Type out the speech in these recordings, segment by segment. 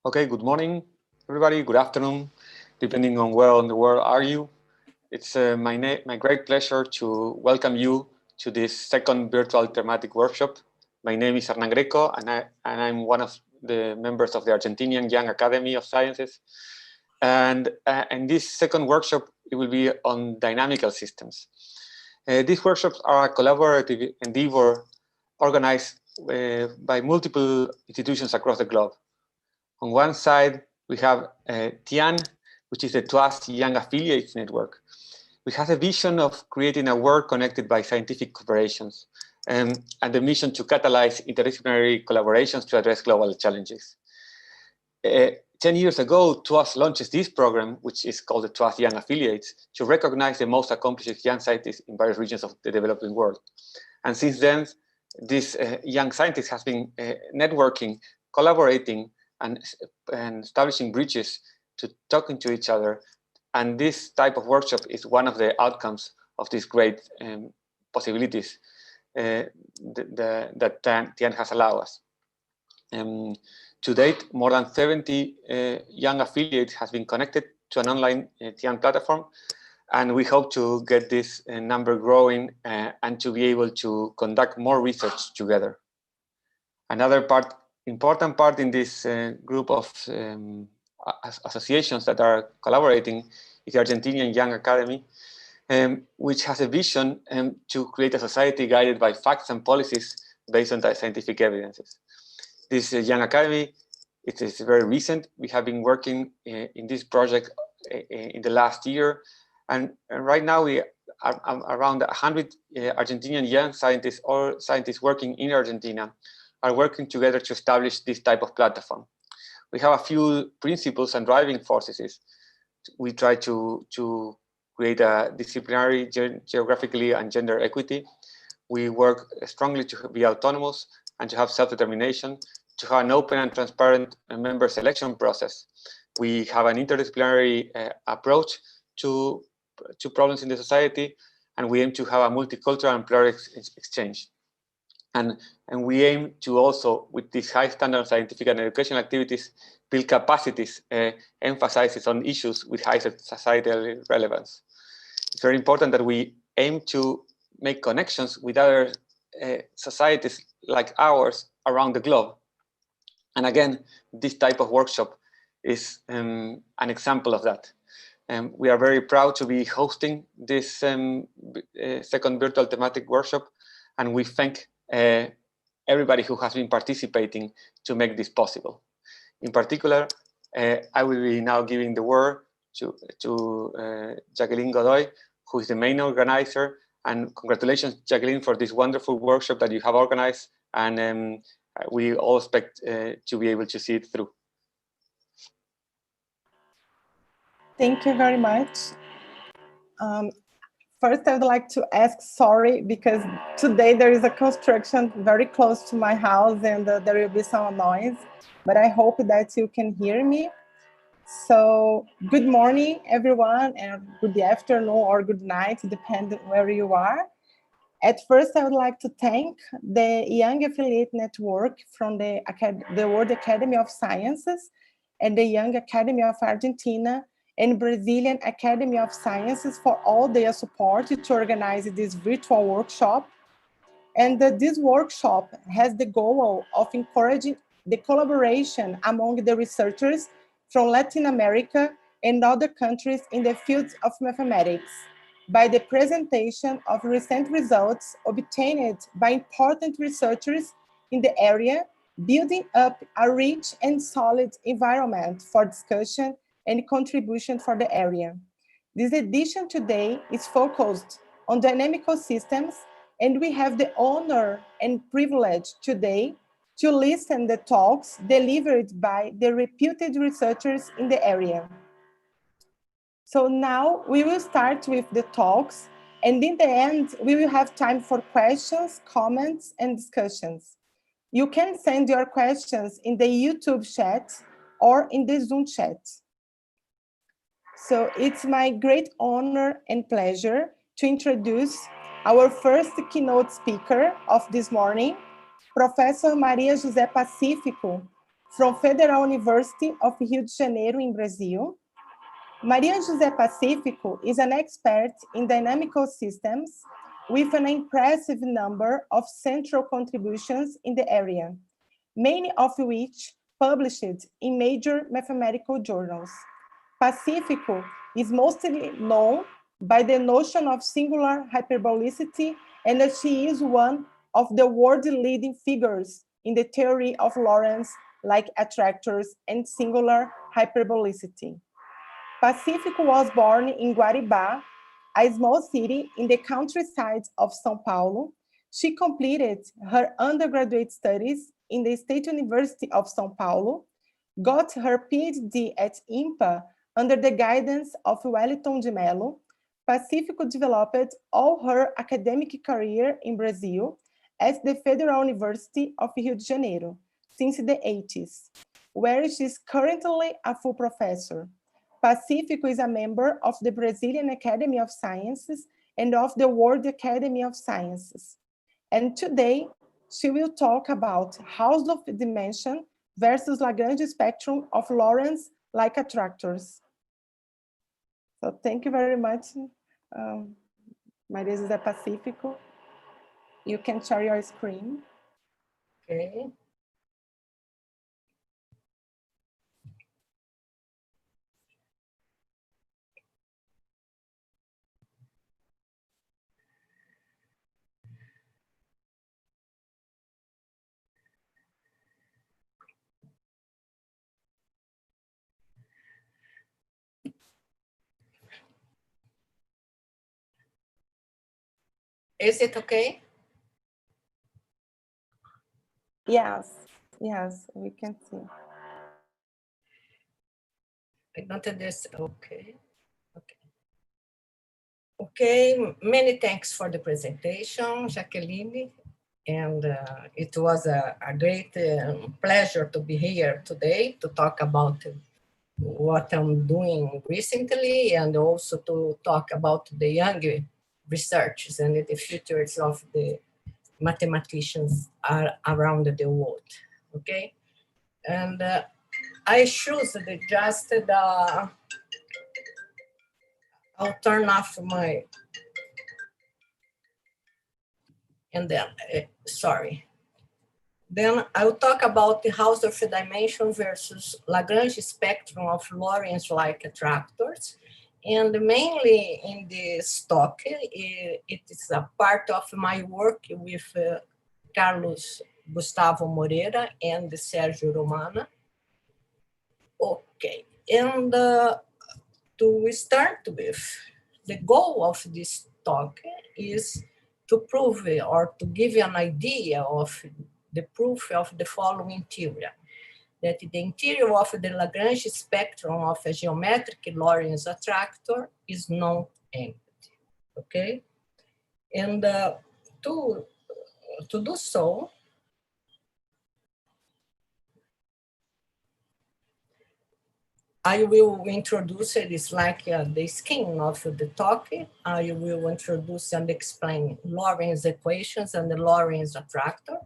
Okay, good morning, everybody. Good afternoon, depending on where in the world are you. It's my great pleasure to welcome you to this second virtual thematic workshop. My name is Hernán Greco, and I'm one of the members of the Argentinian Young Academy of Sciences. And this second workshop, it will be on dynamical systems. These workshops are a collaborative endeavor organized by multiple institutions across the globe. On one side, we have TIAN, which is the Trust Young Affiliates Network, which has a vision of creating a world connected by scientific cooperations and the mission to catalyze interdisciplinary collaborations to address global challenges. 10 years ago, TWAS launches this program, which is called the Trust Young Affiliates, to recognize the most accomplished young scientists in various regions of the developing world. And since then, these young scientists have been networking, collaborating, and establishing bridges to talking to each other. And this type of workshop is one of the outcomes of these great possibilities that TIAN has allowed us. To date, more than 70 young affiliates have been connected to an online TIAN platform, and we hope to get this number growing and to be able to conduct more research together. Another important part in this group of associations that are collaborating is the Argentinian Young Academy, which has a vision to create a society guided by facts and policies based on scientific evidences. This Young Academy, it is very recent. We have been working in this project in the last year, and right now we are around 100 Argentinian young scientists or scientists working in Argentina are working together to establish this type of platform. We have a few principles and driving forces. We try to create a disciplinary, geographically, and gender equity. We work strongly to be autonomous and to have self-determination, to have an open and transparent member selection process. We have an interdisciplinary approach to problems in the society, and we aim to have a multicultural and plural exchange. And we aim to also, with these high standard scientific and educational activities, build capacities, emphasizes on issues with high societal relevance. It's very important that we aim to make connections with other societies like ours around the globe. And again, this type of workshop is an example of that. We are very proud to be hosting this second virtual thematic workshop, and we thank everybody who has been participating to make this possible. In particular, I will be now giving the word to Jacqueline Godoy, who is the main organizer. And congratulations, Jacqueline, for this wonderful workshop that you have organized. And we all expect to be able to see it through. Thank you very much. First, I would like to ask sorry because today there is a construction very close to my house and there will be some noise, but I hope that you can hear me. So good morning, everyone, and good afternoon or good night, depending where you are. At first, I would like to thank the Young Affiliate Network from the World Academy of Sciences and the Young Academy of Argentina and Brazilian Academy of Sciences for all their support to organize this virtual workshop. And this workshop has the goal of encouraging the collaboration among the researchers from Latin America and other countries in the fields of mathematics by the presentation of recent results obtained by important researchers in the area, building up a rich and solid environment for discussion and contribution for the area. This edition today is focused on dynamical systems, and we have the honor and privilege today to listen to the talks delivered by the reputed researchers in the area. So now we will start with the talks, and in the end, we will have time for questions, comments, and discussions. You can send your questions in the YouTube chat or in the Zoom chat. So it's my great honor and pleasure to introduce our first keynote speaker of this morning, Professor Maria José Pacifico from Federal University of Rio de Janeiro in Brazil. Maria José Pacifico is an expert in dynamical systems with an impressive number of central contributions in the area, many of which published in major mathematical journals. Pacifico is mostly known by the notion of singular hyperbolicity, and that she is one of the world-leading figures in the theory of Lorenz-like attractors and singular hyperbolicity. Pacifico was born in Guaribá, a small city in the countryside of São Paulo. She completed her undergraduate studies in the State University of São Paulo, got her PhD at IMPA under the guidance of Wellington de Mello. Pacifico developed all her academic career in Brazil at the Federal University of Rio de Janeiro since the 80s, where she is currently a full professor. Pacifico is a member of the Brazilian Academy of Sciences and of the World Academy of Sciences. And today, she will talk about Hausdorff dimension versus Lagrange spectrum of Lorenz-like attractors. So thank you very much, Maria José Pacifico. You can share your screen. Okay. Is it okay? Yes, we can see. I don't understand. Okay, many thanks for the presentation, Jacqueline. And it was a great pleasure to be here today to talk about what I'm doing recently and also to talk about the young researchers and the futures of the mathematicians around the world, okay? And I choose just the, I'll turn off my, and then, sorry. Then I'll talk about the Hausdorff dimension versus Lagrange spectrum of Lorenz-like attractors. And mainly in this talk, it is a part of my work with Carlos Gustavo Moreira and Sergio Romana. Okay, and to start with, the goal of this talk is to prove or to give you an idea of the proof of the following theory, that the interior of the Lagrange spectrum of a geometric Lorentz attractor is non-empty, okay? And to do so, I will introduce it. It's like the skin of the talk. I will introduce and explain Lorentz equations and the Lorentz attractor,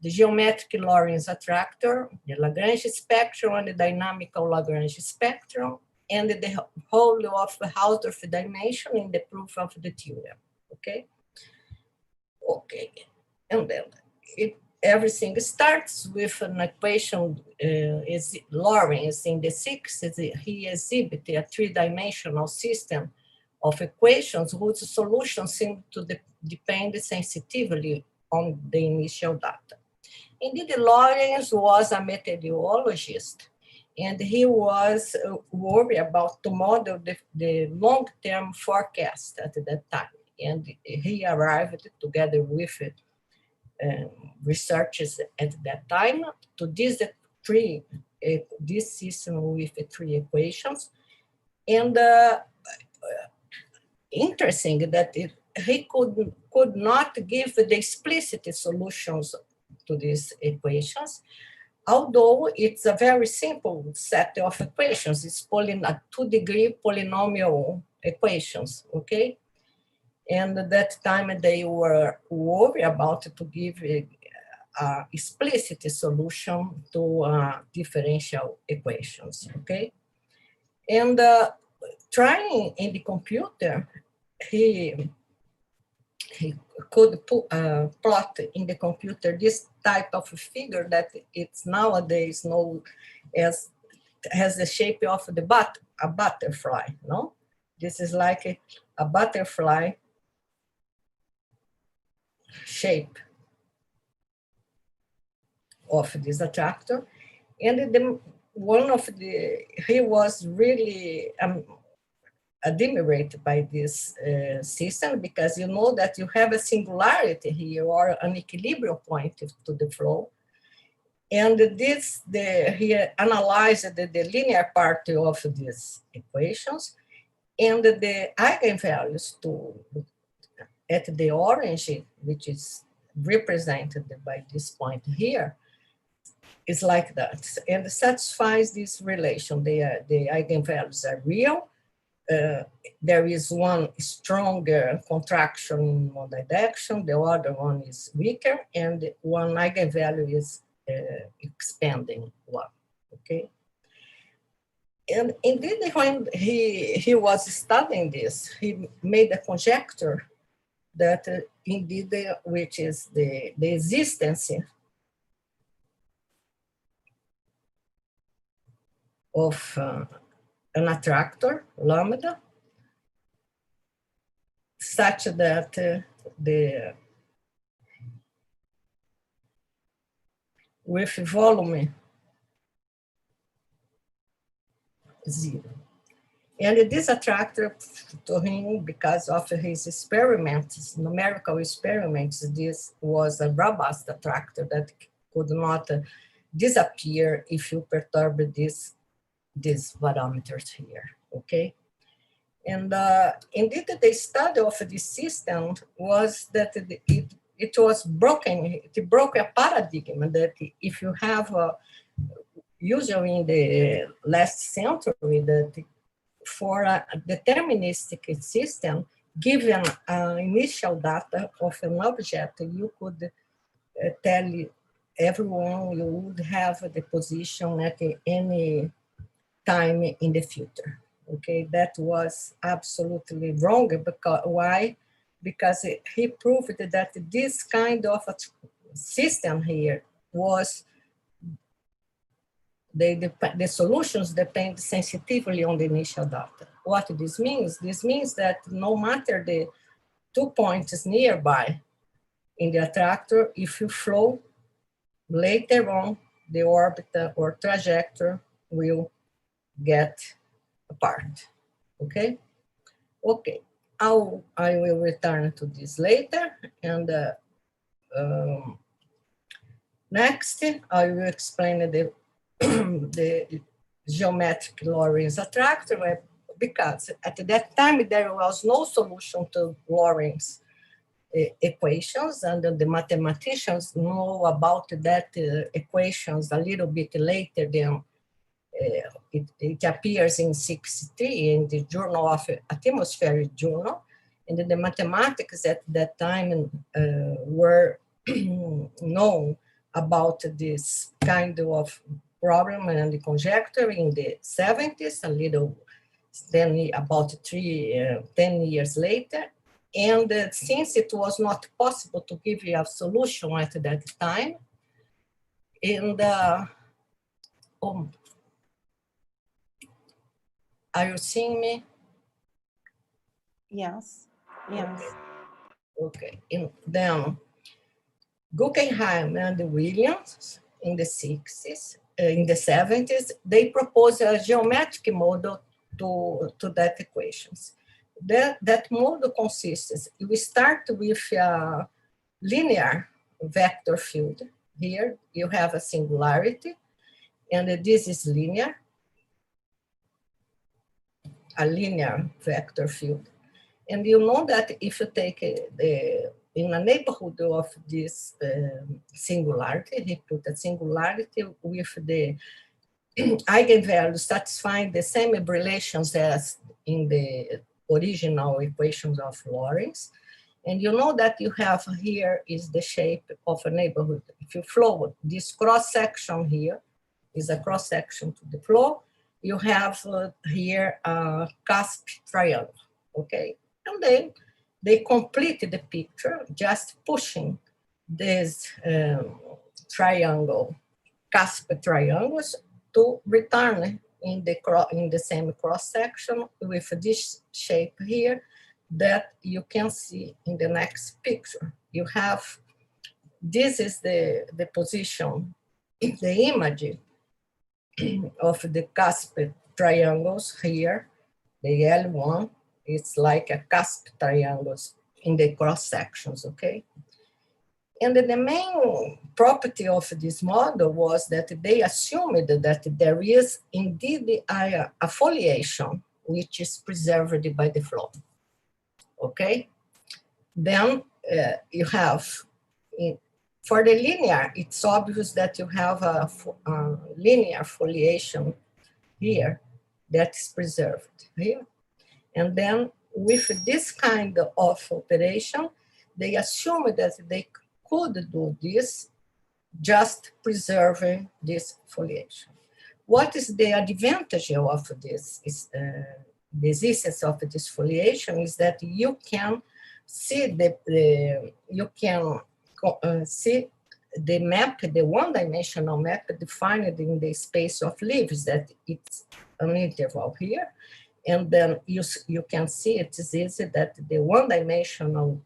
the geometric Lorentz attractor, the Lagrange spectrum and the dynamical Lagrange spectrum, and the whole of the Hausdorff dimension in the proof of the theorem, okay? Okay, and then everything starts with an equation, is Lorenz in the 60s, he exhibits a three-dimensional system of equations whose solutions seem to depend sensitively on the initial data. Indeed, Lorenz was a meteorologist, and he was worried about to model the long-term forecast at that time. And he arrived together with researchers at that time to this system with three equations. And interesting that he could not give the explicit solutions to these equations, although it's a very simple set of equations. It's a 2-degree polynomial equations, okay? And at that time they were worried about to give explicit solution to differential equations, okay? And trying in the computer, he could plot in the computer this type of figure that it's nowadays known as, has the shape of a butterfly, no? This is like a butterfly shape of this attractor. And he was really admirated by this system, because you know that you have a singularity here or an equilibrium point to the flow. And he analyzed the linear part of these equations, and the eigenvalues at the orange, which is represented by this point here, is like that, and satisfies this relation. The eigenvalues are real. There is one stronger contraction in one direction, the other one is weaker, and one eigenvalue is expanding one, okay? And indeed, when he was studying this, he made a conjecture that indeed, which is the existence of an attractor, lambda, such that with volume 0. And this attractor, to him, because of his experiments, numerical experiments, this was a robust attractor that could not disappear if you perturb these parameters here, okay? And indeed, the study of this system was that it was broken. It broke a paradigm that if you have, usually in the last century, that for a deterministic system, given initial data of an object, you could tell everyone you would have the position at any time in the future. Okay, that was absolutely wrong. Because why? Because he proved that this kind of a system here was the solutions depend sensitively on the initial data. What this means? This means that no matter the 2 points nearby in the attractor, if you flow later on, the orbit or trajectory will get apart. Okay? Okay. I will return to this later. And next, I will explain the geometric Lorenz attractor, because at that time there was no solution to Lorenz equations, and the mathematicians know about that equations a little bit later than it appears in 1963 in the Journal of Atmospheric Journal, and the mathematics at that time were known about this kind of problem and the conjecture in the 70s, a little, then about 10 years later. And since it was not possible to give you a solution at that time, and are you seeing me? Yes, yes. Okay, and then Guggenheim and Williams in the 60s, in the 70s, they proposed a geometric model to that equations. That model consists, we start with a linear vector field. Here you have a singularity, and this is linear, a linear vector field. And you know that if you take in a neighborhood of this singularity, he put a singularity with the eigenvalue satisfying the same relations as in the original equations of Lorenz. And you know that you have here is the shape of a neighborhood. If you flow this cross section here is a cross section to the flow, you have here a cusp triangle, okay? And then they complete the picture just pushing this triangle, cusp triangles to return in the same cross section with this shape here that you can see in the next picture. You have, this is the position, the image of the cusp triangles here, the L1, it's like a cusp triangles in the cross sections, okay? And the main property of this model was that they assumed that there is indeed a foliation which is preserved by the flow, okay? Then you have, for the linear, it's obvious that you have a linear foliation here that is preserved here. And then with this kind of operation, they assume that they could do this, just preserving this foliation. What is the advantage of this? The existence of this foliation is that you can see see the map, the one-dimensional map defined in the space of leaves, that it's an interval here. And then you can see it is easy that the one-dimensional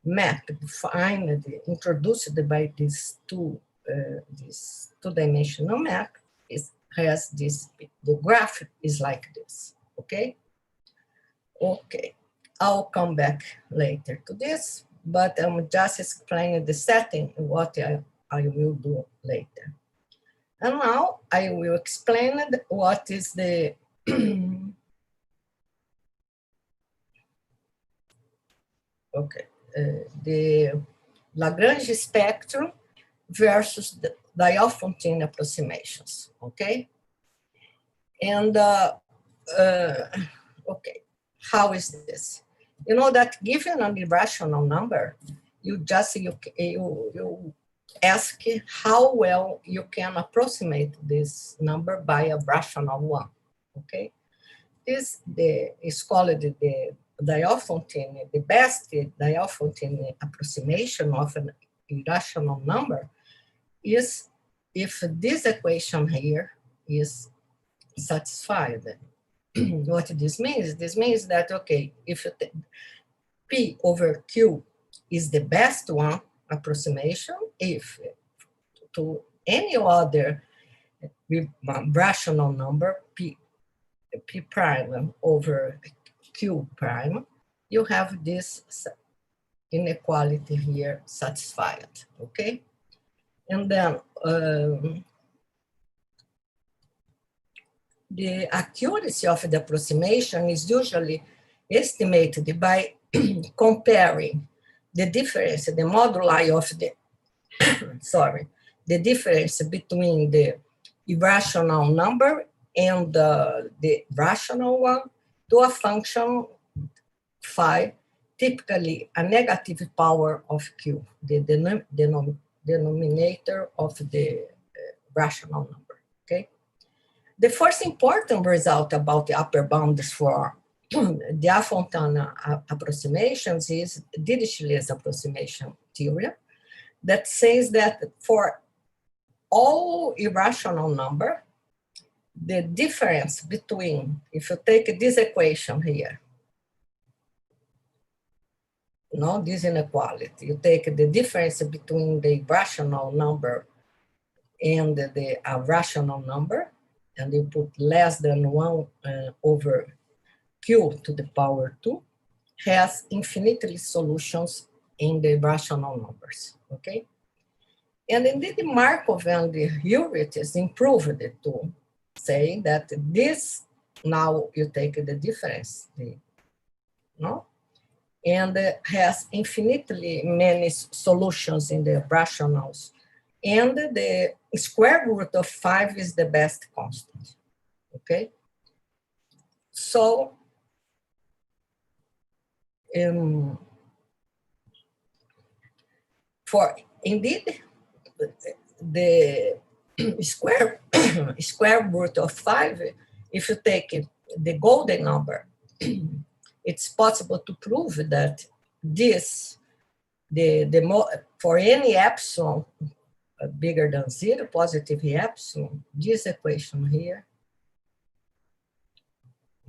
map defined, introduced by this two-dimensional map has this, the graph is like this, okay? Okay, I'll come back later to this, but I'm just explaining the setting, what I will do later. And now I will explain what is the okay, the Lagrange spectrum versus the Diophantine approximations, okay? And okay, how is this? You know that given an irrational number, you ask how well you can approximate this number by a rational one, okay? This is called the Diophantine, the best Diophantine approximation of an irrational number is if this equation here is satisfied. What this means? This means that, okay, if P over Q is the best one approximation, if to any other rational number, P prime over Q prime, you have this inequality here satisfied, okay? And then the accuracy of the approximation is usually estimated by comparing the difference, the moduli of the, sorry, the difference between the irrational number and the rational one to a function phi, typically a negative power of Q, the denominator of the rational number, okay? The first important result about the upper bounds for the Diophantine approximations is Dirichlet's approximation theorem that says that for all irrational number, the difference between, if you take this equation here, no, this inequality, you take the difference between the rational number and the rational number, and you put less than 1 over Q to the power 2, has infinitely solutions in the rational numbers, okay? And indeed, Markov and the heuristics improved it to say that this, now you take the difference, no? And has infinitely many solutions in the rationals. And the square root of 5 is the best constant, okay? So, For indeed, the square root of 5, if you take the golden number, it's possible to prove that this, for any epsilon bigger than 0, positive epsilon, this equation here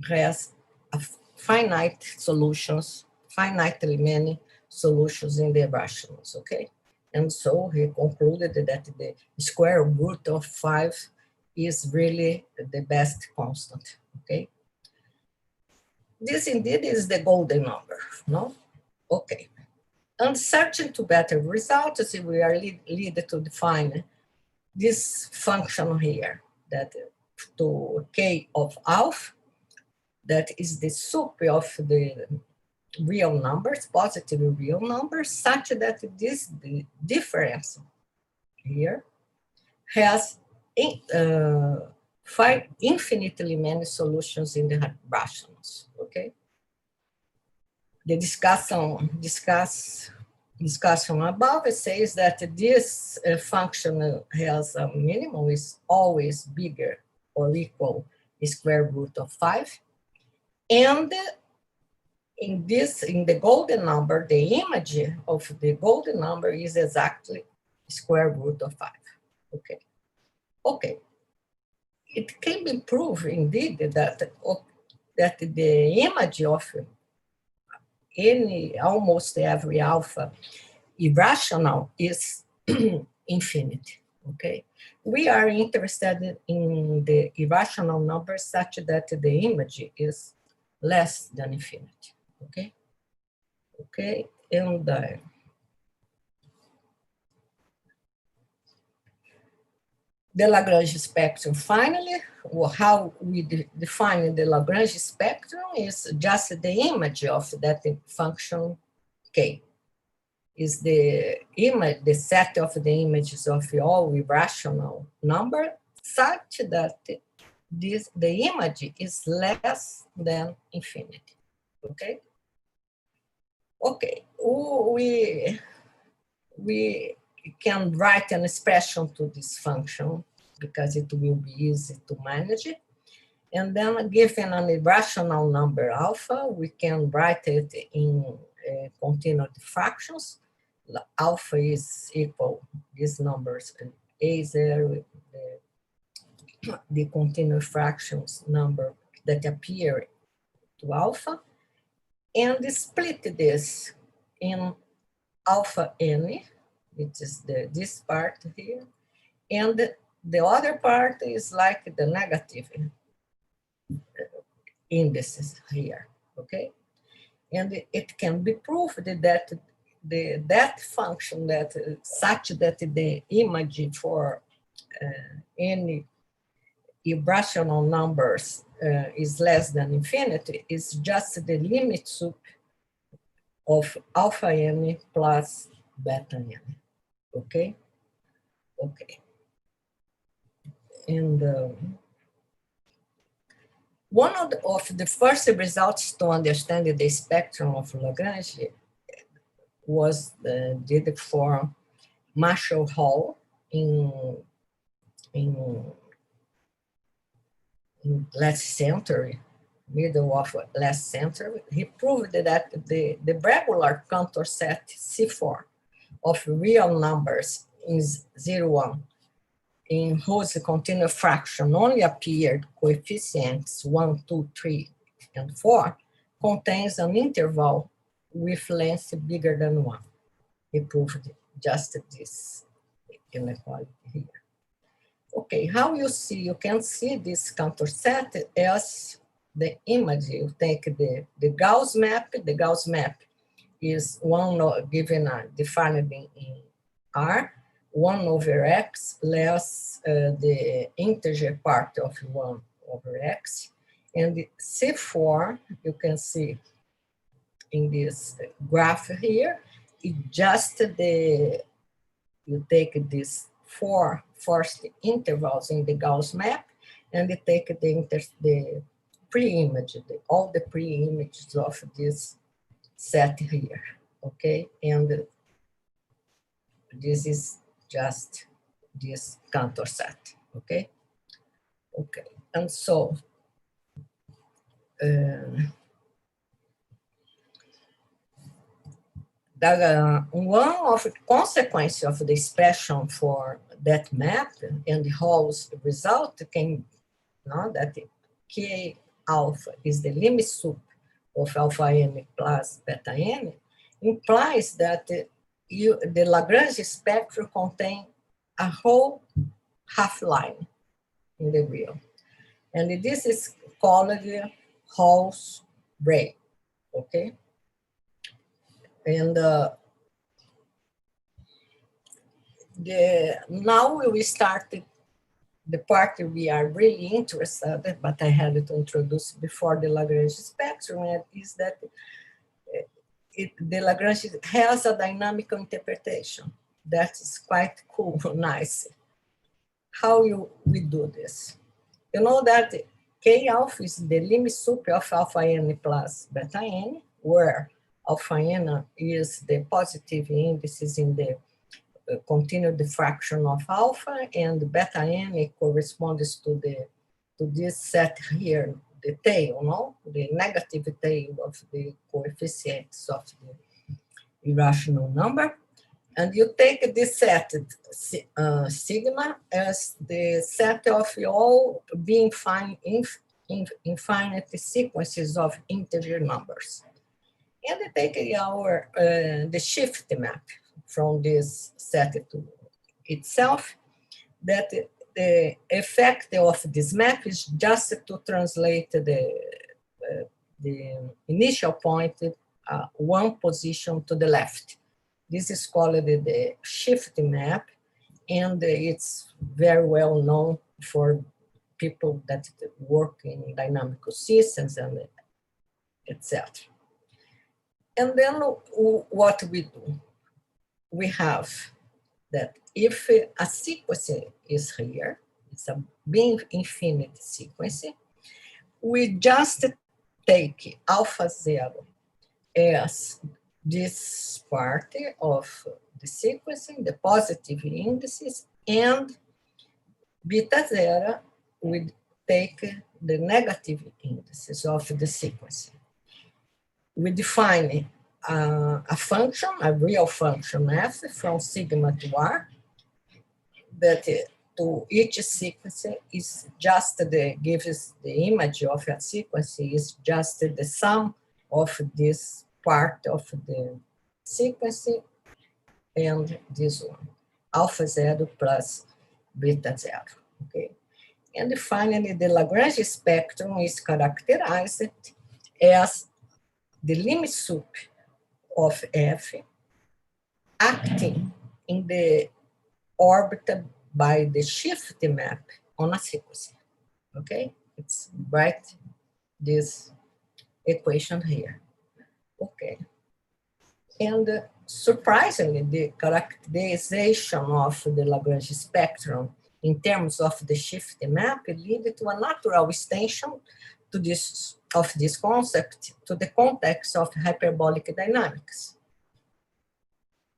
has a finitely many solutions in the rationals, okay? And so he concluded that the square root of 5 is really the best constant, okay? This indeed is the golden number, no? Okay. And searching to better results, we are led to define this function here, that to k of alpha, that is the sup of the real numbers, positive real numbers, such that the difference here has infinitely many solutions in the rationals, okay? The discussion above says that this function has a minimum is always bigger or equal square root of 5. And in the golden number, the image of the golden number is exactly square root of 5, okay? Okay, it can be proved indeed that the image of almost every alpha irrational is infinite, okay? We are interested in the irrational numbers such that the image is less than infinity, okay? Okay, and the Lagrange spectrum, finally, how we define the Lagrange spectrum is just the image of that function k. Is the image, the set of the images of all irrational number such that the image is less than infinity, okay? Okay, we can write an expression to this function because it will be easy to manage it. And then given an irrational number alpha, we can write it in continued fractions. Alpha is equal, these numbers, A0, the continuous fractions number that appear to alpha, and split this in alpha n, which is this part here, and the other part is like the negative indices here, okay? And it can be proved that that function that such that the image for any irrational numbers is less than infinity is just the limit sup of alpha n plus beta n, okay? Okay. And one of the first results to understand the spectrum of Lagrange was did for Marshall Hall in last century, middle of last century. He proved that the regular Cantor set C4 of real numbers is 0, 1, in whose continuous fraction only appeared coefficients 1, 2, 3, and 4, contains an interval with length bigger than 1. He proved just this inequality here. Okay, how you can see this Cantor set as the image. You take the Gauss map. The Gauss map is defined in R, 1 over x less the integer part of 1 over x. And the C4, you can see in this graph here, it just you take these 4 first intervals in the Gauss map, and you take the pre-image, all the pre-images of this set here, okay? And this is just this Cantor set, okay? Okay, and so, one of the consequences of the expression for that map and the Hall's result can know that K alpha is the limit sup of alpha n plus beta n, implies that the Lagrange spectrum contains a whole half line in the real. And this is called the Hall's ray, okay? And now we started the part we are really interested in, but I had to introduce before the Lagrange spectrum, is that the Lagrange has a dynamical interpretation. That is quite cool, nice. How we do this? You know that K alpha is the limit sup of alpha n plus beta n, where alpha n is the positive indices in the continued diffraction of alpha, and beta n corresponds to this set here, the tail, no? The negative tail of the coefficients of the irrational number. And you take this set, sigma, as the set of all being infinite sequences of integer numbers. And you take the shift map from this set to itself, that the effect of this map is just to translate the initial point one position to the left. This is called the shift map, and it's very well known for people that work in dynamical systems and etc. And then what we do? We have that if a sequence is here, it's a being infinite sequence, we just take alpha 0 as this part of the sequencing, the positive indices, and beta 0 we take the negative indices of the sequence. We define a function, a real function f from sigma to r, that to each sequence is just gives the image of a sequence is just the sum of this part of the sequence and this one, alpha 0 plus beta 0, okay? And finally, the Lagrange spectrum is characterized as the limit sup of f acting in the orbit by the shift map on a sequence, okay? It's write this equation here, okay? And surprisingly, the characterization of the Lagrange spectrum in terms of the shift map lead to a natural extension to this concept to the context of hyperbolic dynamics.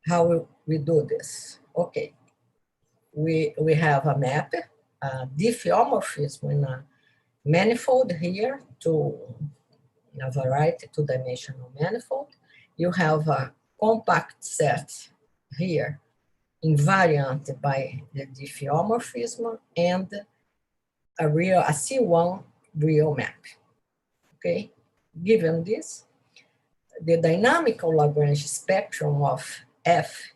How we do this? Okay, we have a map, a diffeomorphism in a manifold here to a variety two-dimensional manifold. You have a compact set here invariant by the diffeomorphism and a C1 real map. Okay, given this, the dynamical Lagrange spectrum of f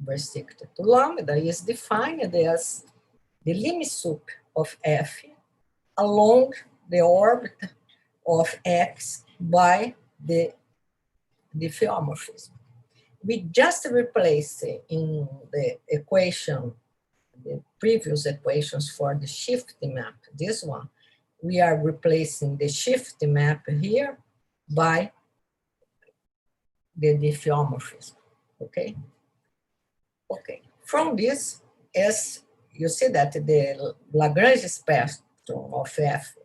restricted to lambda is defined as the limit sup of f along the orbit of x by the diffeomorphism. We just replace in the equation, the previous equations for the shift map, this one, we are replacing the shift map here by the diffeomorphism, okay? Okay, from this, as you see that the Lagrange spectrum of f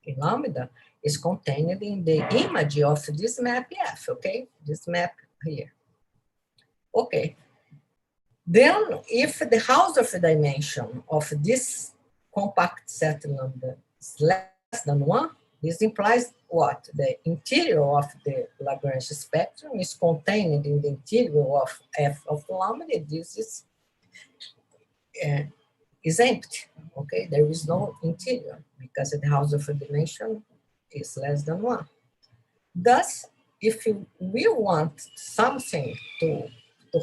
in lambda is contained in the image of this map f, okay? This map here. Okay, Then if the Hausdorff dimension of this compact set number is less than 1, this implies what? The interior of the Lagrange spectrum is contained in the interior of f of lambda. This is empty, okay? There is no interior because the Hausdorff dimension is less than 1. Thus, if we want something to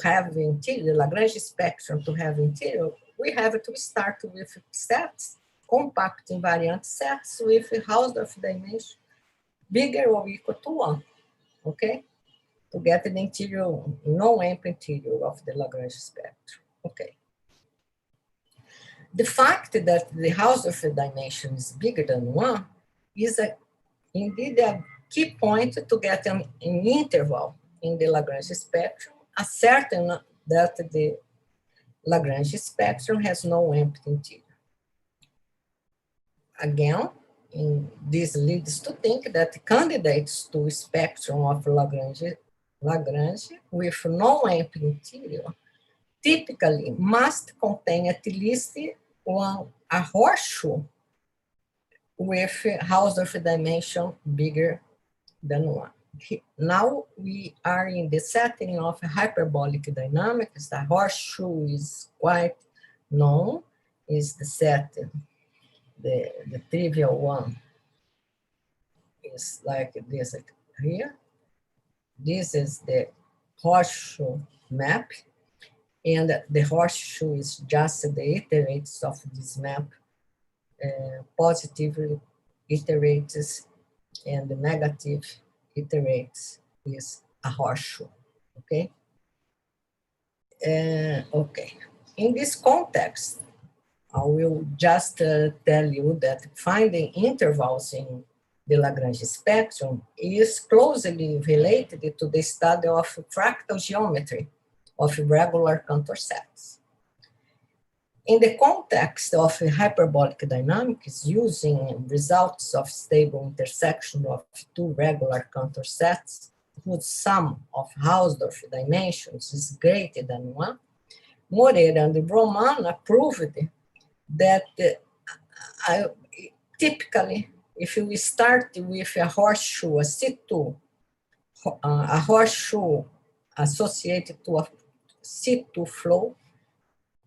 have the interior, Lagrange spectrum to have interior, we have to start with sets, compact invariant sets with Hausdorff dimension bigger or equal to 1, okay? To get the interior, non-empty interior of the Lagrange spectrum, okay? The fact that the Hausdorff dimension is bigger than 1 is indeed a key point to get an interval in the Lagrange spectrum, ascertain that the Lagrange spectrum has no empty interior. Again, this leads to think that candidates to spectrum of Lagrange with no empty interior typically must contain at least a horseshoe with Hausdorff dimension bigger than 1. Now we are in the setting of hyperbolic dynamics. The horseshoe is quite known, is the set, the trivial one is like this here. This is the horseshoe map, and the horseshoe is just the iterates of this map, positive iterates and the negative iterates is a horseshoe, okay? Okay, in this context, I will just tell you that finding intervals in the Lagrange spectrum is closely related to the study of fractal geometry of regular Cantor sets. In the context of hyperbolic dynamics, using results of stable intersection of two regular Cantor sets whose sum of Hausdorff dimensions is greater than 1, Moreira and Romana proved that typically, if we start with a horseshoe, a C2, a horseshoe associated to a C2 flow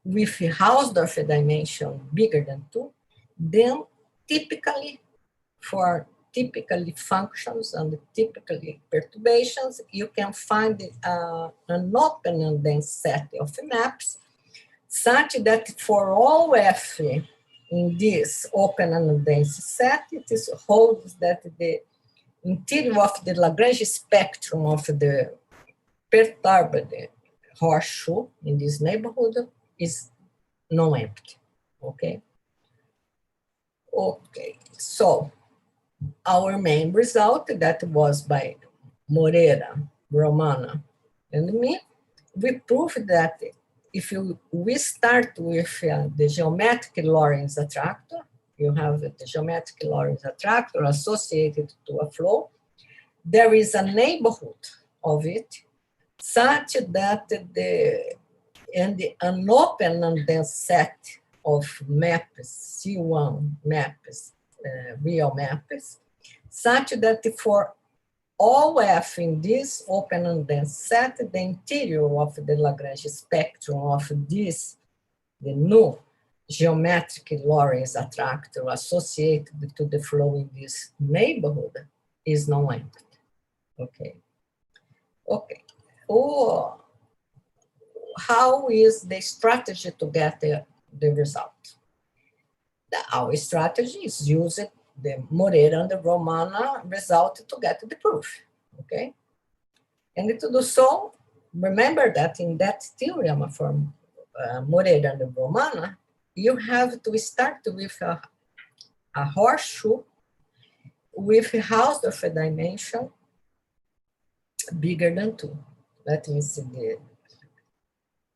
with Hausdorff dimension bigger than 2, then typically for typically functions and typically perturbations, you can find an open and dense set of maps such that for all f in this open and dense set, it is holds that the interior of the Lagrange spectrum of the perturbed horseshoe in this neighborhood is non-empty, okay? Okay, so our main result that was by Moreira, Romana, and me, we proved that if we start with the geometric Lorenz attractor, you have the geometric Lorenz attractor associated to a flow, there is a neighborhood of it such that an open and dense set of maps, C1 maps, real maps, such that for all f in this open and dense set, the interior of the Lagrange spectrum of this, the new geometric Lorenz attractor associated to the flow in this neighborhood is non-empty, okay? Okay, how is the strategy to get the result? Our strategy is use the Moreira and the Romana result to get the proof, okay? And to do so, remember that in that theorem from Moreira and the Romana, you have to start with a horseshoe with a Hausdorff dimension bigger than 2. Let me see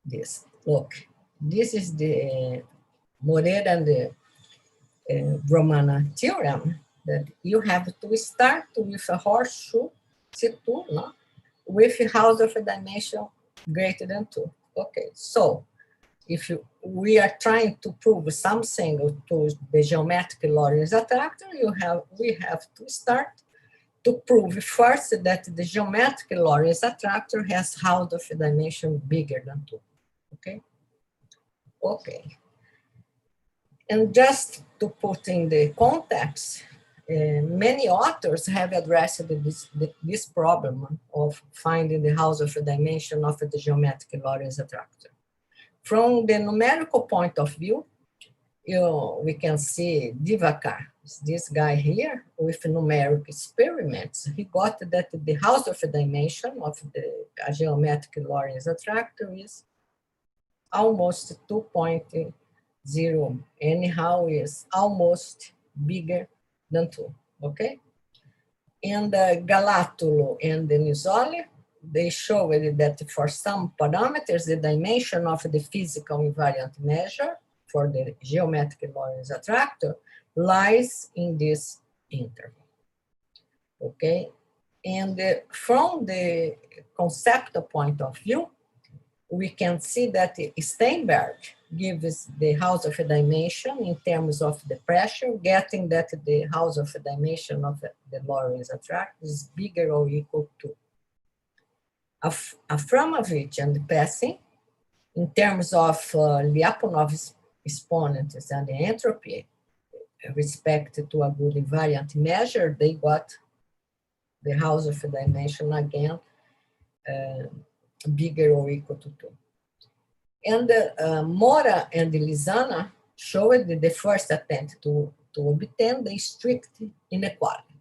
this. Look, this is the Moreira and the Romana theorem that you have to start with a horseshoe C2, no? With a Hausdorff dimension greater than 2. Okay, so if we are trying to prove something to the geometric Lorenz attractor, we have to start to prove first that the geometric Lorenz attractor has Hausdorff dimension bigger than 2. Okay? Okay. And just to put in the context, many authors have addressed this problem of finding the Hausdorff dimension of the geometric Lorenz attractor. From the numerical point of view, we can see Divakar, this guy here, with numeric experiments. He got that the Hausdorff dimension of the geometric Lorenz attractor is almost 2.0. Anyhow, is almost bigger than 2, okay? And Galatulo and Nisoli, they showed that for some parameters, the dimension of the physical invariant measure for the geometric Lorenz attractor lies in this interval, okay? And from the conceptual point of view, we can see that Steinberg gives the Hausdorff dimension in terms of the pressure, getting that the Hausdorff dimension of the Lorenz attractor is bigger or equal to. Aframovich and Passing, in terms of Lyapunov's exponents and the entropy, respect to a good invariant measure, they got the Hausdorff dimension again bigger or equal to 2. And Mora and Lizana showed the first attempt to obtain the strict inequality.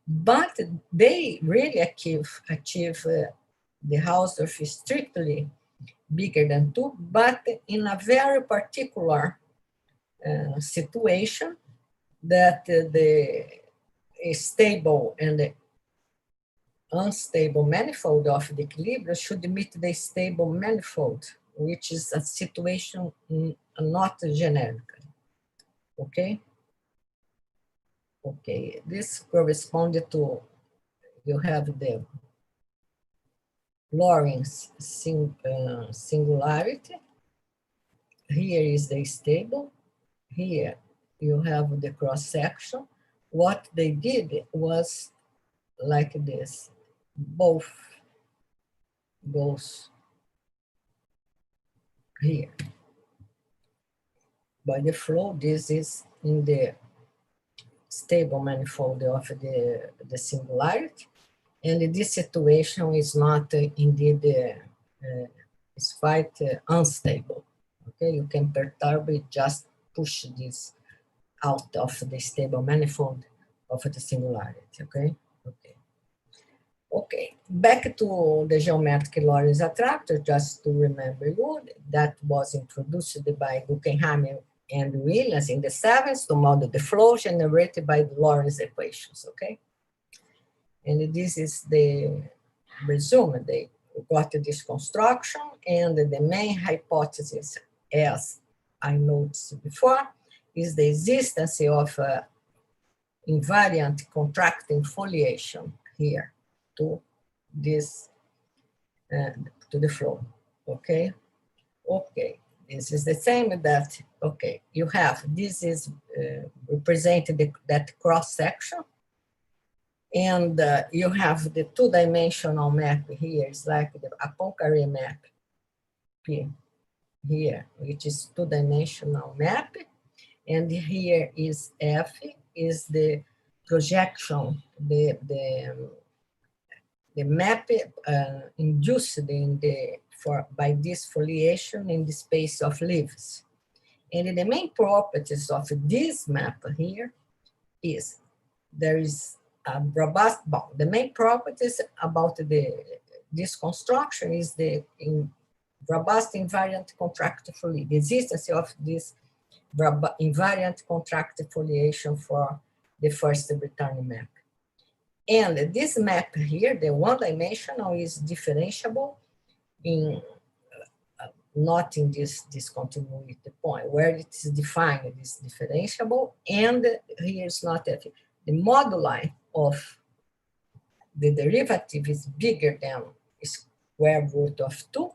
But they really achieve the Hausdorff is strictly bigger than 2, but in a very particular situation that the stable and the unstable manifold of the equilibrium should meet the stable manifold, which is a situation not generic. Okay? Okay, this corresponds to, you have the Lorenz singularity. Here is the stable. Here you have the cross section. What they did was like this. Both goes here. By the flow, this is in the stable manifold of the singularity. And this situation is not indeed, it's quite unstable. Okay, you can perturb it, just push this out of the stable manifold of the singularity, okay? Okay. Okay, back to the geometric Lorenz attractor, just to remember you, that was introduced by Guggenheim and Williams in the 70s to model the flow generated by the Lorenz equations, okay? And this is the resume. They got this construction, and the main hypothesis, as I noticed before, is the existence of invariant contracting foliation here to this, to the flow, okay? Okay, this is the same that, okay, you have, this is represented that cross section, and you have the two-dimensional map here. It's like the Poincare map here, which is two-dimensional map. And here is F, is the projection, the map induced in by this foliation in the space of leaves. And the main properties of this map here is there is a robust bond. The main properties about this construction is the robust invariant contractive foliation, the existence of this invariant contractive foliation for the first return map. And this map here, the one-dimensional, is differentiable in not in this discontinuity point where it is defined, it is differentiable, and here is not that. The moduli of the derivative is bigger than square root of 2,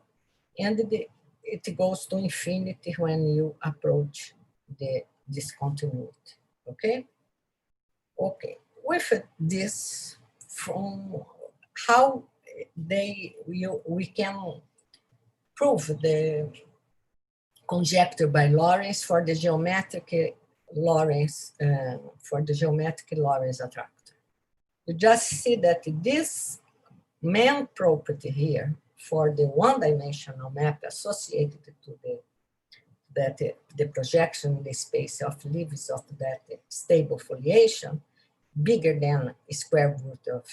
and it goes to infinity when you approach the discontinuity, okay? Okay, with this, from how we can prove the conjecture by Lorenz for the geometric Lorenz, attractor. You just see that this main property here for the one-dimensional map associated to the projection in the space of leaves of that stable foliation bigger than square root of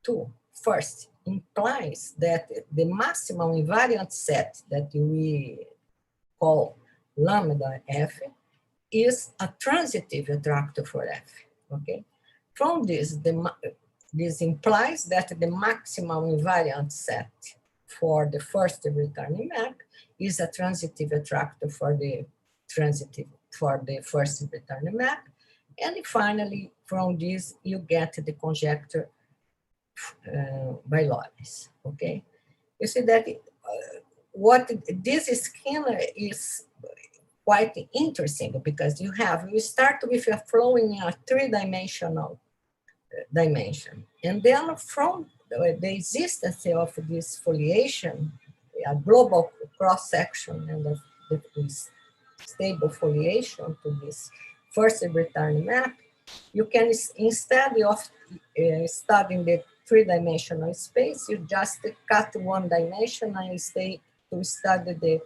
2 first implies that the maximum invariant set that we call lambda f is a transitive attractor for f, okay? From this, this implies that the maximum invariant set for the first returning map is a transitive attractor for the first returning map. And finally, from this, you get the conjecture by Lorenz, okay? You see that what this scheme is quite interesting because you start with a flow in a three-dimensional dimension. And then from the existence of this foliation, a global cross-section and this stable foliation to this first return map, you can, instead of studying the three-dimensional space, you just cut one dimension and stay to study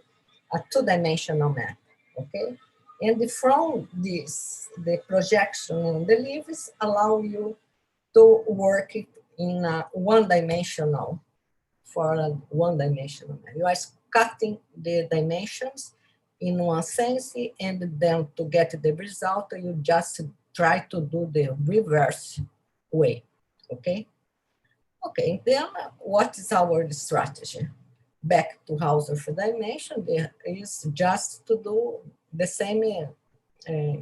a two-dimensional map, okay? And from this, the projection and the leaves allow you to work it in a one-dimensional, for a one-dimensional map. You are cutting the dimensions in one sense, and then to get the result, you just try to do the reverse way, okay? Okay, then what is our strategy? Back to Hausdorff dimension, there is just to do the same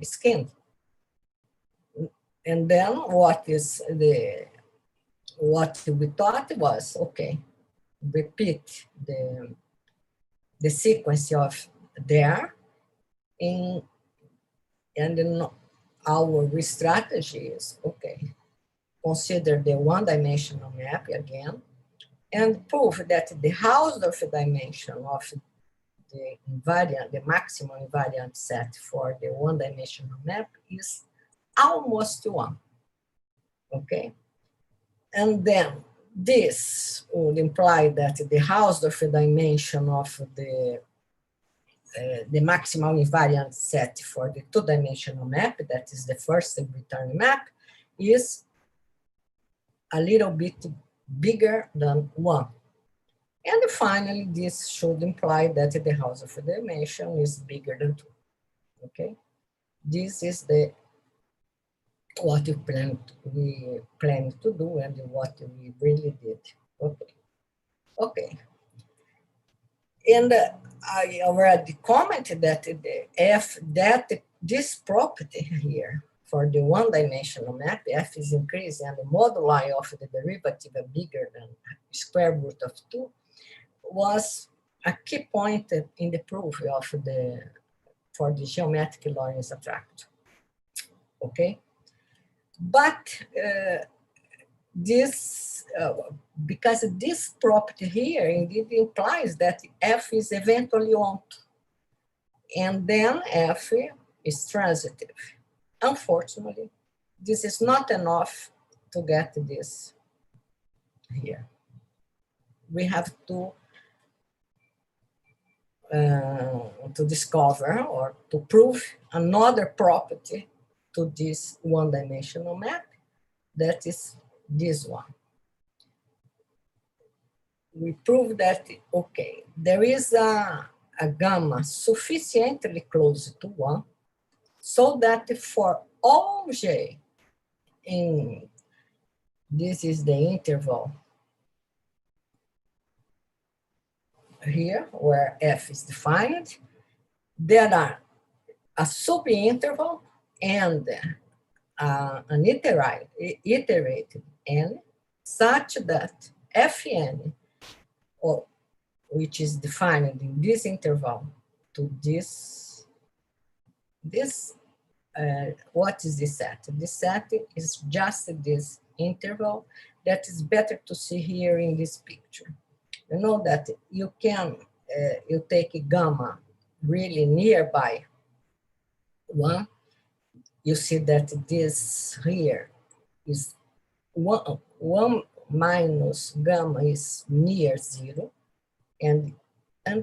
scheme. And then what we thought was, okay, repeat the sequence of there, and then our strategy is, okay, consider the one-dimensional map again, and prove that the Hausdorff dimension of the maximum invariant set for the one-dimensional map is almost 1, okay? And then this would imply that the Hausdorff dimension of the maximum invariant set for the two-dimensional map, that is the first return map, is a little bit bigger than 1. And finally, this should imply that the Hausdorff dimension is bigger than 2, okay? This is what we planned to do and what we really did, okay? Okay. And I already commented that this property here for the one-dimensional map, f is increasing and the moduli of the derivative are bigger than square root of 2, was a key point in the proof of for the geometric Lorenz attractor, okay? But because this property here indeed implies that f is eventually onto, and then f is transitive. Unfortunately, this is not enough to get this here. We have to discover or to prove another property to this one-dimensional map, that is this one. We prove that, okay, there is a gamma sufficiently close to 1 so that for all j, this is the interval here where f is defined, there are a subinterval and an iterated n such that Fn, or which is defined in this interval to this, what is this set? This set is just this interval that is better to see here in this picture. You know that you can, you take gamma really nearby 1, you see that this here is 1 minus gamma is near 0, and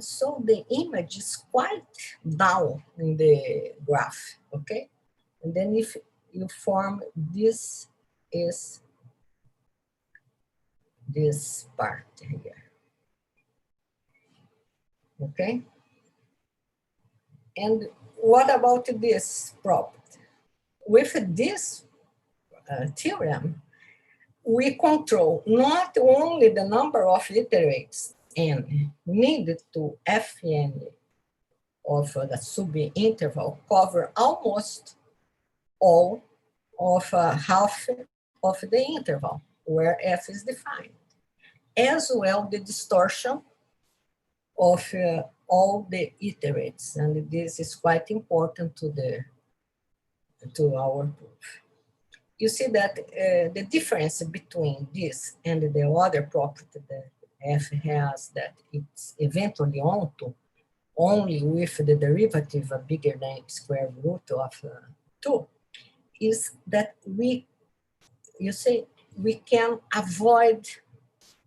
so the image is quite down in the graph, okay? And then if you form this is this part here, okay? And what about this property? With this theorem, we control not only the number of iterates n needed to Fn of the sub-interval cover almost all of half of the interval where F is defined, as well the distortion of all the iterates, and this is quite important to our proof. You see that the difference between this and the other property that F has, that it's eventually onto only with the derivative bigger than square root of 2, is that we can avoid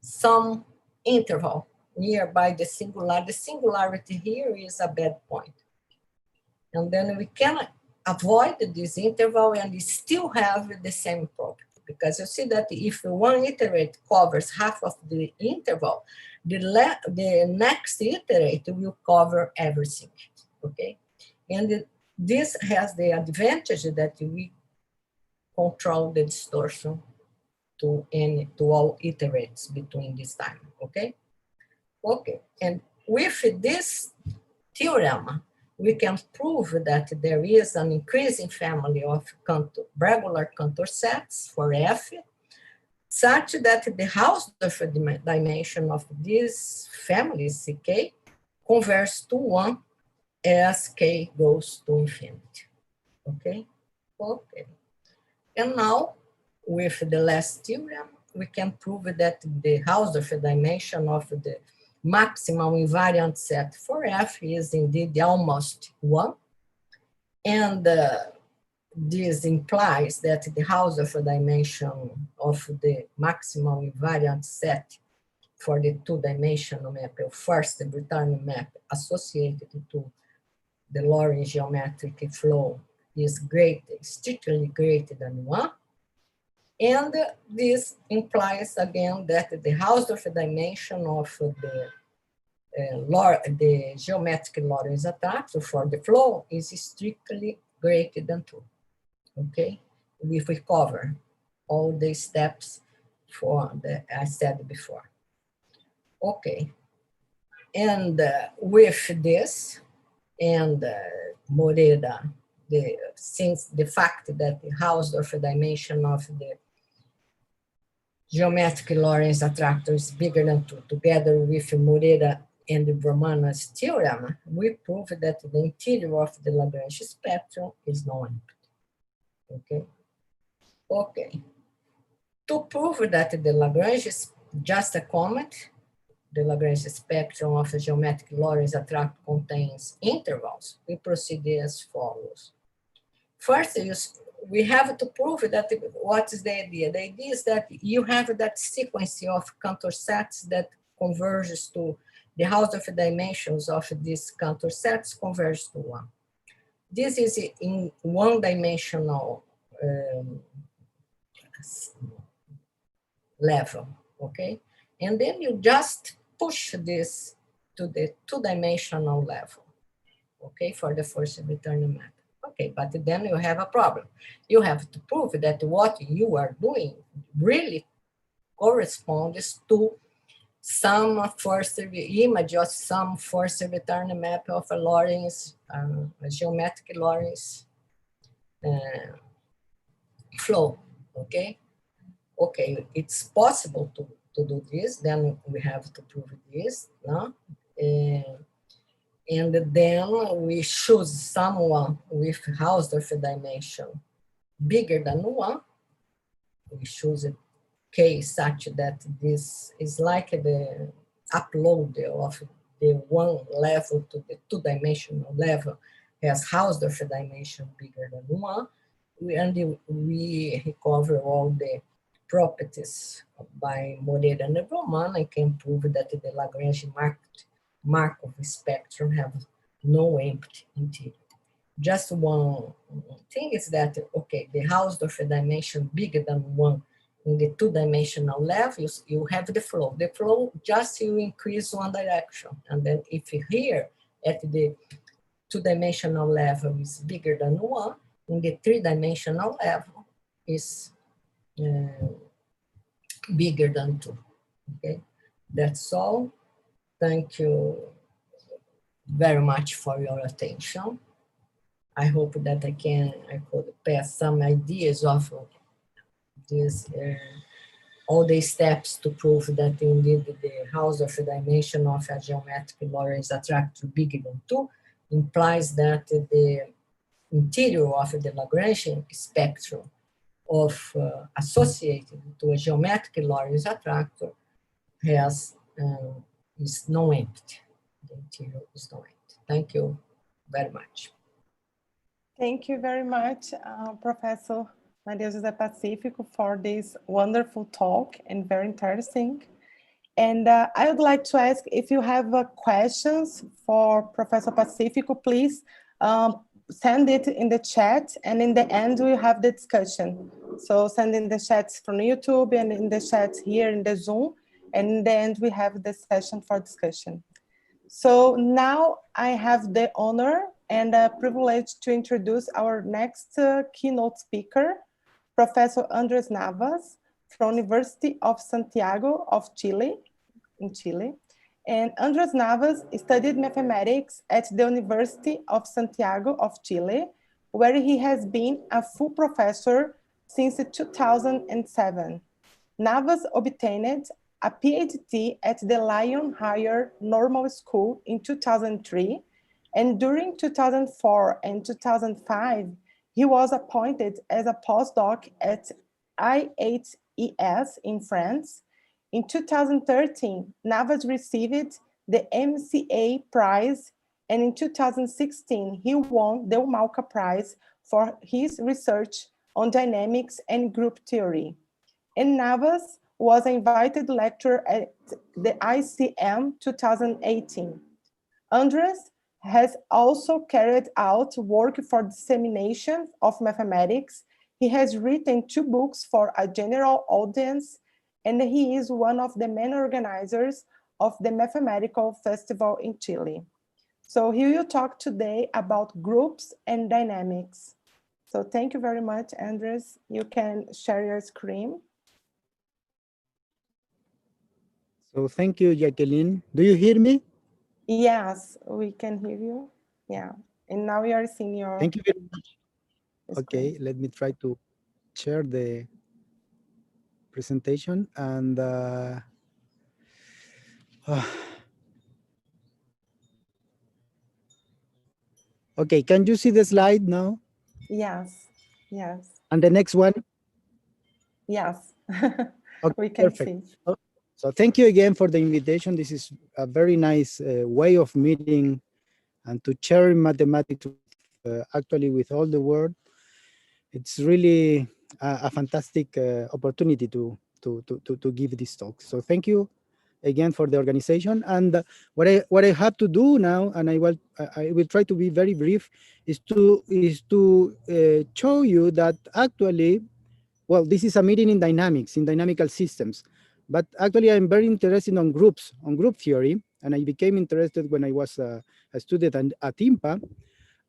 some interval nearby the singularity. The singularity here is a bad point. And then we can avoid this interval and still have the same property. Because you see that if one iterate covers half of the interval, the next iterate will cover everything, okay? And this has the advantage that we control the distortion to all iterates between this time, okay? Okay, and with this theorem, we can prove that there is an increasing family of regular Cantor sets for F, such that the Hausdorff dimension of this family, Ck, converges to 1 as k goes to infinity. Okay? Okay. And now, with the last theorem, we can prove that the Hausdorff dimension of the maximum invariant set for F is indeed almost 1. And this implies that the Hausdorff dimension of the maximum invariant set for the two-dimensional map, or first return map associated to the Lorentz geometric flow is strictly greater than 1. And this implies again that the Hausdorff dimension of the geometric Lorentz attractor for the flow is strictly greater than 2. Okay, if we cover all the steps for the I said before. Okay, and with this and Moreda, since the fact that the Hausdorff dimension of the geometric Lorentz attractor is bigger than 2, together with Moreda and the Brahmana's theorem, we prove that the interior of the Lagrange spectrum is non-empty. Okay. Okay. To prove that the Lagrange is just a comment, the Lagrange spectrum of a geometric Lorentz attractor contains intervals, we proceed as follows. First, we have to prove that what is the idea? The idea is that you have that sequence of Cantor sets that converges to the Hausdorff dimensions of these Cantor sets converge to 1. This is in one-dimensional level, okay? And then you just push this to the two-dimensional level, okay, for the first return map. Okay, but then you have a problem. You have to prove that what you are doing really corresponds to some first image or some first return map of a Lorentz, a geometric Lorentz flow, okay? Okay, it's possible to to do this. Then we have to prove this, no? And then we choose someone with Hausdorff dimension bigger than 1. We choose a case such that this is like the upload of the 1 level to the 2-dimensional level has Hausdorff dimension bigger than 1. And we recover all the properties by Moreira and Roman. I can prove that the Lagrange Markov spectrum have no empty interior. Just one thing is that, okay, the Hausdorff dimension bigger than 1 in the 2-dimensional levels, you have the flow. The flow just you increase one direction. And then if here at the 2-dimensional level is bigger than 1, in the 3-dimensional level is bigger than 2. Okay, that's all. Thank you very much for your attention. I hope that I could pass some ideas of this, all the steps to prove that indeed the Hausdorff dimension of a geometric Lorenz attractor bigger than 2 implies that the interior of the Lagrangian spectrum of associated to a geometric Lorenz attractor has is non-empty. The interior is non-empty. Thank you very much. Thank you very much, Professor Maria José Pacifico, for this wonderful talk and very interesting. And I would like to ask if you have questions for Professor Pacifico, please send it in the chat, and in the end we have the discussion. So send in the chats from YouTube and in the chats here in the Zoom, and in the end we have the session for discussion. So now I have the honor and privilege to introduce our next keynote speaker, Professor Andrés Navas from University of Santiago of Chile, in Chile. And Andrés Navas studied mathematics at the University of Santiago of Chile, where he has been a full professor since 2007. Navas obtained a PhD at the Lyon Higher Normal School in 2003, and during 2004 and 2005, he was appointed as a postdoc at IHES in France. In 2013, Navas received the MCA Prize, and in 2016, he won the Lomonaco Prize for his research on dynamics and group theory. And Navas was an invited lecturer at the ICM 2018. Andrés has also carried out work for dissemination of mathematics. He has written 2 books for a general audience, and he is one of the main organizers of the Mathematical Festival in Chile. So he will talk today about groups and dynamics. So thank you very much, Andrés. You can share your screen. So thank you, Jacqueline. Do you hear me? Yes, we can hear you. Yeah, and now you are seeing your. Thank you very much. Okay, let me try to share the presentation and okay, can you see the slide now? Yes, yes. And the next one? Yes, okay, we can perfect. see. So thank you again for the invitation. This is a very nice way of meeting and to share mathematics actually with all the world. It's really a fantastic opportunity to give this talk. So thank you again for the organization. And what I have to do now, and I will try to be very brief, is to show you that actually, well, this is a meeting in dynamics, in dynamical systems. But actually, I'm very interested on groups, on group theory. And I became interested when I was a student at IMPA.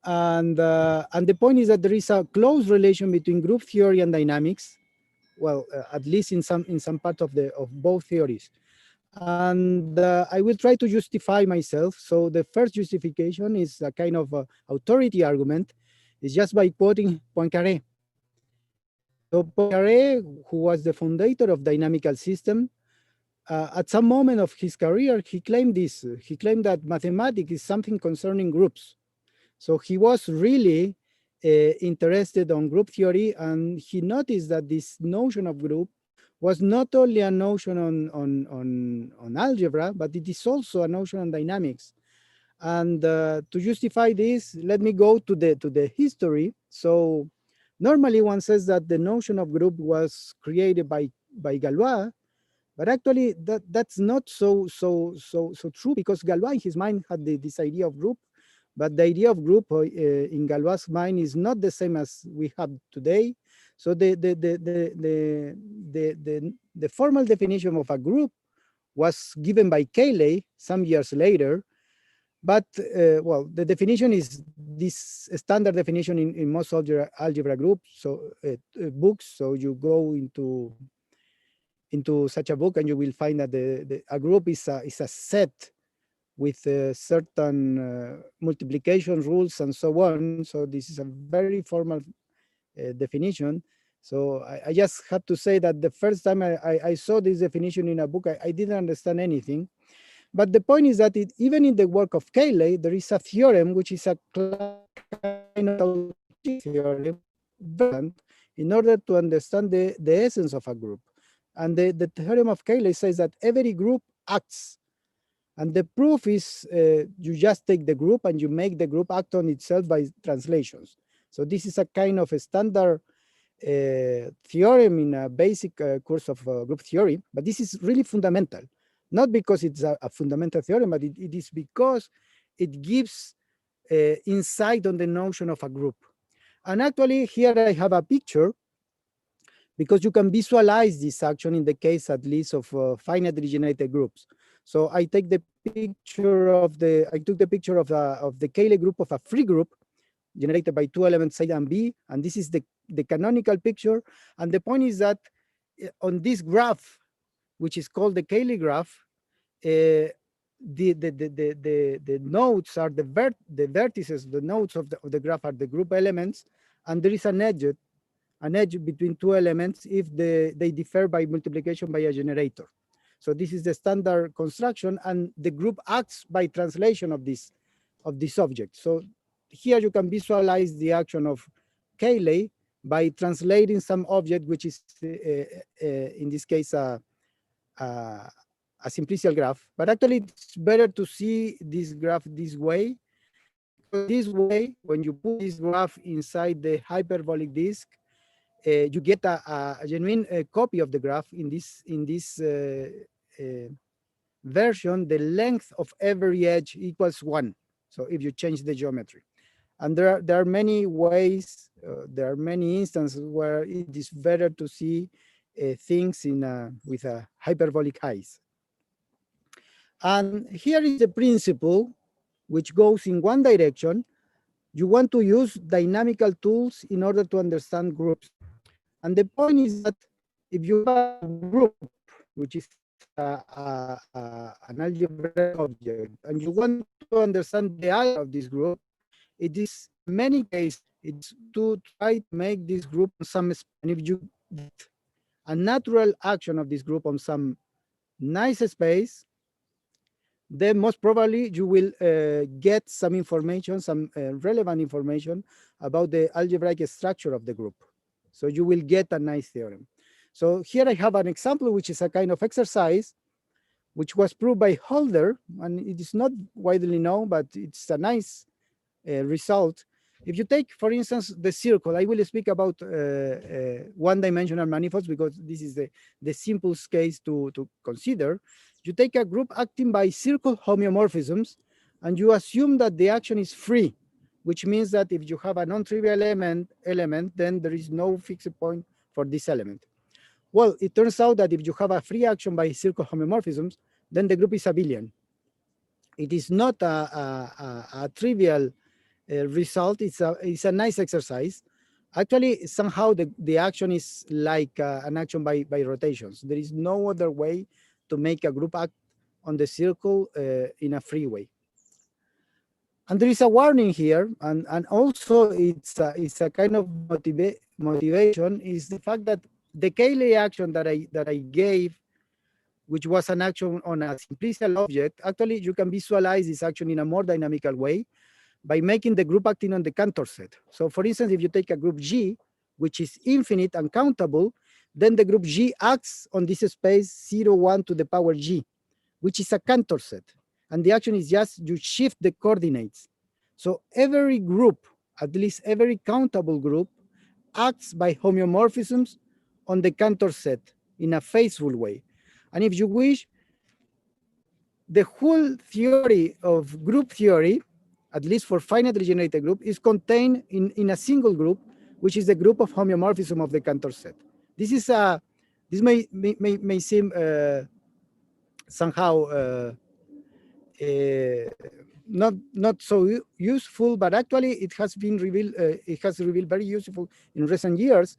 And the point is that there is a close relation between group theory and dynamics. Well, at least in some part of both theories. And I will try to justify myself. So the first justification is a kind of authority argument. It's just by quoting Poincaré. So Poincaré, who was the founder of dynamical system, at some moment of his career, he claimed this. He claimed that mathematics is something concerning groups. So he was really interested on group theory, and he noticed that this notion of group was not only a notion on algebra, but it is also a notion on dynamics. And to justify this, let me go to the history. So normally one says that the notion of group was created by Galois, but actually that's not so true, because Galois in his mind had this idea of group, but the idea of group in Galois' mind is not the same as we have today. So the formal definition of a group was given by Cayley some years later. But well, the definition is this standard definition in most algebra groups, so books. So you go into such a book and you will find that a group is a set with certain multiplication rules and so on. So this is a very formal definition. So I just have to say that the first time I saw this definition in a book, I didn't understand anything. But the point is that even in the work of Cayley, there is a theorem which is a kind of theorem in order to understand the essence of a group. And the theorem of Cayley says that every group acts. And the proof is you just take the group and you make the group act on itself by translations. So this is a kind of a standard theorem in a basic course of group theory, but this is really fundamental. Not because it's a fundamental theorem, but it is because it gives insight on the notion of a group. And actually here I have a picture, because you can visualize this action in the case at least of finitely generated groups. So I take the picture of I took the picture of the Cayley group of a free group generated by two elements A and B, and this is the canonical picture. And the point is that on this graph, which is called the Cayley graph, the nodes are the vertices, the nodes of the graph are the group elements, and there is an edge between two elements if they differ by multiplication by a generator. So this is the standard construction, and the group acts by translation of this object. So here you can visualize the action of Cayley by translating some object, which is in this case a simplicial graph. But actually it's better to see this graph this way. This way, when you put this graph inside the hyperbolic disk, you get a genuine copy of the graph. In this version, the length of every edge equals 1. So if you change the geometry. And there are many ways, there are many instances where it is better to see things with a hyperbolic height. And here is the principle which goes in one direction. You want to use dynamical tools in order to understand groups. And the point is that if you have a group, which is an algebraic object, and you want to understand the algebra of this group, it is in many cases, it's to try to make this group some, and if you get a natural action of this group on some nice space, then most probably you will get some information, some relevant information about the algebraic structure of the group. So you will get a nice theorem. So here I have an example, which is a kind of exercise, which was proved by Hausdorff, and it is not widely known, but it's a nice result. If you take, for instance, the circle, I will speak about one-dimensional manifolds because this is the simplest case to consider. You take a group acting by circle homeomorphisms, and you assume that the action is free, which means that if you have a non-trivial element, then there is no fixed point for this element. Well, it turns out that if you have a free action by circle homeomorphisms, then the group is abelian. It is not a trivial result. It's a nice exercise. Actually, somehow the action is like an action by rotations. There is no other way to make a group act on the circle in a free way. And there is a warning here, and also it's a kind of motivation, is the fact that the Cayley action that I gave which was an action on a simplicial object, actually you can visualize this action in a more dynamical way by making the group acting on the Cantor set. So for instance, if you take a group G, which is infinite and countable, then the group G acts on this space 0, 1 to the power G, which is a Cantor set. And the action is just you shift the coordinates. So every group, at least every countable group, acts by homeomorphisms on the Cantor set in a faithful way. And if you wish, the whole theory of group theory, at least for finitely generated group, is contained in a single group, which is the group of homeomorphism of the Cantor set. This is this may seem somehow not so useful, but actually it has been revealed. It has revealed very useful in recent years.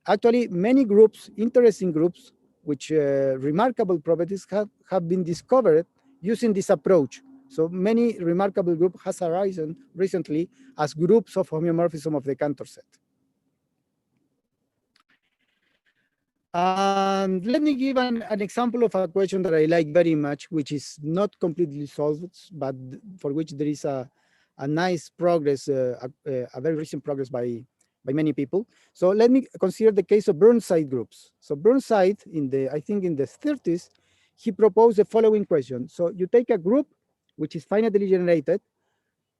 Actually, many groups, interesting groups, which remarkable properties have been discovered using this approach. So many remarkable groups has arisen recently as groups of homeomorphism of the Cantor set. And let me give an example of a question that I like very much, which is not completely solved, but for which there is a nice progress, a very recent progress by many people. So let me consider the case of Burnside groups. So Burnside, I think in the 30s, he proposed the following question. So you take a group which is finitely generated,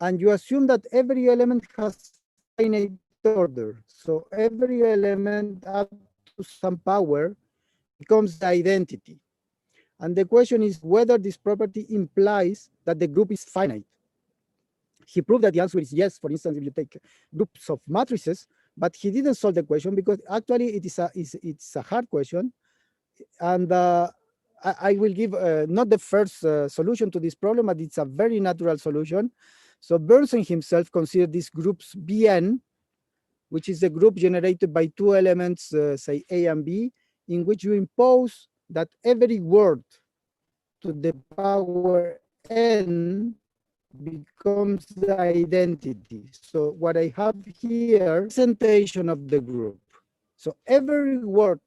and you assume that every element has finite order. So every element up to some power becomes the identity. And the question is whether this property implies that the group is finite. He proved that the answer is yes, for instance, if you take groups of matrices, but he didn't solve the question because actually it's a hard question. And I will give not the first solution to this problem, but it's a very natural solution. So Bernstein himself considered these groups Bn, which is a group generated by two elements, say A and B, in which you impose that every word to the power n becomes the identity. So what I have here, representation of the group. So every word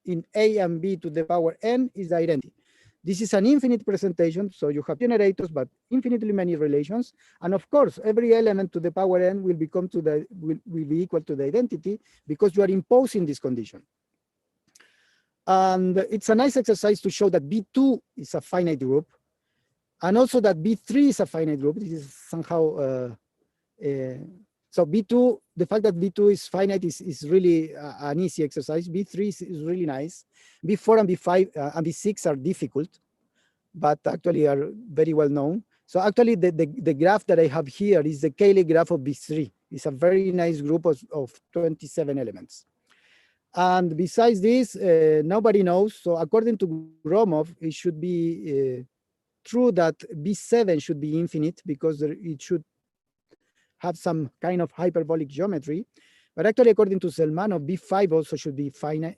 in A and B to the power n is the identity. This is an infinite presentation, so you have generators, but infinitely many relations. And of course, every element to the power n will become will be equal to the identity because you are imposing this condition. And it's a nice exercise to show that B2 is a finite group, and also that B3 is a finite group. This is somehow so B2, the fact that B2 is finite is really an easy exercise. B3 is really nice. B4 and B5 and B6 are difficult, but actually are very well known. So actually the graph that I have here is the Cayley graph of B3. It's a very nice group of 27 elements. And besides this, nobody knows. So according to Gromov, it should be true that B7 should be infinite because it should have some kind of hyperbolic geometry. But actually, according to Selmanov, B5 also should be finite.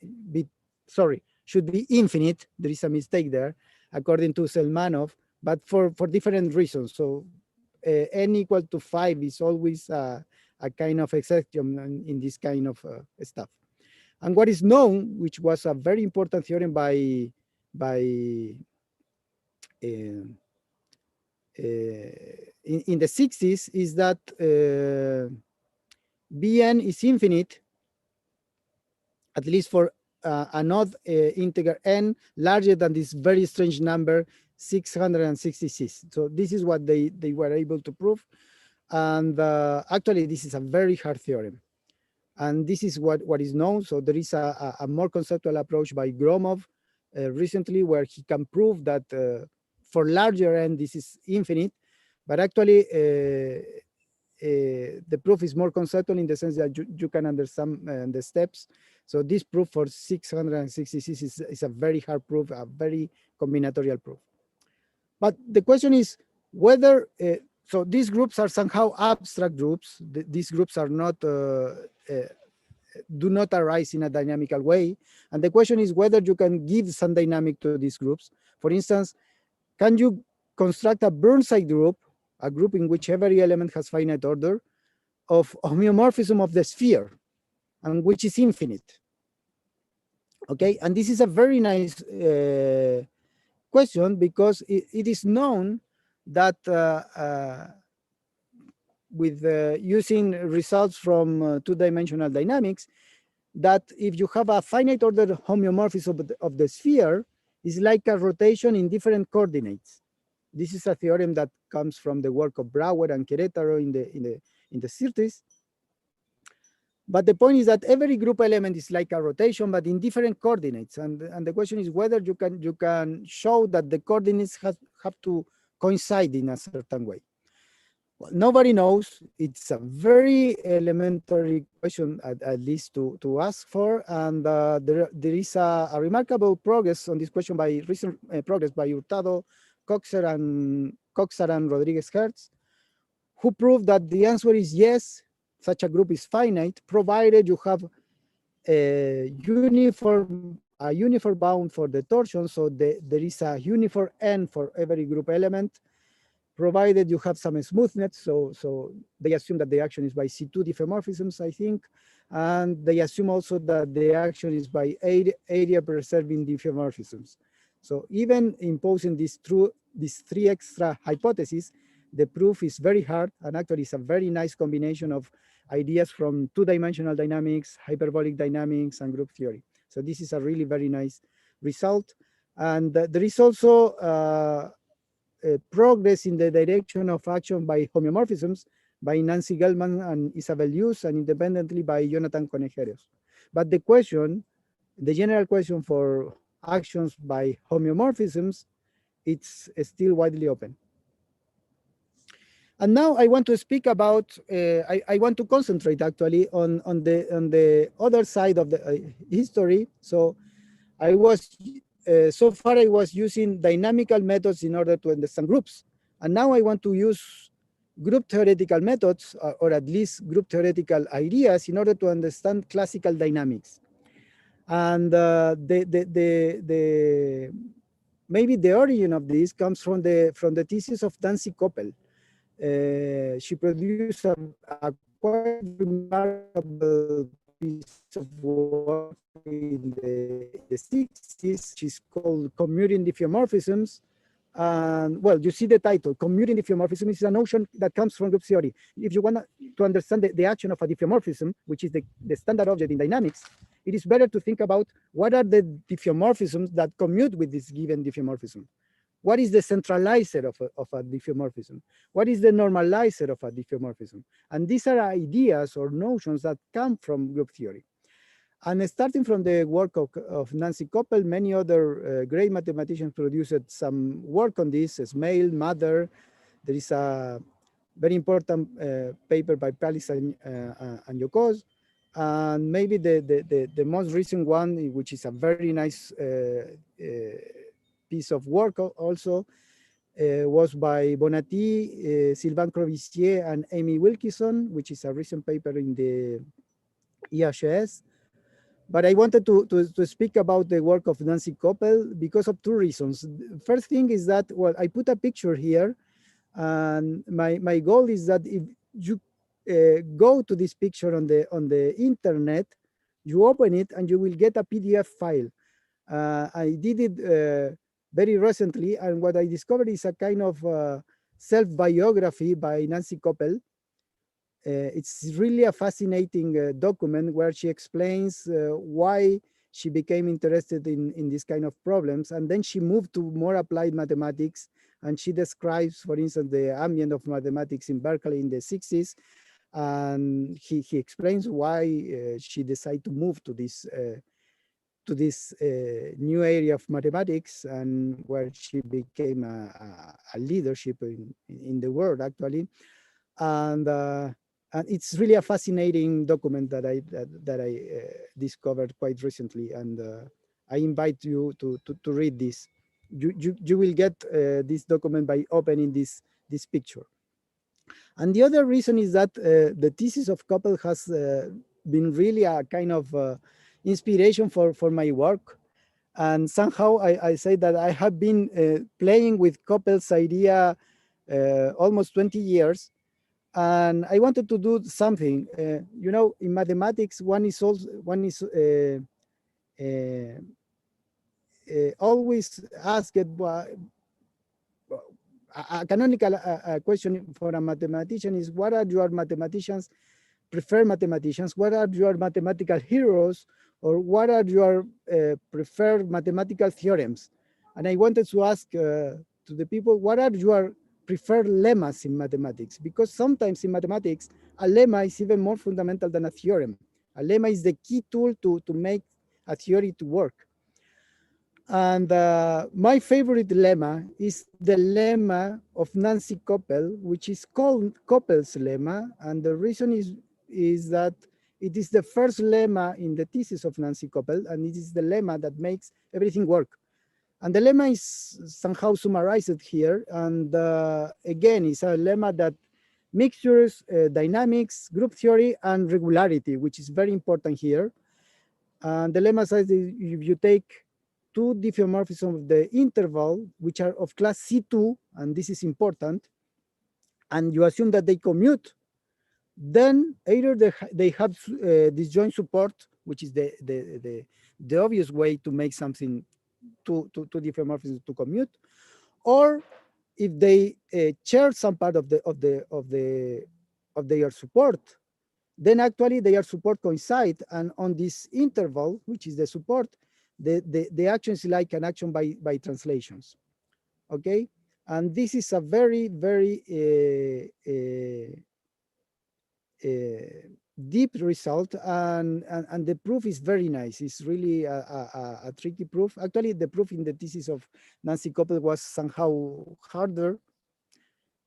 Should be infinite. There is a mistake there, according to Selmanov, but for different reasons. So n equal to 5 is always a kind of exception in this kind of stuff. And what is known, which was a very important theorem by in the 60s, is that Bn is infinite, at least for an odd integer n larger than this very strange number 666. So this is what they were able to prove. And actually, this is a very hard theorem. And this is what is known. So there is a more conceptual approach by Gromov recently, where he can prove that for larger n, this is infinite. But actually, the proof is more conceptual in the sense that you can understand the steps. So this proof for 666 is a very hard proof, a very combinatorial proof. But the question is whether, so these groups are somehow abstract groups. These groups are not, do not arise in a dynamical way. And the question is whether you can give some dynamic to these groups. For instance, can you construct a Burnside group, a group in which every element has finite order, of homeomorphism of the sphere, and which is infinite? Okay, and this is a very nice question because it is known that with using results from two-dimensional dynamics, that if you have a finite order homeomorphism of the sphere, it's like a rotation in different coordinates. This is a theorem that comes from the work of Brouwer and Querétaro in the 30s. But the point is that every group element is like a rotation, but in different coordinates. And the question is whether you can show that the coordinates have to coincide in a certain way. Well, nobody knows. It's a very elementary question, at least to ask for. And there is a remarkable progress on this question by recent progress by Hurtado, Coxer, and Rodriguez Hertz, who proved that the answer is yes, such a group is finite, provided you have a uniform bound for the torsion. So there is a uniform n for every group element, provided you have some smoothness. So they assume that the action is by C2 diffeomorphisms, I think. And they assume also that the action is by area preserving diffeomorphisms. So even imposing these three extra hypotheses, the proof is very hard, and actually it's a very nice combination of ideas from two-dimensional dynamics, hyperbolic dynamics, and group theory. So this is a really very nice result. And there is also progress in the direction of action by homeomorphisms by Nancy Gelman and Isabel Hughes, and independently by Jonathan Conejeros. But the general question for actions by homeomorphisms, it's still widely open. And now I want to speak about, I want to concentrate actually on the other side of the history. So so far I was using dynamical methods in order to understand groups. And now I want to use group theoretical methods, or at least group theoretical ideas, in order to understand classical dynamics. And maybe the origin of this comes from the thesis of Nancy Koppel. She produced a quite remarkable piece of work in the 60s. She's called Commuting Diffeomorphisms. And well, you see the title, Commuting Diffeomorphism is a notion that comes from group theory. If you want to understand the action of a diffeomorphism, which is the standard object in dynamics, it is better to think about what are the diffeomorphisms that commute with this given diffeomorphism. What is the centralizer of a diffeomorphism? What is the normalizer of a diffeomorphism? And these are ideas or notions that come from group theory. And starting from the work of Nancy Koppel, many other great mathematicians produced some work on this, Smail, Mather. There is a very important paper by Palis and Yokos. And maybe the most recent one, which is a very nice piece of work also, was by Bonatti, Sylvain Crovissier, and Amy Wilkinson, which is a recent paper in the IHS. But I wanted to speak about the work of Nancy Koppel because of two reasons. First thing is that, well, I put a picture here, and my goal is that if you go to this picture on the internet, you open it and you will get a PDF file. I did it very recently, and what I discovered is a kind of self-biography by Nancy Koppel. It's really a fascinating document where she explains why she became interested in this kind of problems. And then she moved to more applied mathematics. And she describes, for instance, the ambient of mathematics in Berkeley in the 60s. And he explains why she decided to move to this new area of mathematics, and where she became a leadership in the world, actually. And it's really a fascinating document that I discovered quite recently, and I invite you to read this. You will get this document by opening this picture. And the other reason is that the thesis of Koppel has been really a kind of inspiration for my work. And somehow I say that I have been playing with Koppel's idea almost 20 years. And I wanted to do something. You know, in mathematics, one is always asked a canonical question for a mathematician is, what are your mathematicians, preferred mathematicians? What are your mathematical heroes? Or what are your preferred mathematical theorems? And I wanted to ask to the people, what are your preferred lemmas in mathematics? Because sometimes in mathematics, a lemma is even more fundamental than a theorem. A lemma is the key tool to make a theory to work. And my favorite lemma is the lemma of Nancy Koppel, which is called Koppel's lemma. And the reason is that it is the first lemma in the thesis of Nancy Koppel, and it is the lemma that makes everything work. And the lemma is somehow summarized here. And again, it's a lemma that mixtures, dynamics, group theory, and regularity, which is very important here. And the lemma says that if you take two diffeomorphisms of the interval, which are of class C2, and this is important, and you assume that they commute, then either they have disjoint support, which is the obvious way to make something two diffeomorphisms to commute, or if they share some part of their support, then actually their support coincide, and on this interval, which is the support, the action is like an action by translations. Okay, and this is a very, very deep result, and the proof is very nice. It's really a tricky proof. Actually, the proof in the thesis of Nancy Koppel was somehow harder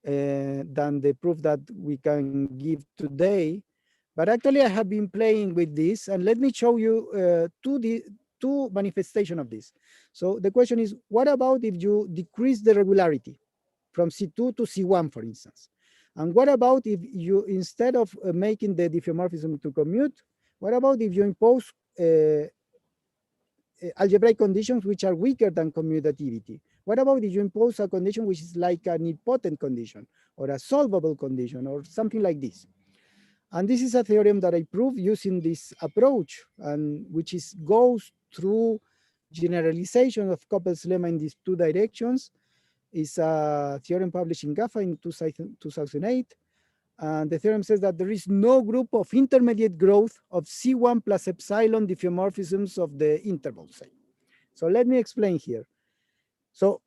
than the proof that we can give today. But actually, I have been playing with this, and let me show you two manifestations of this. So the question is, what about if you decrease the regularity from C2 to C1, for instance? And what about if you, instead of making the diffeomorphism to commute, what about if you impose algebraic conditions which are weaker than commutativity? What about if you impose a condition which is like an nilpotent condition, or a solvable condition, or something like this? And this is a theorem that I prove using this approach, and which goes through generalization of Koppel's lemma in these two directions. It's a theorem published in GAFA in 2008. And the theorem says that there is no group of intermediate growth of C1 plus epsilon diffeomorphisms of the interval, say. So let me explain here. So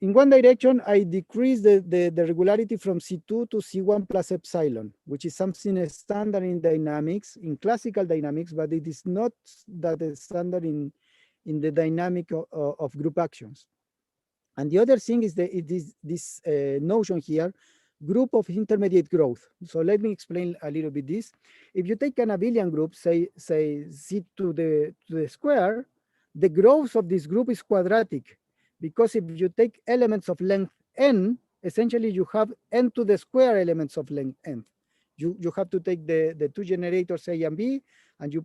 in one direction, I decrease the regularity from C2 to C1 plus epsilon, which is something standard in dynamics, in classical dynamics, but it is not that standard in the dynamic of group actions. And the other thing is that it is this notion here, group of intermediate growth. So let me explain a little bit this. If you take an abelian group, say Z to the square, the growth of this group is quadratic, because if you take elements of length n, essentially you have n to the square elements of length n. You have to take the two generators A and B, and you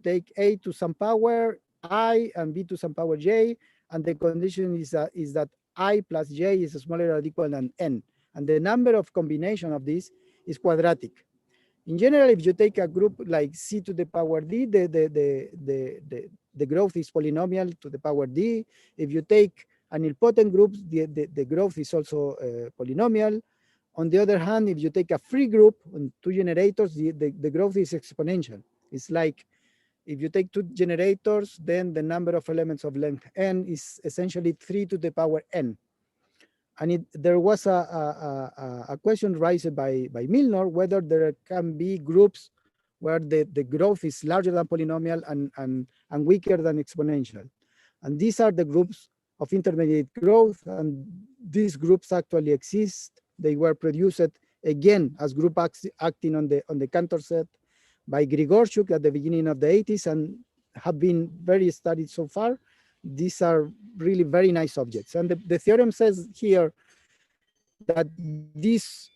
take A to some power I and B to some power j, and the condition is that I plus j is smaller or equal than n, and the number of combination of this is quadratic. In general, if you take a group like C to the power D, the growth is polynomial to the power D. If you take an nilpotent group, the growth is also polynomial. On the other hand, if you take a free group on two generators, the growth is exponential. It's like if you take two generators, then the number of elements of length n is essentially 3 to the power n. And there was a question raised by Milnor whether there can be groups where the growth is larger than polynomial and weaker than exponential. And these are the groups of intermediate growth, and these groups actually exist. They were produced again as group acting on the Cantor set by Grigorchuk at the beginning of the 80s and have been very studied so far. These are really very nice objects. And the theorem says here that these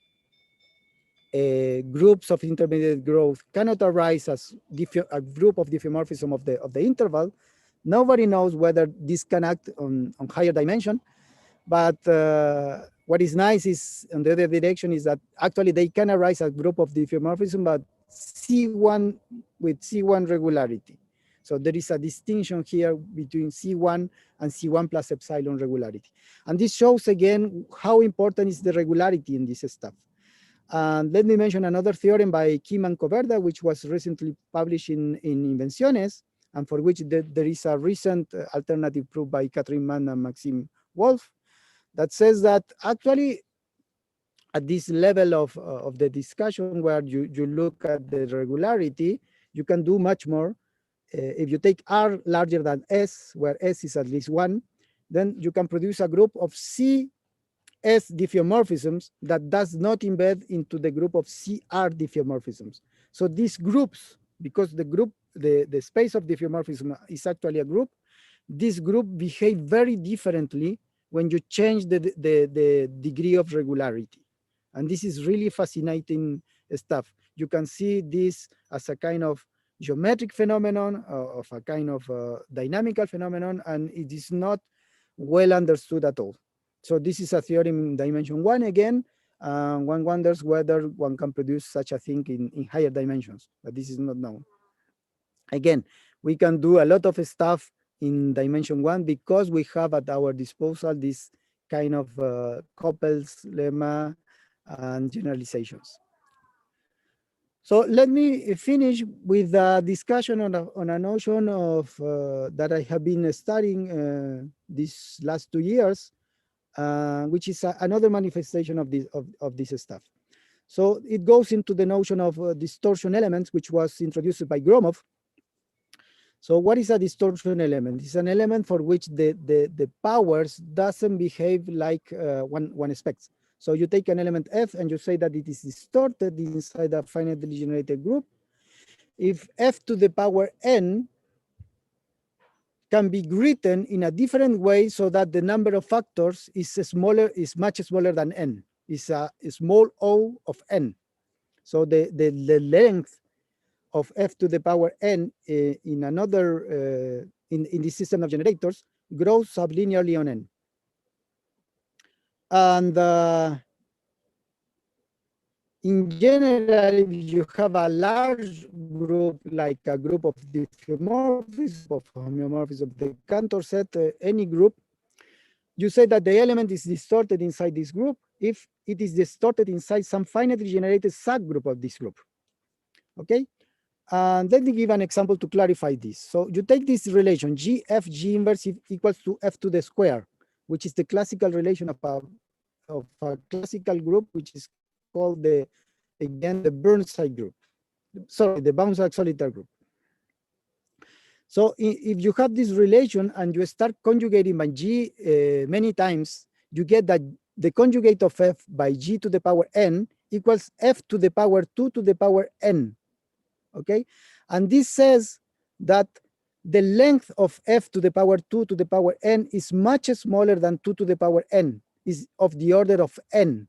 groups of intermediate growth cannot arise as a group of diffeomorphism of the interval. Nobody knows whether this can act on higher dimension, but what is nice is on the other direction is that actually they can arise as a group of diffeomorphism, but C1 with C1 regularity. So there is a distinction here between C1 and C1 plus epsilon regularity. And this shows again how important is the regularity in this stuff. And let me mention another theorem by Kim and Coverda, which was recently published in Invenciones, and for which there is a recent alternative proof by Catherine Mann and Maxime Wolf, that says that actually at this level of the discussion where you look at the regularity, you can do much more. If you take R larger than S, where S is at least 1, then you can produce a group of CS diffeomorphisms that does not embed into the group of CR diffeomorphisms. So these groups, because the space of diffeomorphism is actually a group, this group behave very differently when you change the degree of regularity. And this is really fascinating stuff. You can see this as a kind of geometric phenomenon, of a kind of dynamical phenomenon, and it is not well understood at all. So this is a theorem in dimension 1 again. One wonders whether one can produce such a thing in higher dimensions, but this is not known. Again, we can do a lot of stuff in dimension 1 because we have at our disposal this kind of Koppel's lemma and generalizations. So let me finish with a discussion on a notion of that I have been studying these last 2 years, which is another manifestation of this stuff. So it goes into the notion of distortion elements, which was introduced by Gromov. So what is a distortion element? It's an element for which the powers doesn't behave like one expects. So you take an element F and you say that it is distorted inside a finitely generated group. If F to the power n can be written in a different way so that the number of factors is much smaller than n. It's a small o of n. So the length of F to the power n in another in this system of generators grows sublinearly on n. And in general, if you have a large group, like a group of diffeomorphisms, of homeomorphisms of the Cantor set, any group, you say that the element is distorted inside this group if it is distorted inside some finitely generated subgroup of this group. Okay? And let me give an example to clarify this. So you take this relation, G F G inverse equals to F to the square, which is the classical relation of a classical group, which is called again the Burnside group. Sorry, the bounce-like solitary group. So if you have this relation and you start conjugating by G many times, you get that the conjugate of F by G to the power n equals F to the power 2 to the power n. Okay, and this says that the length of F to the power 2 to the power n is much smaller than 2 to the power n, is of the order of n.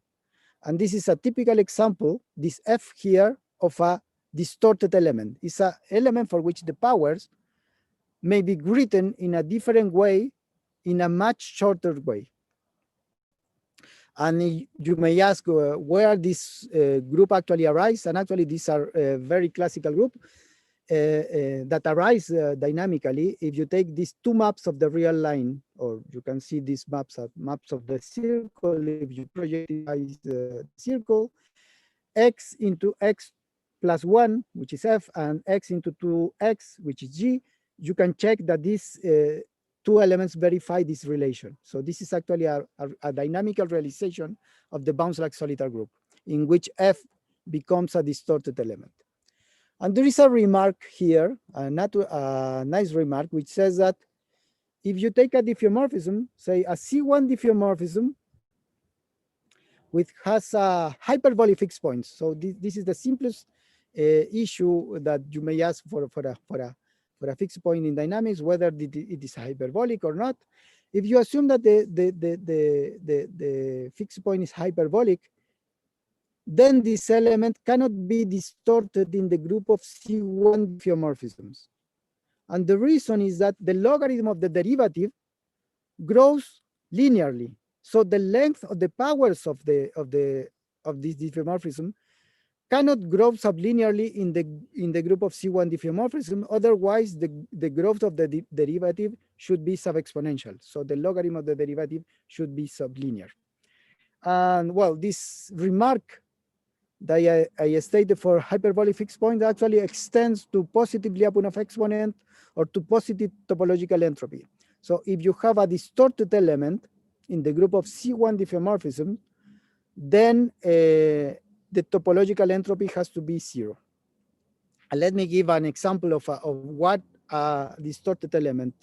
And this is a typical example, this F here, of a distorted element. It's an element for which the powers may be written in a different way, in a much shorter way. And you may ask where this group actually arises, and actually these are a very classical group that arise dynamically. If you take these two maps of the real line, or you can see these maps as maps of the circle, if you projectize the circle, x into x plus 1, which is F, and x into 2x, which is G, you can check that these two elements verify this relation. So this is actually a dynamical realization of the bounce-like solitary group, in which F becomes a distorted element. And there is a remark here, a nice remark, which says that if you take a diffeomorphism, say a C1 diffeomorphism, which has a hyperbolic fixed points. So this is the simplest issue that you may ask for a fixed point in dynamics, whether it is hyperbolic or not. If you assume that the fixed point is hyperbolic, then this element cannot be distorted in the group of C1 diffeomorphisms. And the reason is that the logarithm of the derivative grows linearly. So the length of the powers of this diffeomorphism cannot grow sublinearly in the group of C1 diffeomorphism. Otherwise, the growth of the derivative should be sub-exponential. So the logarithm of the derivative should be sublinear. And well, this remark that I stated for hyperbolic fixed point actually extends to positive Lyapunov exponent or to positive topological entropy. So if you have a distorted element in the group of C1 diffeomorphism, then the topological entropy has to be 0. And let me give an example of what a distorted element,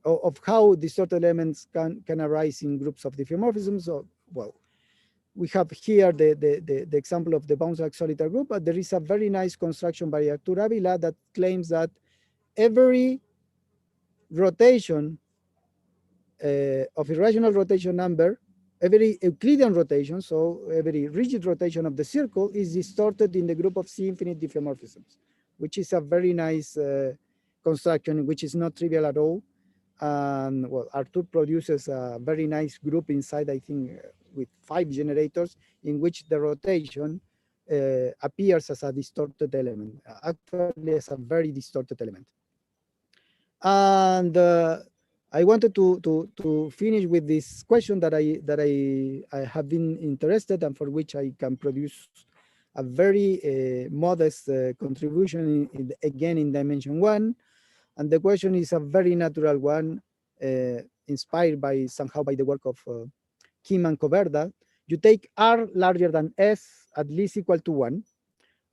of how distorted elements can arise in groups of diffeomorphisms. So, well, we have here the example of the bounce-like solitary group, but there is a very nice construction by Artur Avila that claims that every rotation of irrational rotation number, every Euclidean rotation, so every rigid rotation of the circle is distorted in the group of C-infinite diffeomorphisms, which is a very nice construction, which is not trivial at all. And well, Artur produces a very nice group inside, I think, with 5 generators in which the rotation appears as a distorted element, actually as a very distorted element. And I wanted to finish with this question that I have been interested and for which I can produce a very modest contribution again in dimension 1. And the question is a very natural one, inspired by somehow by the work of Kim and Coverda. You take R larger than S at least equal to 1.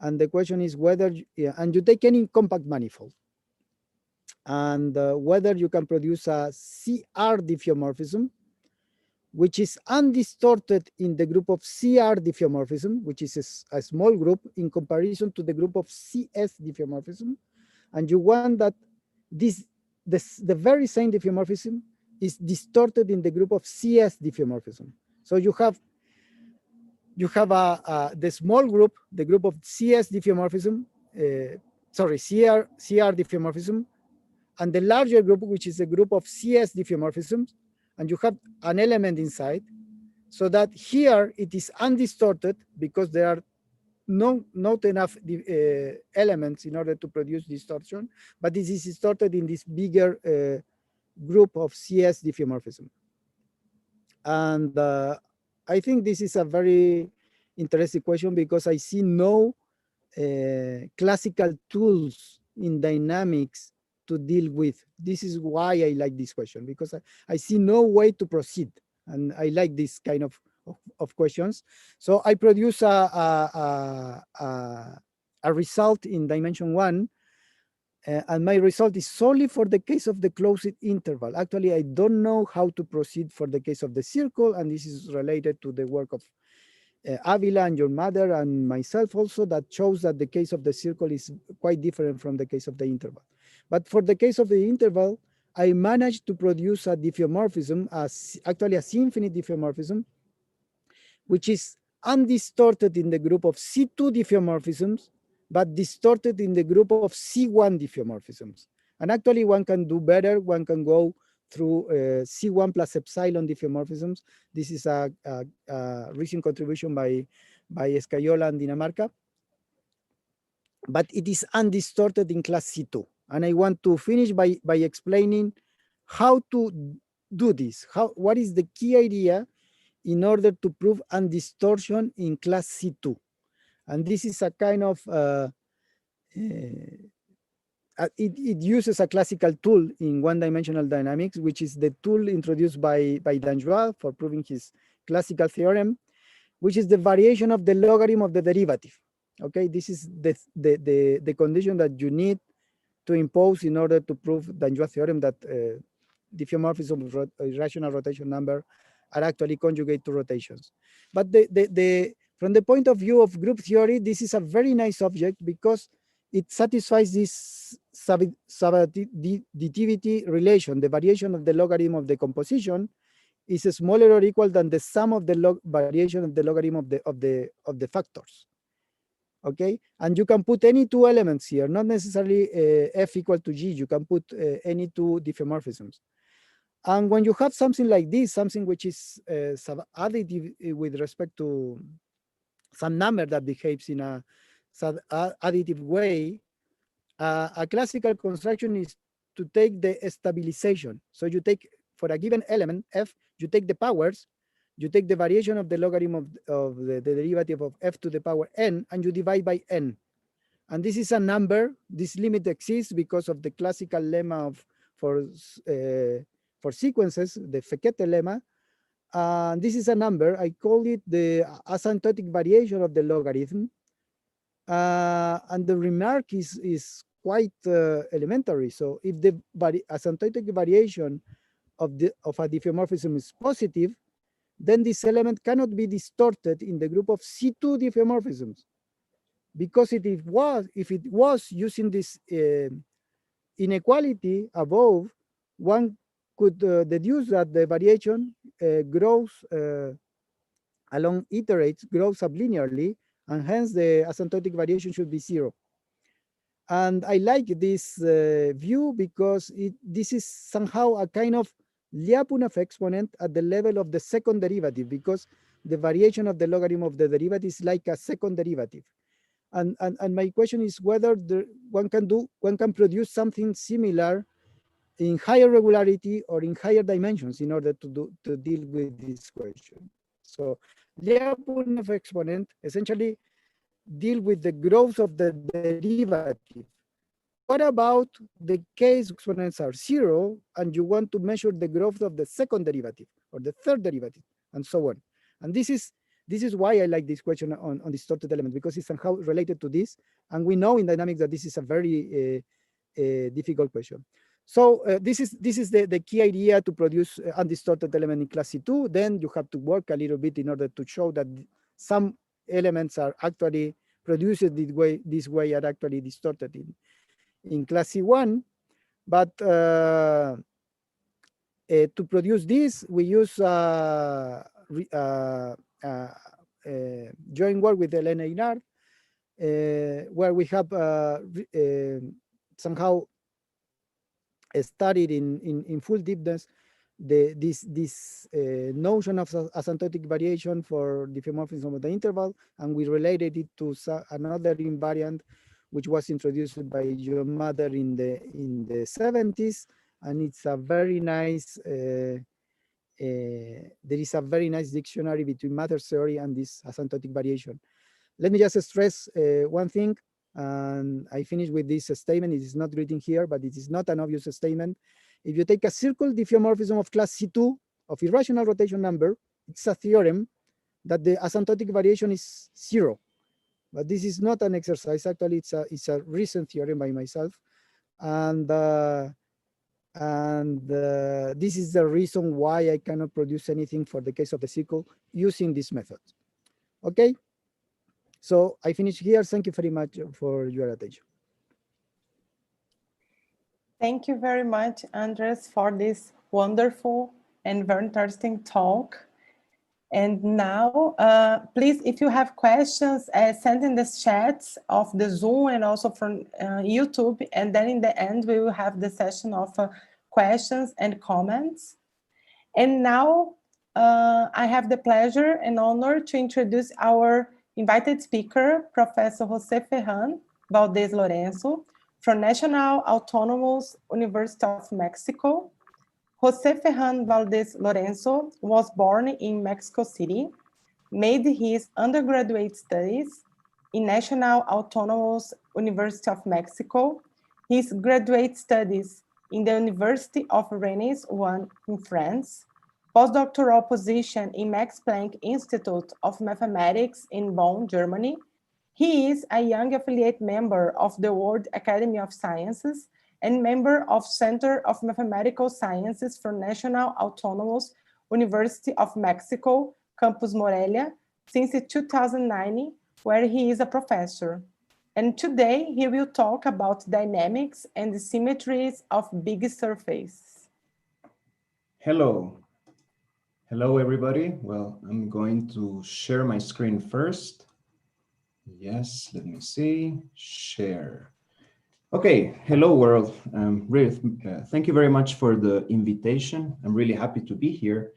And the question is whether, and you take any compact manifold, and whether you can produce a CR diffeomorphism, which is undistorted in the group of CR diffeomorphism, which is a small group in comparison to the group of CS diffeomorphism. And you want that the very same diffeomorphism is distorted in the group of CS diffeomorphism. So you have the small group, the group of CS diffeomorphism, CR diffeomorphism, and the larger group, which is a group of CS diffeomorphisms, and you have an element inside, so that here it is undistorted because there are not enough elements in order to produce distortion, but this is distorted in this bigger group of CS diffeomorphism. And I think this is a very interesting question because I see no classical tools in dynamics to deal with. This is why I like this question, because I see no way to proceed. And I like this kind of questions. So I produce a result in dimension 1, and my result is solely for the case of the closed interval. Actually, I don't know how to proceed for the case of the circle, and this is related to the work of Avila and your mother and myself also, that shows that the case of the circle is quite different from the case of the interval. But for the case of the interval, I managed to produce a diffeomorphism, actually a C-infinite diffeomorphism, which is undistorted in the group of C2 diffeomorphisms, but distorted in the group of C1 diffeomorphisms. And actually one can do better, one can go through C1 plus epsilon diffeomorphisms. This is a recent contribution by Escayola and Dinamarca, but it is undistorted in class C2. And I want to finish by explaining how to do this. What is the key idea in order to prove undistortion in class C2? And this is a kind of, it uses a classical tool in one-dimensional dynamics, which is the tool introduced by Danjois for proving his classical theorem, which is the variation of the logarithm of the derivative. Okay, this is the condition that you need to impose in order to prove Danjois theorem that diffeomorphism of irrational rotation number are actually conjugate to rotations. But from the point of view of group theory, this is a very nice object because it satisfies this subadditivity relation. The variation of the logarithm of the composition is smaller or equal than the sum of the variation of the logarithm of the factors. Okay, and you can put any two elements here, not necessarily f equal to g. You can put any two diffeomorphisms. And when you have something like this, something which is subadditive with respect to some number that behaves in a additive way, a classical construction is to take the stabilization. So you take, for a given element, f, you take the powers, you take the variation of the logarithm of the derivative of f to the power n, and you divide by n. And this is a number. This limit exists because of the classical lemma for sequences, the Fekete lemma. This is a number. I call it the asymptotic variation of the logarithm. And the remark is quite elementary. So if the asymptotic variation of a diffeomorphism is positive, then this element cannot be distorted in the group of C2 diffeomorphisms. Because if it was using this inequality above, one could deduce that the variation grows along iterates, grows sublinearly, and hence the asymptotic variation should be 0. And I like this view because this is somehow a kind of Lyapunov exponent at the level of the second derivative, because the variation of the logarithm of the derivative is like a second derivative. And my question is whether one can produce something similar in higher regularity or in higher dimensions in order to deal with this question. So Lyapunov exponent essentially deal with the growth of the derivative. What about the case exponents are 0 and you want to measure the growth of the second derivative or the third derivative and so on? And this is why I like this question on distorted element, because it's somehow related to this. And we know in dynamics that this is a very difficult question. So this is the key idea to produce undistorted element in class C2. Then you have to work a little bit in order to show that some elements are actually produced this way are actually distorted in class C1. But to produce this, we use joint work with Helena Inard, where we have somehow studied in full deepness this notion of asymptotic variation for diffeomorphism of the interval, and we related it to another invariant which was introduced by your mother in the 70s, and it's a very nice there is a very nice dictionary between matter theory and this asymptotic variation. Let me just stress one thing, and I finish with this statement. It is not written here, but it is not an obvious statement. If you take a circle diffeomorphism of class C2 of irrational rotation number, it's a theorem that the asymptotic variation is 0. But this is not an exercise. Actually, it's a recent theorem by myself, and this is the reason why I cannot produce anything for the case of the circle using this method. Okay, so I finish here. Thank you very much for your attention. Thank you very much, Andres, for this wonderful and very interesting talk. And now, please, if you have questions, send in the chats of the Zoom and also from YouTube. And then in the end, we will have the session of questions and comments. And now, I have the pleasure and honor to introduce our invited speaker, Professor José Ferrán Valdez Lorenzo, from National Autonomous University of Mexico. José Ferrán Valdez Lorenzo was born in Mexico City, made his undergraduate studies in National Autonomous University of Mexico, his graduate studies in the University of Rennes 1 in France, postdoctoral position in Max Planck Institute of Mathematics in Bonn, Germany. He is a young affiliate member of the World Academy of Sciences and member of Center of Mathematical Sciences from National Autonomous University of Mexico, Campus Morelia, since 2009, where he is a professor. And today he will talk about dynamics and the symmetries of big surface. Hello. Hello, everybody. Well, I'm going to share my screen first. Yes, let me see. Share. Okay, hello world. Thank you very much for the invitation. I'm really happy to be here.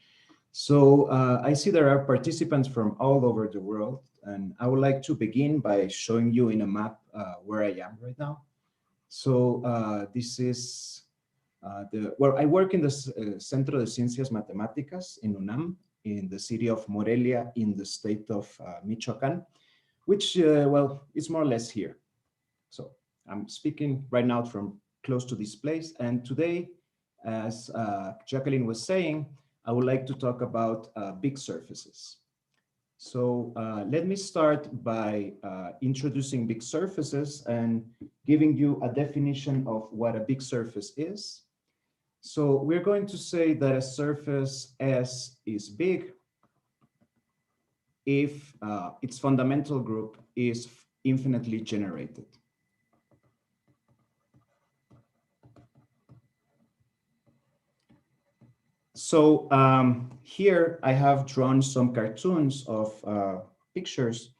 So I see there are participants from all over the world, and I would like to begin by showing you in a map where I am right now. So this is where I work in the Centro de Ciencias Matemáticas in UNAM, in the city of Morelia, in the state of Michoacán, which, well, is more or less here. So I'm speaking right now from close to this place. And today, as Jacqueline was saying, I would like to talk about big surfaces. So let me start by introducing big surfaces and giving you a definition of what a big surface is. So we're going to say that a surface S is big if its fundamental group is infinitely generated. So here I have drawn some cartoons of pictures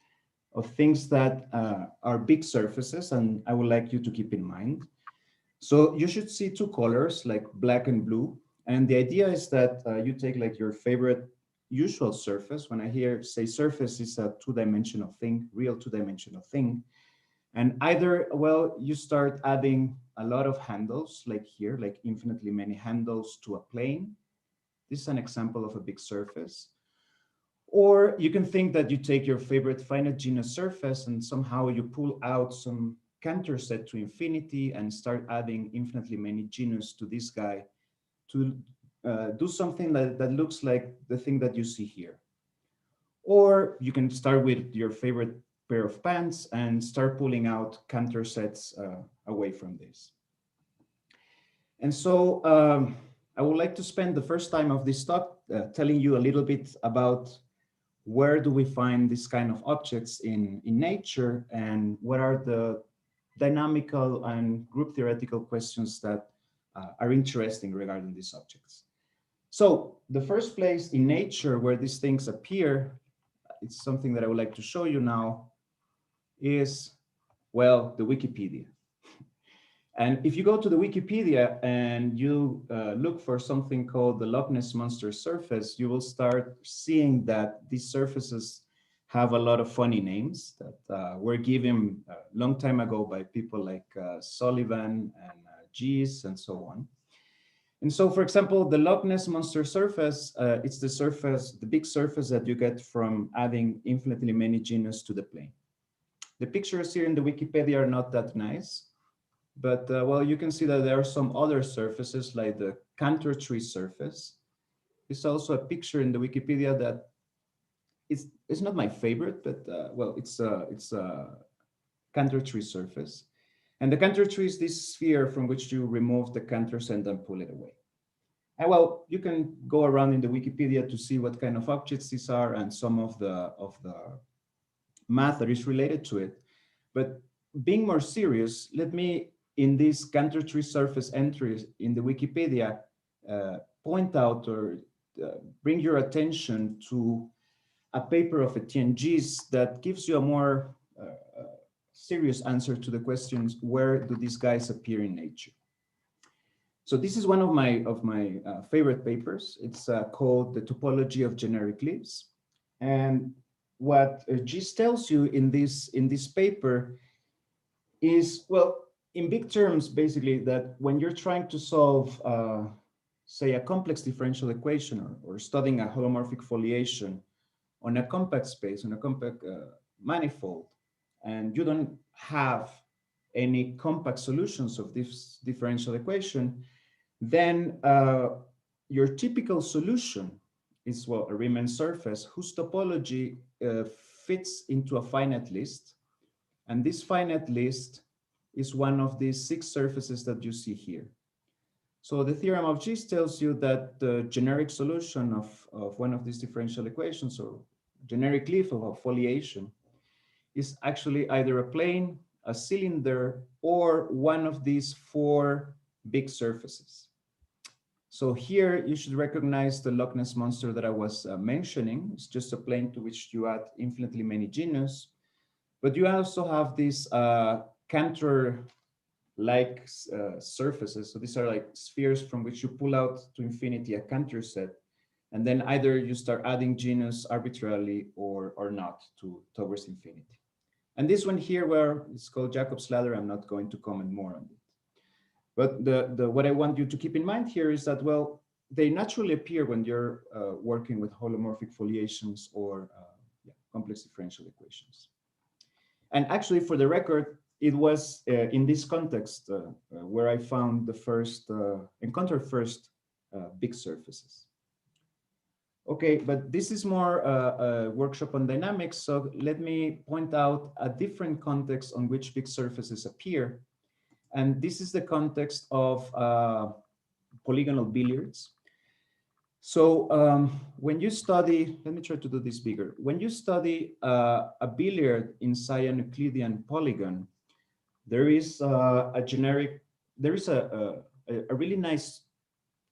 of things that are big surfaces, and I would like you to keep in mind. So you should see two colors like black and blue. And the idea is that you take like your favorite usual surface. When I say surface, is a two-dimensional thing, real two-dimensional thing. And either, well, you start adding a lot of handles like here, like infinitely many handles to a plane. This is an example of a big surface. Or you can think that you take your favorite finite genus surface and somehow you pull out some Cantor set to infinity and start adding infinitely many genus to this guy to do something that looks like the thing that you see here. Or you can start with your favorite pair of pants and start pulling out Cantor sets away from this. And so I would like to spend the first time of this talk telling you a little bit about where do we find this kind of objects in nature and what are the dynamical and group theoretical questions that are interesting regarding these objects. So the first place in nature where these things appear, it's something that I would like to show you now, is, well, the Wikipedia. And if you go to the Wikipedia and you look for something called the Loch Ness Monster surface, you will start seeing that these surfaces have a lot of funny names that were given a long time ago by people like Sullivan and Gies and so on. And so, for example, the Loch Ness Monster surface, it's the surface, the big surface that you get from adding infinitely many genus to the plane. The pictures here in the Wikipedia are not that nice. But well, you can see that there are some other surfaces like the Cantor tree surface. There's also a picture in the Wikipedia that it's not my favorite, but well, it's a Cantor tree surface. And the Cantor tree is this sphere from which you remove the Cantors and then pull it away. And well, you can go around in the Wikipedia to see what kind of objects these are and some of the math that is related to it. But being more serious, let me, in these Cantor tree surface entries in the Wikipedia, point out or bring your attention to a paper of Etienne Gies that gives you a more serious answer to the questions, where do these guys appear in nature? So this is one of my favorite papers. It's called The Topology of Generic Leaves. And what Gies tells you in this paper is, well, in big terms, basically, that when you're trying to solve, say, a complex differential equation or studying a holomorphic foliation on a compact space, on a compact manifold, and you don't have any compact solutions of this differential equation, then your typical solution is, well, a Riemann surface whose topology fits into a finite list. And this finite list is one of these 6 surfaces that you see here. So the theorem of Gies tells you that the generic solution of one of these differential equations, or generic leaf of a foliation, is actually either a plane, a cylinder, or one of these 4 big surfaces. So here you should recognize the Loch Ness monster that I was mentioning. It's just a plane to which you add infinitely many genus. But you also have these Cantor-like surfaces. So these are like spheres from which you pull out to infinity a Cantor set. And then either you start adding genus arbitrarily or not towards infinity. And this one here, where it's called Jacob's ladder, I'm not going to comment more on it. But what I want you to keep in mind here is that, well, they naturally appear when you're working with holomorphic foliations or complex differential equations. And actually, for the record, it was in this context where I found the first, encountered first big surfaces. Okay, but this is more a workshop on dynamics. So let me point out a different context on which big surfaces appear. And this is the context of polygonal billiards. So when you study, let me try to do this bigger. When you study a billiard inside a Euclidean polygon, there is a really nice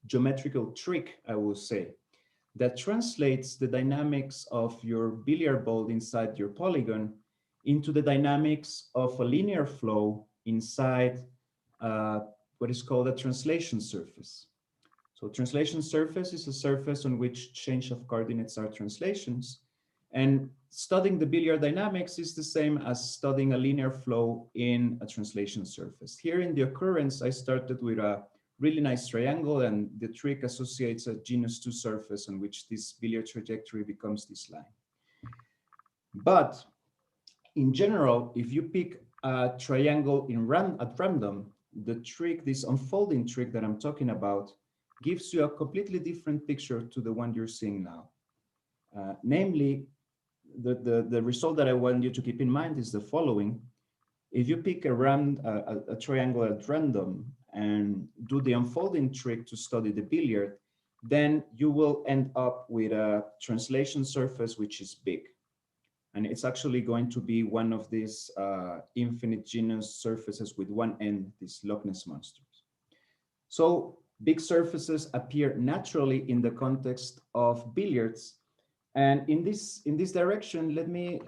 geometrical trick, I will say, that translates the dynamics of your billiard ball inside your polygon into the dynamics of a linear flow inside what is called a translation surface. So translation surface is a surface on which change of coordinates are translations. And studying the billiard dynamics is the same as studying a linear flow in a translation surface. Here in the occurrence, I started with a really nice triangle, and the trick associates a genus 2 surface on which this billiard trajectory becomes this line. But in general, if you pick a triangle at random, the trick, this unfolding trick that I'm talking about, gives you a completely different picture to the one you're seeing now. Namely, the result that I want you to keep in mind is the following. If you pick a triangle at random and do the unfolding trick to study the billiard, then you will end up with a translation surface which is big. And it's actually going to be one of these infinite genus surfaces with one end, these Loch Ness monsters. So big surfaces appear naturally in the context of billiards. And in this direction, let me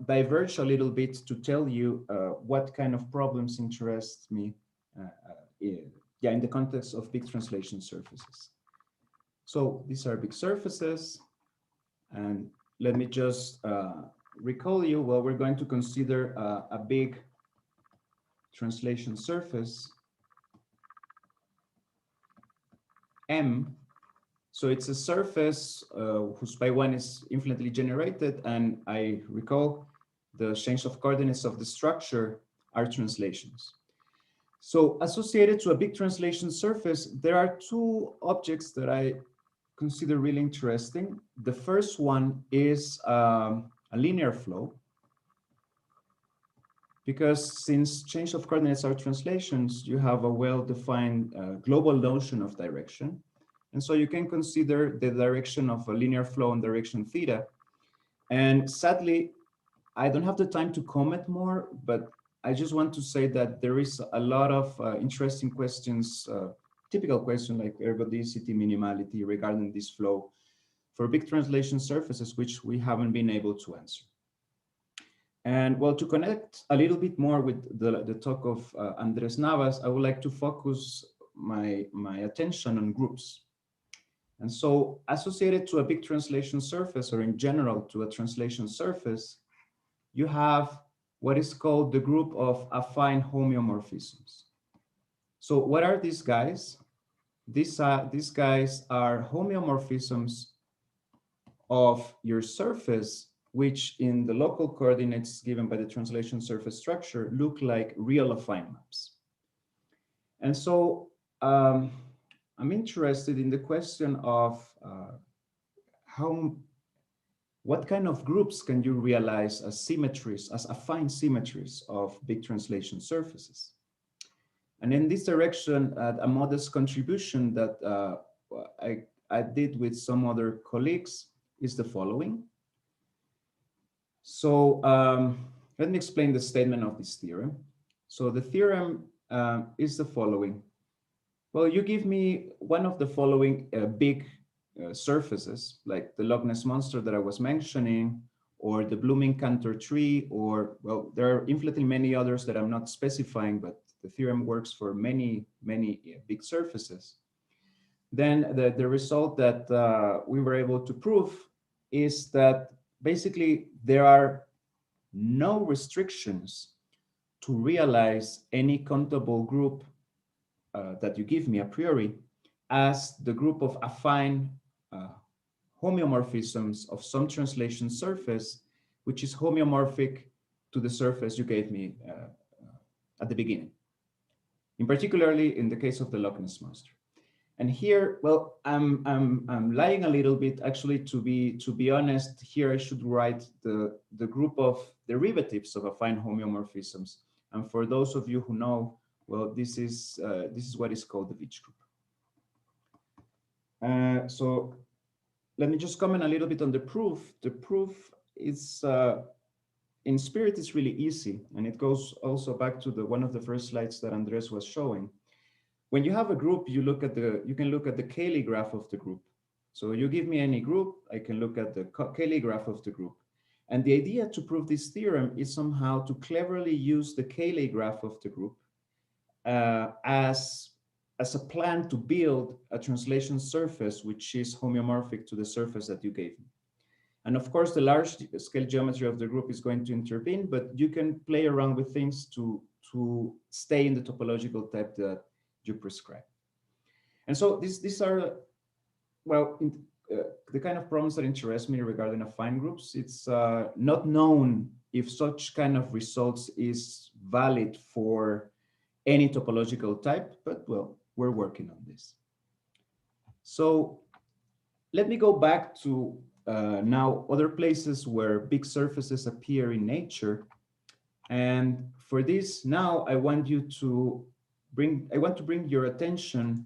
diverge a little bit to tell you what kind of problems interest me in the context of big translation surfaces. So these are big surfaces. And let me just recall you, well, we're going to consider a big translation surface, M. So it's a surface whose pi 1 is infinitely generated, and I recall the change of coordinates of the structure are translations. So associated to a big translation surface, there are two objects that I consider really interesting. The first one is a linear flow, because since change of coordinates are translations, you have a well-defined global notion of direction. And so you can consider the direction of a linear flow in direction theta. And sadly, I don't have the time to comment more, but I just want to say that there is a lot of interesting questions, typical questions like ergodicity, minimality regarding this flow for big translation surfaces, which we haven't been able to answer. And well, to connect a little bit more with the talk of Andrés Navas, I would like to focus my attention on groups. And so associated to a big translation surface, or in general to a translation surface, you have what is called the group of affine homeomorphisms. So what are these guys? These guys are homeomorphisms of your surface, which in the local coordinates given by the translation surface structure look like real affine maps. And so I'm interested in the question of what kind of groups can you realize as symmetries, as affine symmetries of big translation surfaces? And in this direction, a modest contribution that I did with some other colleagues is the following. So let me explain the statement of this theorem. So the theorem is the following. Well, you give me one of the following big surfaces, like the Loch Ness monster that I was mentioning, or the blooming Cantor tree, or, well, there are infinitely many others that I'm not specifying, but the theorem works for many, many big surfaces. then the result that we were able to prove is that basically there are no restrictions to realize any countable group that you give me a priori as the group of affine homeomorphisms of some translation surface, which is homeomorphic to the surface you gave me at the beginning, in particularly in the case of the Loch-Ness monster. And here, well, I'm lying a little bit. Actually, to be honest, here I should write the group of derivatives of affine homeomorphisms. And for those of you who know, well, this is what is called the Veitch group. So let me just comment a little bit on the proof. The proof is, in spirit, is really easy, and it goes also back to one of the first slides that Andrés was showing. When you have a group, you can look at the Cayley graph of the group. So you give me any group, I can look at the Cayley graph of the group. And the idea to prove this theorem is somehow to cleverly use the Cayley graph of the group as a plan to build a translation surface which is homeomorphic to the surface that you gave me. And of course, the large scale geometry of the group is going to intervene, but you can play around with things to stay in the topological type that you prescribe. And so these are, well, the kind of problems that interest me regarding affine groups. It's not known if such kind of results is valid for any topological type, but well, we're working on this. So let me go back to now other places where big surfaces appear in nature. And for this, now I want to bring your attention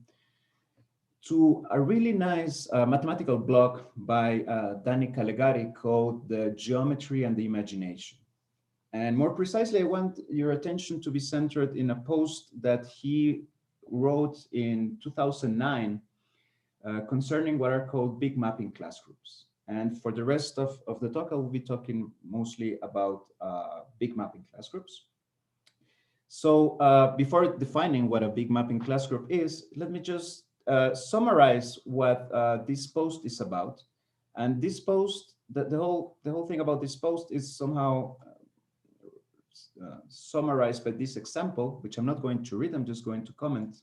to a really nice mathematical blog by Danny Calegari called The Geometry and the Imagination. And more precisely, I want your attention to be centered in a post that he wrote in 2009 concerning what are called big mapping class groups. And for the rest of the talk, I will be talking mostly about big mapping class groups. So before defining what a big mapping class group is, let me just summarize what this post is about. And this post, the whole thing about this post is somehow summarized by this example, which I'm not going to read, I'm just going to comment.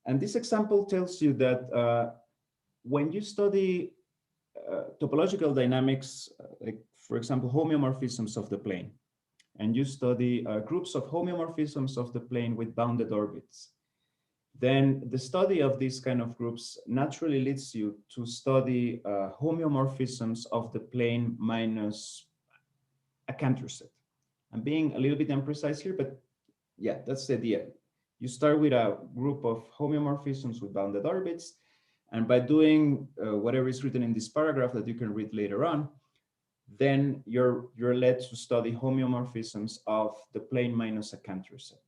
And this example tells you that when you study topological dynamics, like for example, homeomorphisms of the plane, and you study groups of homeomorphisms of the plane with bounded orbits, then the study of these kind of groups naturally leads you to study homeomorphisms of the plane minus a Cantor set. I'm being a little bit imprecise here, but yeah, that's the idea. You start with a group of homeomorphisms with bounded orbits, and by doing whatever is written in this paragraph that you can read later on, then you're led to study homeomorphisms of the plane minus a Cantor set.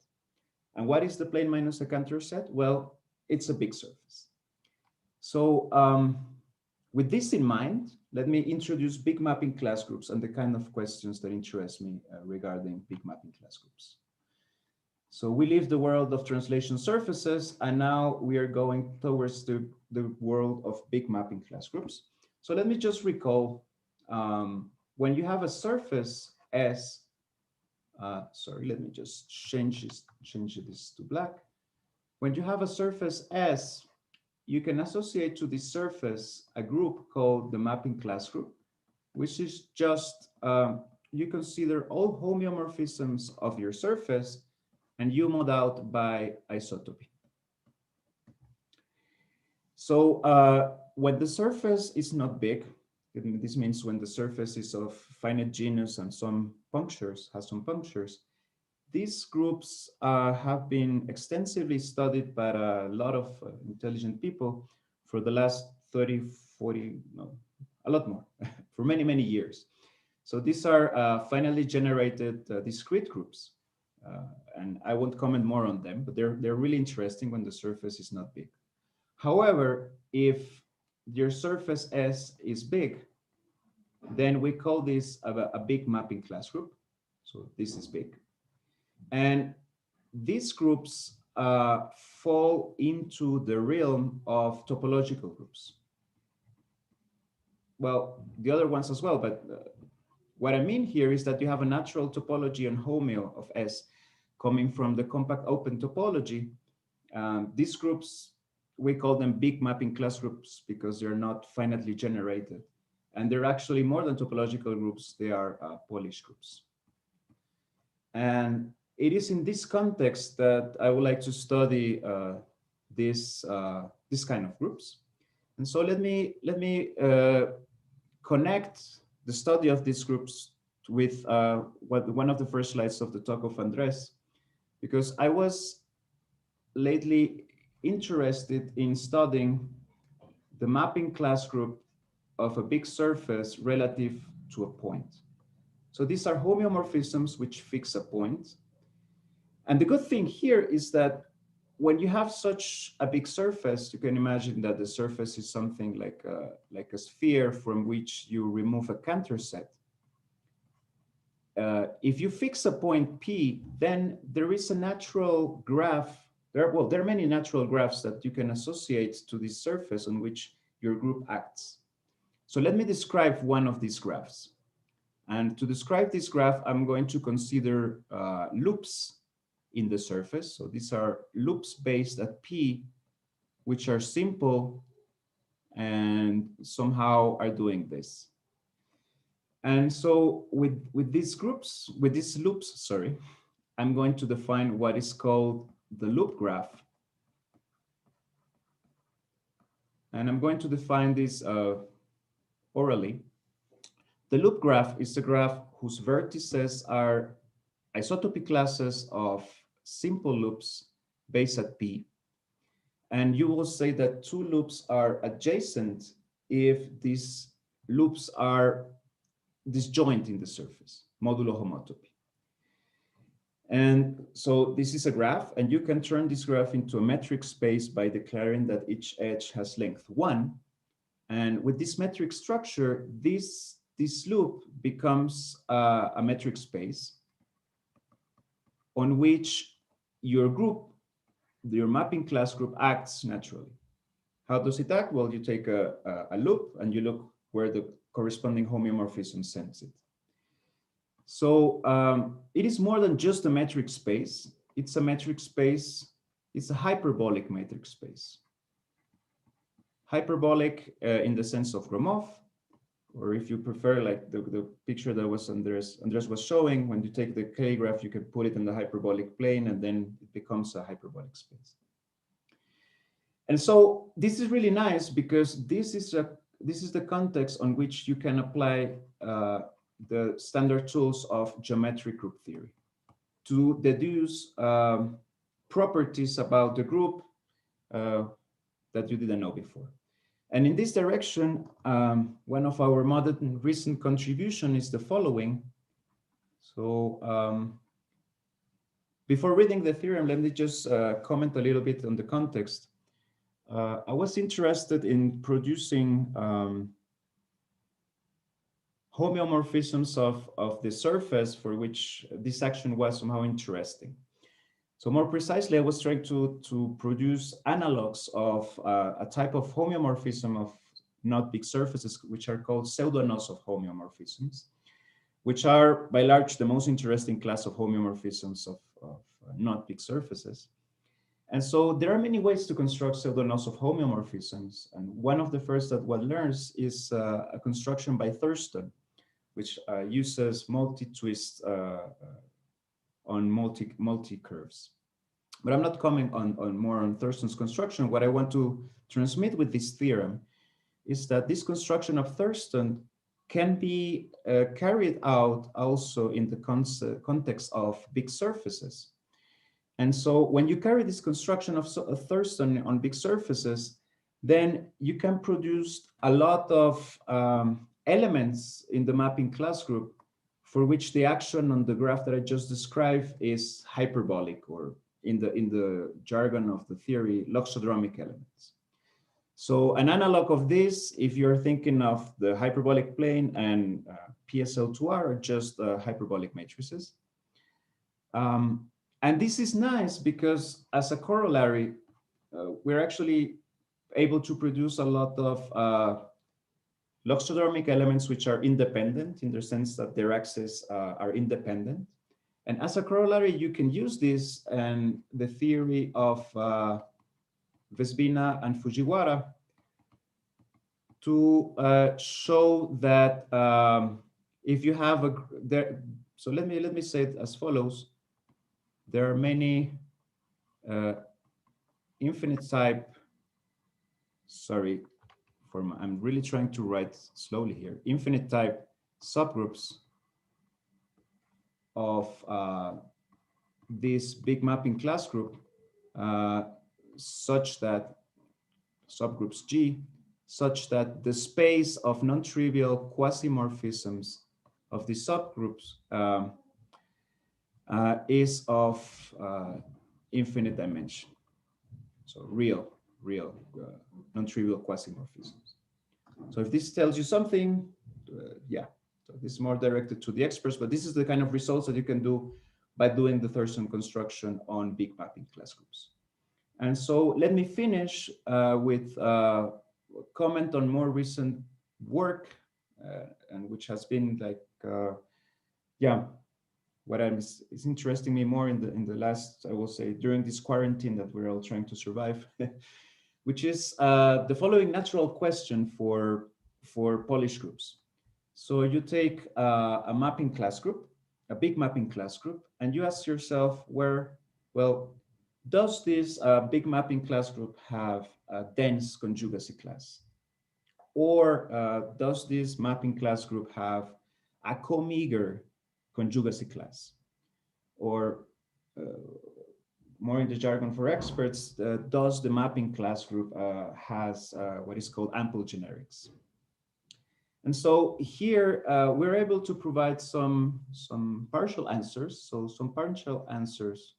And what is the plane minus a Cantor set? Well, it's a big surface. So with this in mind, let me introduce big mapping class groups and the kind of questions that interest me regarding big mapping class groups. So we leave the world of translation surfaces, and now we are going towards the world of big mapping class groups. So let me just recall, when you have a surface S, sorry, let me just change this to black. When you have a surface S, you can associate to this surface a group called the mapping class group, which is just, you consider all homeomorphisms of your surface and you mod out by isotopy. So when the surface is not big, this means when the surface is of finite genus and some punctures, has some punctures, these groups have been extensively studied by a lot of intelligent people for the last 30, 40, no, a lot more, for many, many years. So these are finally generated discrete groups. And I won't comment more on them, but they're really interesting when the surface is not big. However, if your surface S is big, then we call this a big mapping class group. So this is big. And these groups fall into the realm of topological groups. Well, the other ones as well, but what I mean here is that you have a natural topology on homeo of S coming from the compact open topology. These groups, we call them big mapping class groups because they're not finitely generated. And they're actually more than topological groups, they are Polish groups. And it is in this context that I would like to study this kind of groups. And so let me connect the study of these groups with one of the first slides of the talk of Andrés, because I was lately interested in studying the mapping class group of a big surface relative to a point. So these are homeomorphisms which fix a point. And the good thing here is that when you have such a big surface, you can imagine that the surface is something like a sphere from which you remove a Cantor set. If you fix a point P, then there is a natural graph. There are many natural graphs that you can associate to this surface on which your group acts. So let me describe one of these graphs. And to describe this graph, I'm going to consider loops in the surface. So these are loops based at P, which are simple and somehow are doing this. And so with these loops, sorry, I'm going to define what is called the loop graph. And I'm going to define this orally. The loop graph is a graph whose vertices are isotopy classes of simple loops based at P. And you will say that two loops are adjacent if these loops are disjoint in the surface, modulo homotopy. And so this is a graph, and you can turn this graph into a metric space by declaring that each edge has length 1. And with this metric structure, this loop becomes a metric space on which your group, your mapping class group, acts naturally. How does it act? Well, you take a loop and you look where the corresponding homeomorphism sends it. So it is more than just a metric space. It's a metric space. It's a hyperbolic metric space. Hyperbolic in the sense of Gromov, or if you prefer, like the picture that was Andrés was showing, when you take the K graph, you can put it in the hyperbolic plane and then it becomes a hyperbolic space. And so this is really nice because this is the context on which you can apply the standard tools of geometric group theory to deduce properties about the group that you didn't know before. And in this direction, one of our modern recent contribution is the following. So before reading the theorem, let me just comment a little bit on the context. I was interested in producing homeomorphisms of the surface for which this action was somehow interesting. So more precisely, I was trying to produce analogs of a type of homeomorphism of not big surfaces, which are called pseudo-Nosov homeomorphisms, which are by large the most interesting class of homeomorphisms of not big surfaces. And so there are many ways to construct pseudo-Nosov homeomorphisms. And one of the first that one learns is a construction by Thurston, which uses multi-twist on multi-curves. But I'm not coming on more on Thurston's construction. What I want to transmit with this theorem is that this construction of Thurston can be carried out also in the context of big surfaces. And so when you carry this construction of Thurston on big surfaces, then you can produce a lot of elements in the mapping class group for which the action on the graph that I just described is hyperbolic, or in the jargon of the theory, loxodromic elements. So an analog of this, if you're thinking of the hyperbolic plane and PSL2R, are just hyperbolic matrices. And this is nice because as a corollary, we're actually able to produce a lot of loxodromic elements which are independent in the sense that their axes are independent. And as a corollary, you can use this and the theory of Vesbina and Fujiwara to show that if you have a so let me say it as follows. There are many infinite type. Sorry, I'm really trying to write slowly here. Infinite type subgroups of this big mapping class group, such that subgroups G, such that the space of non-trivial quasimorphisms of these subgroups is of infinite dimension. So real non-trivial quasimorphisms. So if this tells you something, yeah, so this is more directed to the experts, but this is the kind of results that you can do by doing the Thurston construction on big mapping class groups. And so let me finish with a comment on more recent work, and which has been like, yeah, what is interesting me more in the last, I will say, during this quarantine that we're all trying to survive, which is the following natural question for Polish groups. So you take a mapping class group, a big mapping class group, and you ask yourself does this big mapping class group have a dense conjugacy class? Or does this mapping class group have a co-meager conjugacy class? Or more in the jargon for experts, does the mapping class group has what is called ample generics? And so here we're able to provide some partial answers. So some partial answers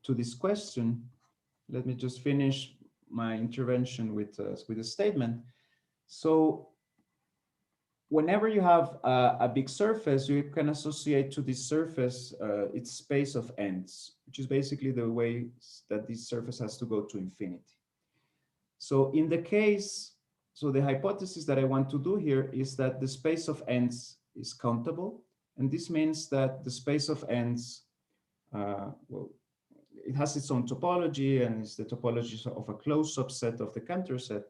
to this question. Let me just finish my intervention with a statement. So whenever you have a big surface, you can associate to this surface its space of ends, which is basically the way that this surface has to go to infinity. So in the case, so the hypothesis that I want to do here is that the space of ends is countable. And this means that the space of ends, it has its own topology, and it's the topology of a closed subset of the Cantor set.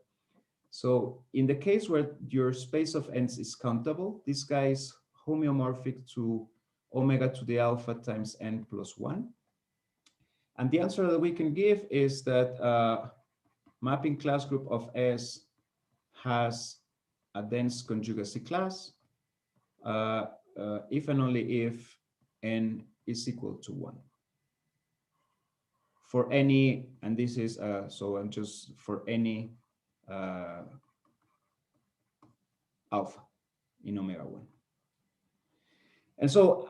So in the case where your space of ends is countable, this guy is homeomorphic to omega to the alpha times n plus 1. And the answer that we can give is that mapping class group of S has a dense conjugacy class if and only if n is equal to 1. For any, and this is, so I'm just for any alpha in omega 1. And so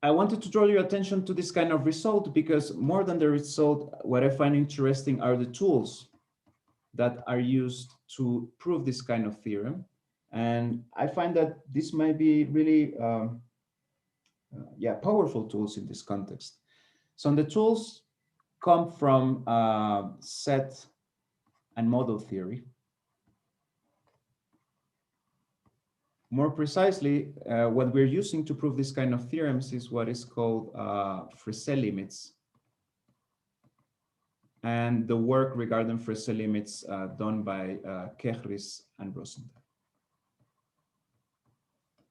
I wanted to draw your attention to this kind of result because more than the result, what I find interesting are the tools that are used to prove this kind of theorem. And I find that this might be really, powerful tools in this context. So the tools come from set and model theory. More precisely, what we're using to prove this kind of theorems is what is called Fresnel limits, and the work regarding Fresnel limits done by Kehris and Rosenthal.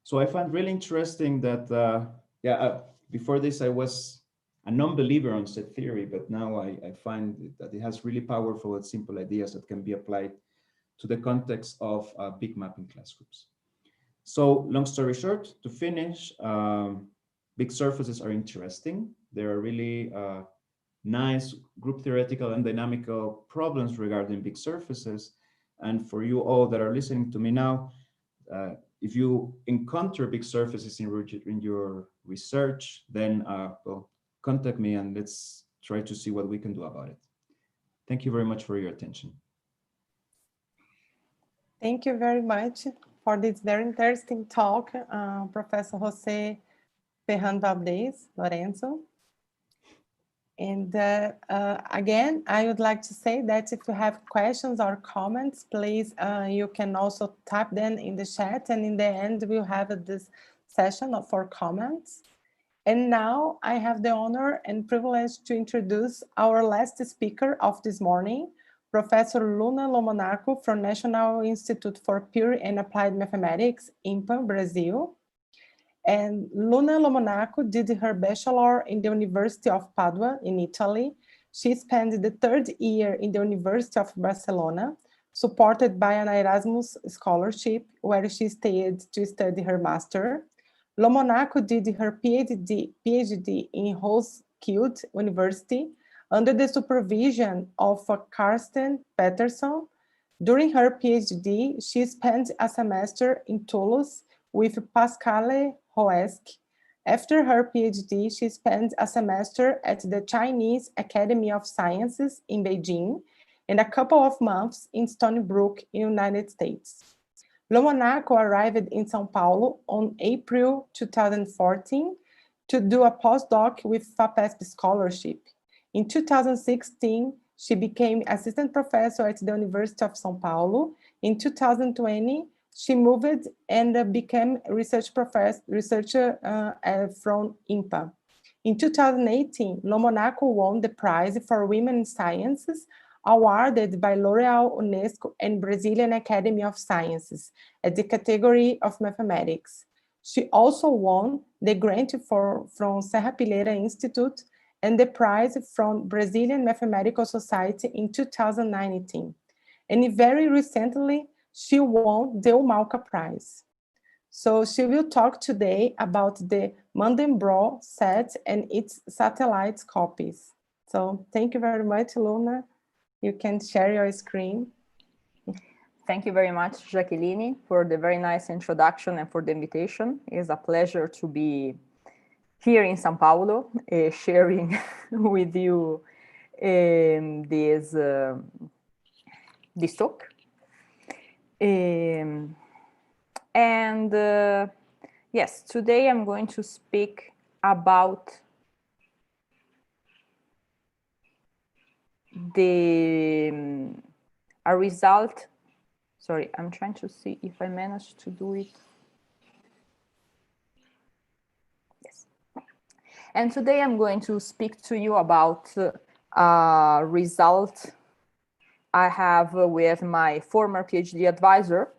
So I find really interesting that, before this I was a non-believer on set theory, but now I find that it has really powerful and simple ideas that can be applied to the context of big mapping class groups. So long story short, to finish, big surfaces are interesting. There are really nice group theoretical and dynamical problems regarding big surfaces. And for you all that are listening to me now, if you encounter big surfaces in your research, then contact me and let's try to see what we can do about it. Thank you very much for your attention. Thank you very much for this very interesting talk, Professor José Ferrán Valdez Lorenzo. And again, I would like to say that if you have questions or comments, please, you can also type them in the chat, and in the end, we'll have this session for comments. And now I have the honor and privilege to introduce our last speaker of this morning, Professor Luna Lomonaco from National Institute for Pure and Applied Mathematics, IMPA, Brazil. And Luna Lomonaco did her bachelor in the University of Padua in Italy. She spent the third year in the University of Barcelona, supported by an Erasmus scholarship where she stayed to study her master. Lomonaco did her PhD in Roskilde University under the supervision of Karsten Peterson. During her PhD, she spent a semester in Toulouse with Pascale Hoesk. After her PhD, she spent a semester at the Chinese Academy of Sciences in Beijing and a couple of months in Stony Brook, United States. Lomonaco arrived in São Paulo on April 2014 to do a postdoc with FAPESP scholarship. In 2016, she became assistant professor at the University of São Paulo. In 2020, she moved and became researcher from IMPA. In 2018, Lomonaco won the prize for women in sciences awarded by L'Oréal, UNESCO, and Brazilian Academy of Sciences at the category of mathematics. She also won the grant from Serrapilheira Institute and the prize from Brazilian Mathematical Society in 2019. And very recently, she won the Umalca Prize. So she will talk today about the Mandelbrot set and its satellite copies. So thank you very much, Luna. You can share your screen. Thank you very much, Jacqueline, for the very nice introduction and for the invitation. It's a pleasure to be here in São Paulo, sharing with you this talk. Yes, today I'm going to speak about a result. Sorry, I'm trying to see if I managed to do it. Yes. And today I'm going to speak to you about a result I have with my former PhD advisor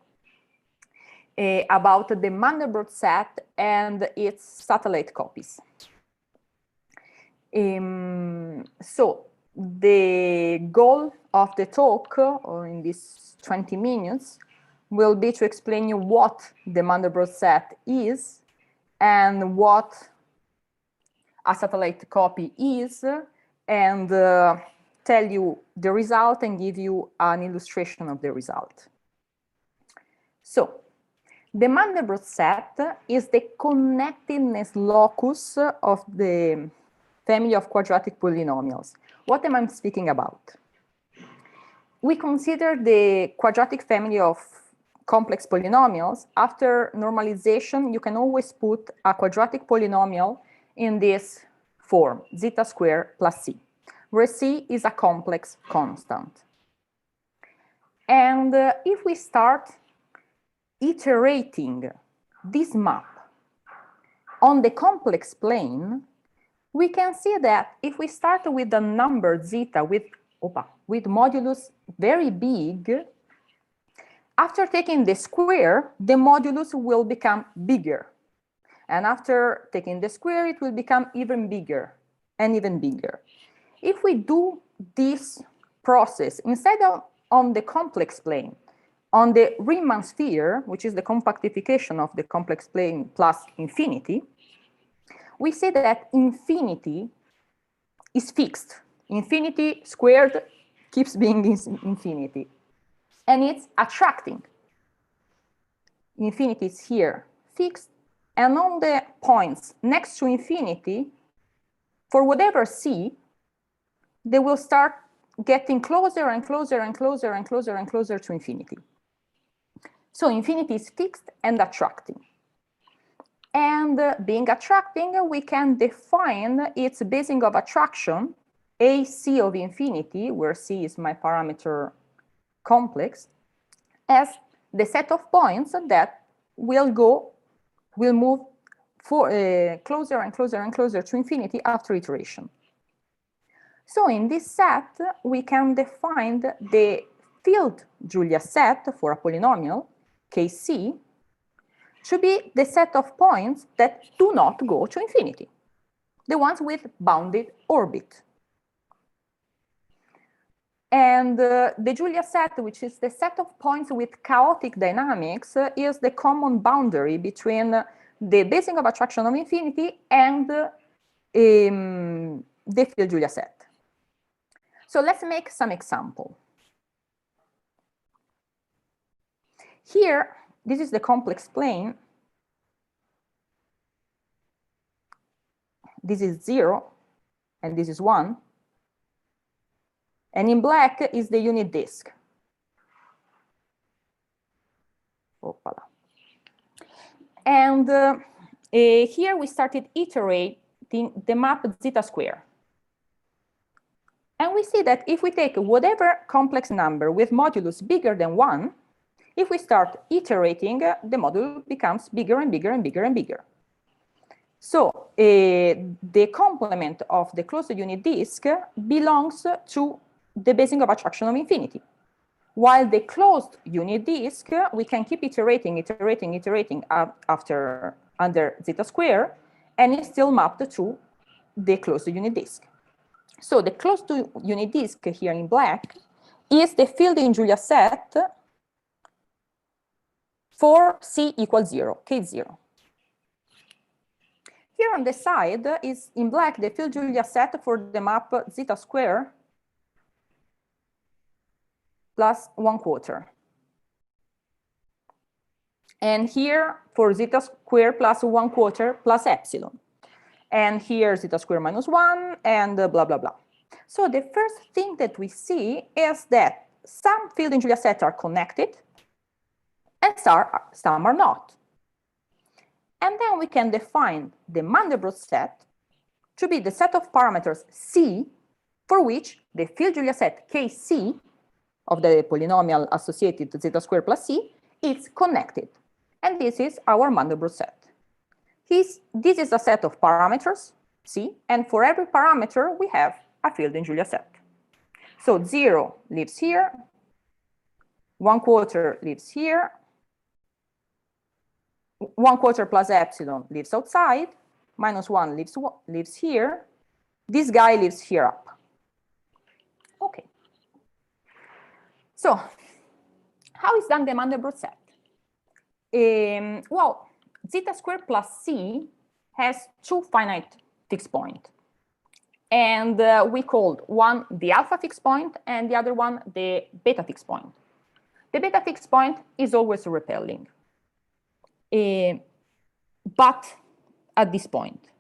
about the Mandelbrot set and its satellite copies. So the goal of the talk, or in these 20 minutes, will be to explain you what the Mandelbrot set is and what a satellite copy is, and tell you the result and give you an illustration of the result. So, the Mandelbrot set is the connectedness locus of the family of quadratic polynomials. What am I speaking about? We consider the quadratic family of complex polynomials. After normalization, you can always put a quadratic polynomial in this form, zeta squared plus c, where c is a complex constant. And if we start iterating this map on the complex plane, we can see that if we start with the number zeta with modulus very big, after taking the square, the modulus will become bigger. And after taking the square, it will become even bigger and even bigger. If we do this process, instead of on the complex plane, on the Riemann sphere, which is the compactification of the complex plane plus infinity, we see that infinity is fixed. Infinity squared keeps being infinity. And it's attracting. Infinity is here, fixed. And on the points next to infinity, for whatever c, they will start getting closer and closer and closer and closer and closer to infinity. So infinity is fixed and attracting. And being attracting, we can define its basing of attraction AC of infinity, where C is my parameter complex, as the set of points that will move closer and closer and closer to infinity after iteration. So in this set, we can define the field Julia set for a polynomial, Kc, to be the set of points that do not go to infinity, the ones with bounded orbit. And the Julia set, which is the set of points with chaotic dynamics, is the common boundary between the basing of attraction of infinity and the field Julia set. So let's make some example. Here, this is the complex plane. This is 0, and this is 1. And in black is the unit disk. Opala. And here we started iterating the map zeta square. And we see that if we take whatever complex number with modulus bigger than 1, if we start iterating, the module becomes bigger and bigger and bigger and bigger. So the complement of the closed unit disk belongs to the basing of attraction of infinity. While the closed unit disk, we can keep iterating under zeta square, and it's still mapped to the closed unit disk. So the closed unit disk here in black is the field in Julia set for C equals 0, K0. Here on the side is in black the field Julia set for the map zeta square plus 1/4. And here for zeta square plus 1/4 plus epsilon. And here zeta square minus 1 and blah, blah, blah. So the first thing that we see is that some field in Julia set are connected and some are not. And then we can define the Mandelbrot set to be the set of parameters C for which the field Julia set Kc of the polynomial associated to zeta square plus C is connected. And this is our Mandelbrot set. This is a set of parameters, C, and for every parameter we have a field in Julia set. So 0 lives here, 1/4 lives here, 1/4 plus epsilon lives outside, minus 1 lives here, this guy lives here up. Okay. So how is done the Mandelbrot set? Well, zeta square plus C has two finite fixed points. And we called one the alpha fixed point and the other one the beta fixed point. The beta fixed point is always repelling. But at this point,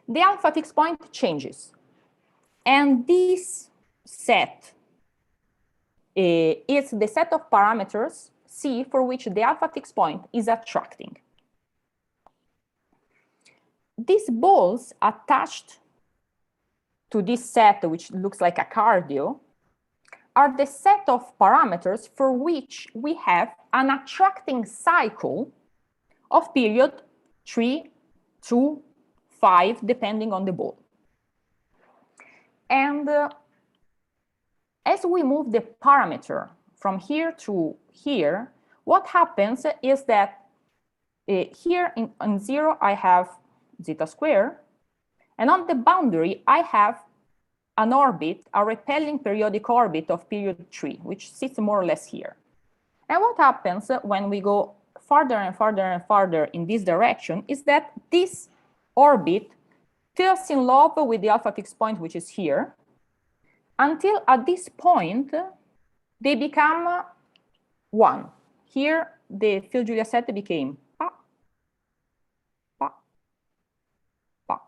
the alpha fixed point changes. And this set is the set of parameters C for which the alpha fixed point is attracting. These balls attached to this set, which looks like a cardio, are the set of parameters for which we have an attracting cycle of period 3, 2, 5, depending on the ball. And as we move the parameter from here to here, what happens is that here on 0, I have zeta square, and on the boundary, I have an orbit, a repelling periodic orbit of period 3, which sits more or less here. And what happens when we go farther and farther and farther in this direction is that this orbit falls in love with the alpha fixed point, which is here, until at this point, they become 1. Here, the field Julia set became pa, pa, pa.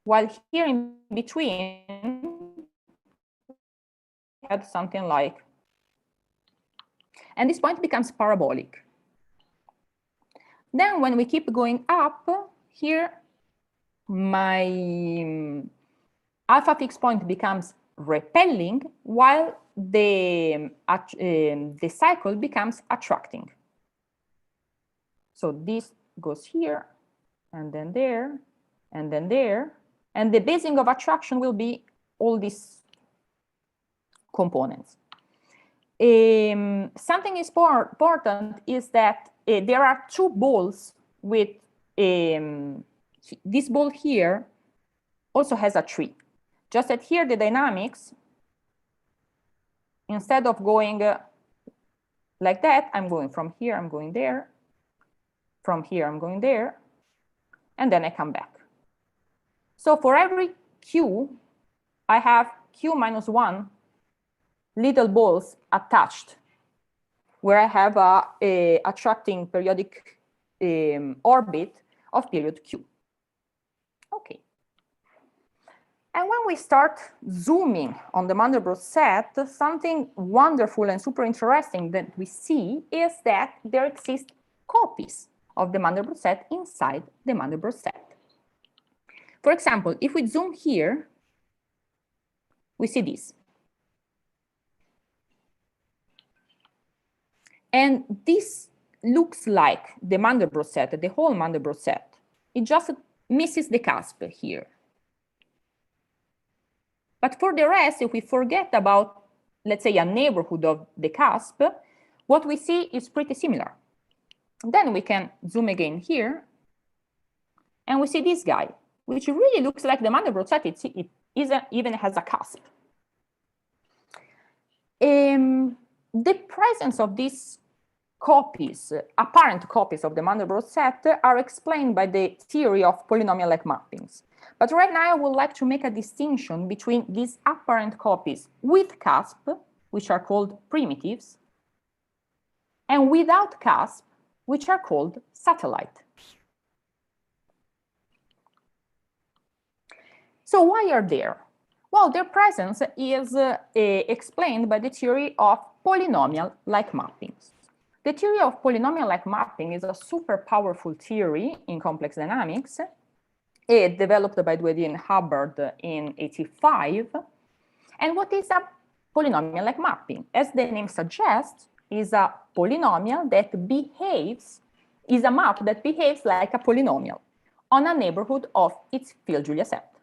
While here in between, we had something like, and this point becomes parabolic. Then when we keep going up, here, my alpha fixed point becomes repelling, while the cycle becomes attracting. So this goes here, and then there, and then there, and the basing of attraction will be all these components. Something important is that there are two balls with this ball here also has a tree. Just that here the dynamics, instead of going like that, I'm going from here, I'm going there, from here, I'm going there, and then I come back. So for every Q, I have Q minus 1 little balls attached, where I have a attracting periodic orbit of period Q. Okay. And when we start zooming on the Mandelbrot set, something wonderful and super interesting that we see is that there exist copies of the Mandelbrot set inside the Mandelbrot set. For example, if we zoom here, we see this. And this looks like the Mandelbrot set, the whole Mandelbrot set. It just misses the cusp here. But for the rest, if we forget about, let's say, a neighborhood of the cusp, what we see is pretty similar. Then we can zoom again here, and we see this guy, which really looks like the Mandelbrot set. It even has a cusp. The presence of these copies, apparent copies of the Mandelbrot set, are explained by the theory of polynomial-like mappings. But right now, I would like to make a distinction between these apparent copies with cusp, which are called primitives, and without cusp, which are called satellite. So why are they? Well, their presence is explained by the theory of polynomial-like mappings. The theory of polynomial-like mapping is a super powerful theory in complex dynamics. It developed by Dwyer and Hubbard in 1985. And what is a polynomial-like mapping? As the name suggests, is a polynomial that behaves, is a map that behaves like a polynomial on a neighborhood of its field-Julia set.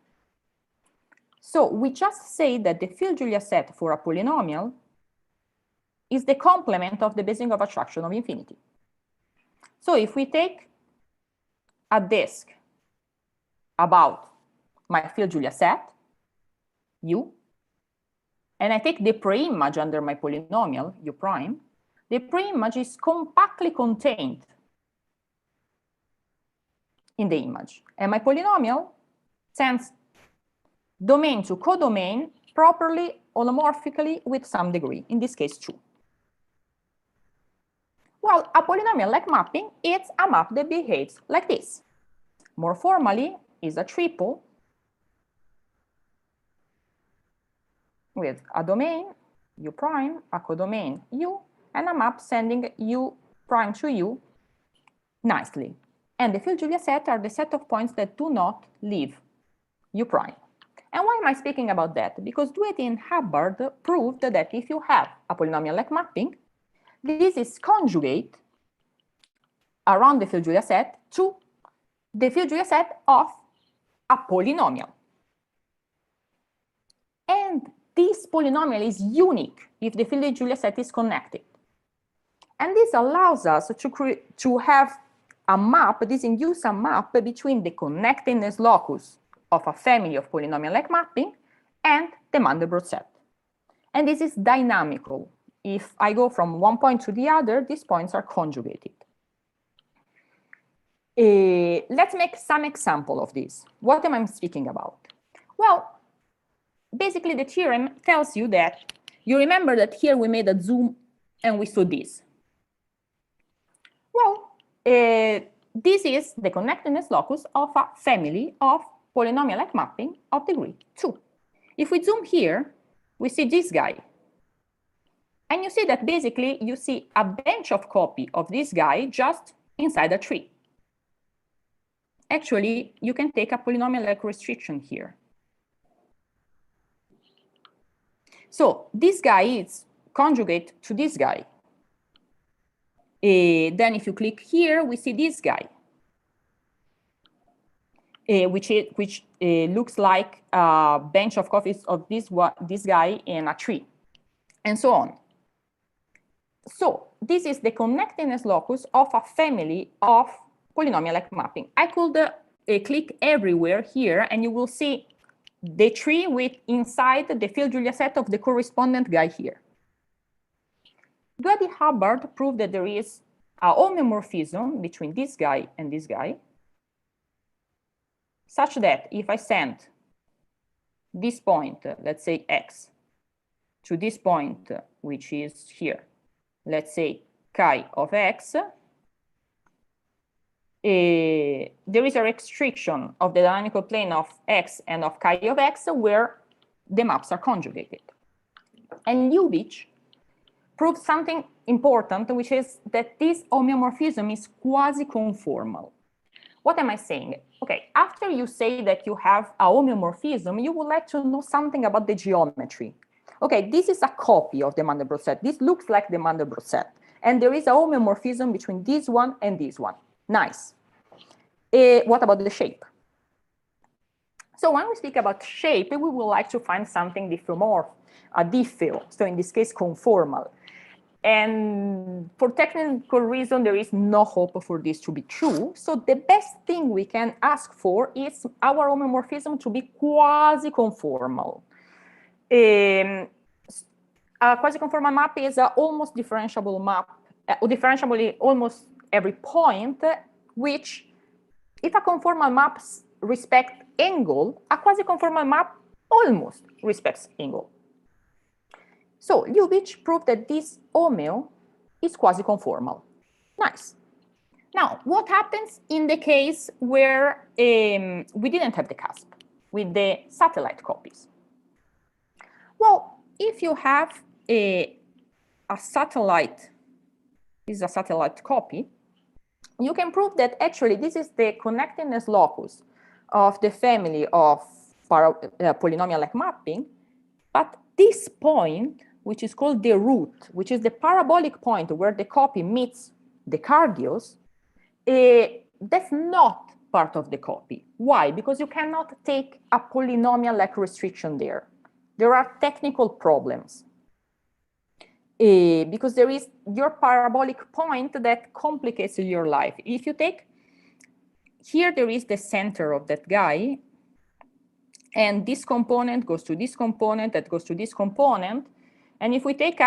So we just say that the field-Julia set for a polynomial is the complement of the basing of attraction of infinity. So if we take a disk about my field-Julia set, U, and I take the preimage under my polynomial, U prime, the preimage is compactly contained in the image. And my polynomial sends domain to codomain properly holomorphically with some degree, in this case 2. Well, a polynomial-like mapping is a map that behaves like this. More formally, is a triple with a domain, U prime, a codomain, U, and a map sending U prime to U nicely. And the field-Julia set are the set of points that do not leave U prime. And why am I speaking about that? Because Dwyer and Hubbard proved that if you have a polynomial-like mapping, this is conjugate around the field-Julia set to the field-Julia set of a polynomial. And this polynomial is unique if the field-Julia set is connected. And this allows us to have a map, this induces a map between the connectedness locus of a family of polynomial-like mapping and the Mandelbrot set. And this is dynamical. If I go from one point to the other, these points are conjugated. Let's make some example of this. What am I speaking about? Well, basically the theorem tells you that, you remember that here we made a zoom and we saw this. Well, this is the connectedness locus of a family of polynomial-like mapping of degree 2. If we zoom here, we see this guy. And you see that basically you see a bench of copy of this guy just inside a tree. Actually, you can take a polynomial-like restriction here. So this guy is conjugate to this guy. Then if you click here, we see this guy, which looks like a bunch of copies of this guy in a tree, and so on. So this is the connectedness locus of a family of polynomial-like mapping. I could click everywhere here, and you will see the tree with inside the field Julia set of the correspondent guy here. Gwady Hubbard proved that there is a homeomorphism between this guy and this guy, such that if I send this point, let's say x, to this point, which is here, let's say chi of x, there is a restriction of the dynamical plane of x and of chi of x where the maps are conjugated. And Ljubich proved something important, which is that this homeomorphism is quasi-conformal. What am I saying? Okay, after you say that you have a homeomorphism, you would like to know something about the geometry. Okay, this is a copy of the Mandelbrot set. This looks like the Mandelbrot set. And there is a homeomorphism between this one and this one. Nice. What about the shape? So when we speak about shape, we would like to find something diffeomorph, a diffeo, so in this case, conformal. And for technical reason, there is no hope for this to be true. So the best thing we can ask for is our homeomorphism to be quasi-conformal. A quasi-conformal map is an almost differentiable map, differentiable almost every point, which if a conformal map respects angle, a quasi-conformal map almost respects angle. So Ljubich proved that this homeo is quasi-conformal. Nice. Now, what happens in the case where we didn't have the cusp with the satellite copies? Well, if you have a satellite, this is a satellite copy, you can prove that actually this is the connectedness locus of the family of polynomial-like mapping, but this point, which is called the root, which is the parabolic point where the copy meets the Cargios, that's not part of the copy. Why? Because you cannot take a polynomial-like restriction there. There are technical problems. Because there is your parabolic point that complicates your life. If you take, here there is the center of that guy, and this component goes to this component, that goes to this component. And if we take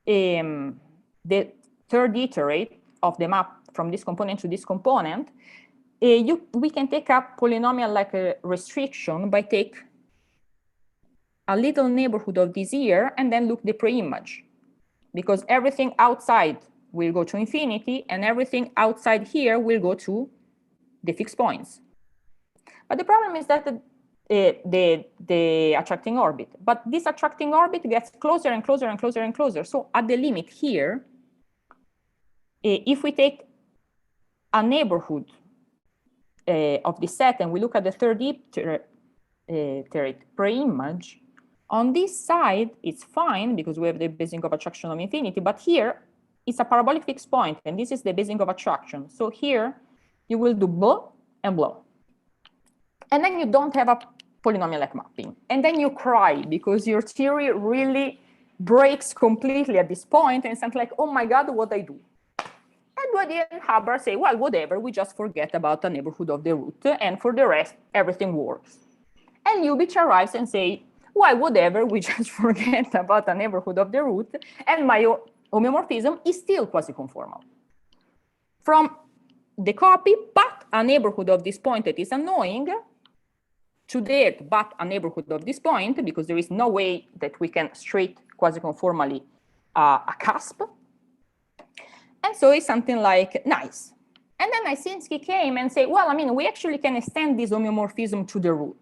the third iterate of the map from this component to this component, we can take a polynomial-like restriction by take a little neighborhood of this here and then look the pre-image. Because everything outside will go to infinity and everything outside here will go to the fixed points. But the problem is that the attracting orbit. But this attracting orbit gets closer and closer and closer and closer. So at the limit here, if we take a neighborhood of the set and we look at the third iterate pre-image, on this side, it's fine because we have the basing of attraction of infinity, but here it's a parabolic fixed point, and this is the basing of attraction. So here you will do blah and blah. And then you don't have a polynomial-like mapping. And then you cry because your theory really breaks completely at this point, and it's something like, oh my God, what I do? And Gwady and Hubbard say, well, whatever, we just forget about the neighborhood of the root, and for the rest, everything works. And Ljubich arrives and say, well, whatever, we just forget about the neighborhood of the root, and my homeomorphism is still quasi-conformal. From the copy, but a neighborhood of this point that is annoying, to that, but a neighborhood of this point, because there is no way that we can straight quasi-conformally a cusp. And so it's something like, nice. And then Nysinski came and said, well, I mean, we actually can extend this homeomorphism to the root.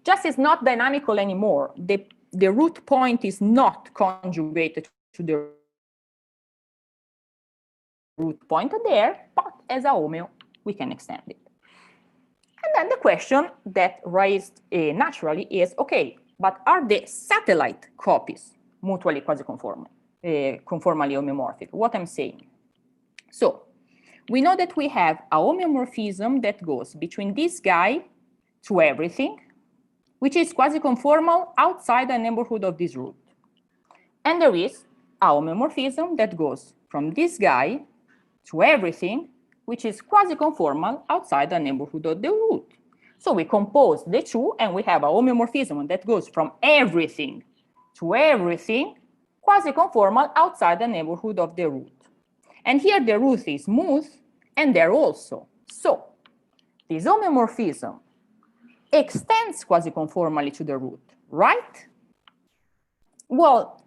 Just it's not dynamical anymore. The root point is not conjugated to the root point there, but as a homeo, we can extend it. And then the question that raised naturally is, okay, but are the satellite copies mutually quasi-conformally homeomorphic. What I'm saying. So we know that we have a homeomorphism that goes between this guy to everything, which is quasi-conformal outside the neighborhood of this root. And there is a homeomorphism that goes from this guy to everything, which is quasi-conformal outside the neighborhood of the root. So we compose the two, and we have a homeomorphism that goes from everything to everything, quasi-conformal outside the neighborhood of the root. And here the root is smooth, and there also. So this homeomorphism extends quasi-conformally to the root, right? Well,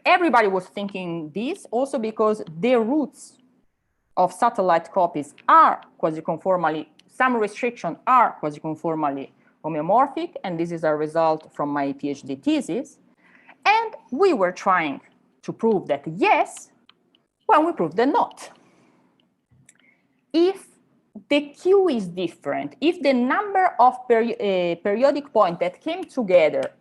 everybody was thinking this also because the roots of satellite copies are quasi-conformally, some restrictions are quasi-conformally homeomorphic, and this is a result from my PhD thesis. And we were trying to prove that yes, when we proved that not. If the Q is different, if the number of periodic points that came together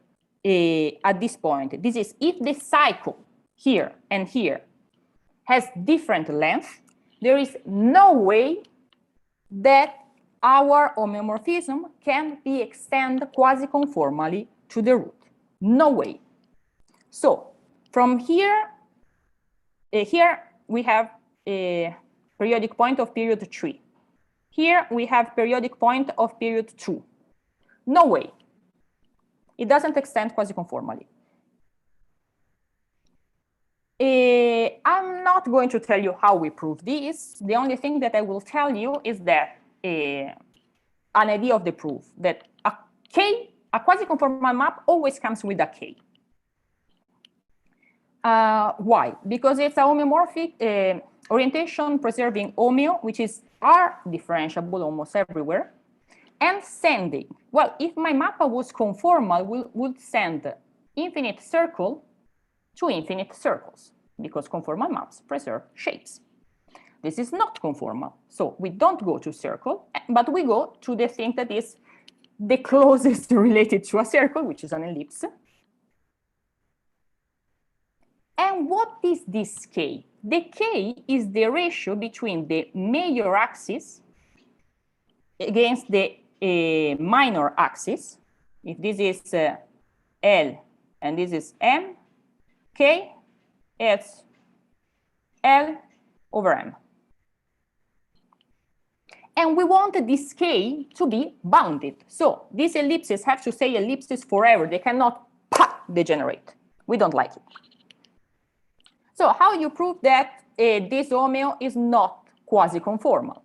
at this point, this is if the cycle here and here has different length, there is no way that our homeomorphism can be extended quasi-conformally to the root. No way. So from here, here we have a periodic point of period 3. Here we have periodic point of period 2. No way. It doesn't extend quasi-conformally. I'm not going to tell you how we prove this. The only thing that I will tell you is that an idea of the proof, that a quasi-conformal map always comes with a K. Why? Because it's a homeomorphic orientation preserving homeo, which is R differentiable almost everywhere, and sending. Well, if my mappa was conformal, would send infinite circle to infinite circles, because conformal maps preserve shapes. This is not conformal, so we don't go to circle, but we go to the thing that is the closest related to a circle, which is an ellipse. And what is this K? The K is the ratio between the major axis against the minor axis. If this is L and this is M, K, it's L over M. And we want this K to be bounded. So these ellipses have to stay ellipses forever. They cannot degenerate. We don't like it. So how you prove that this homeo is not quasi-conformal?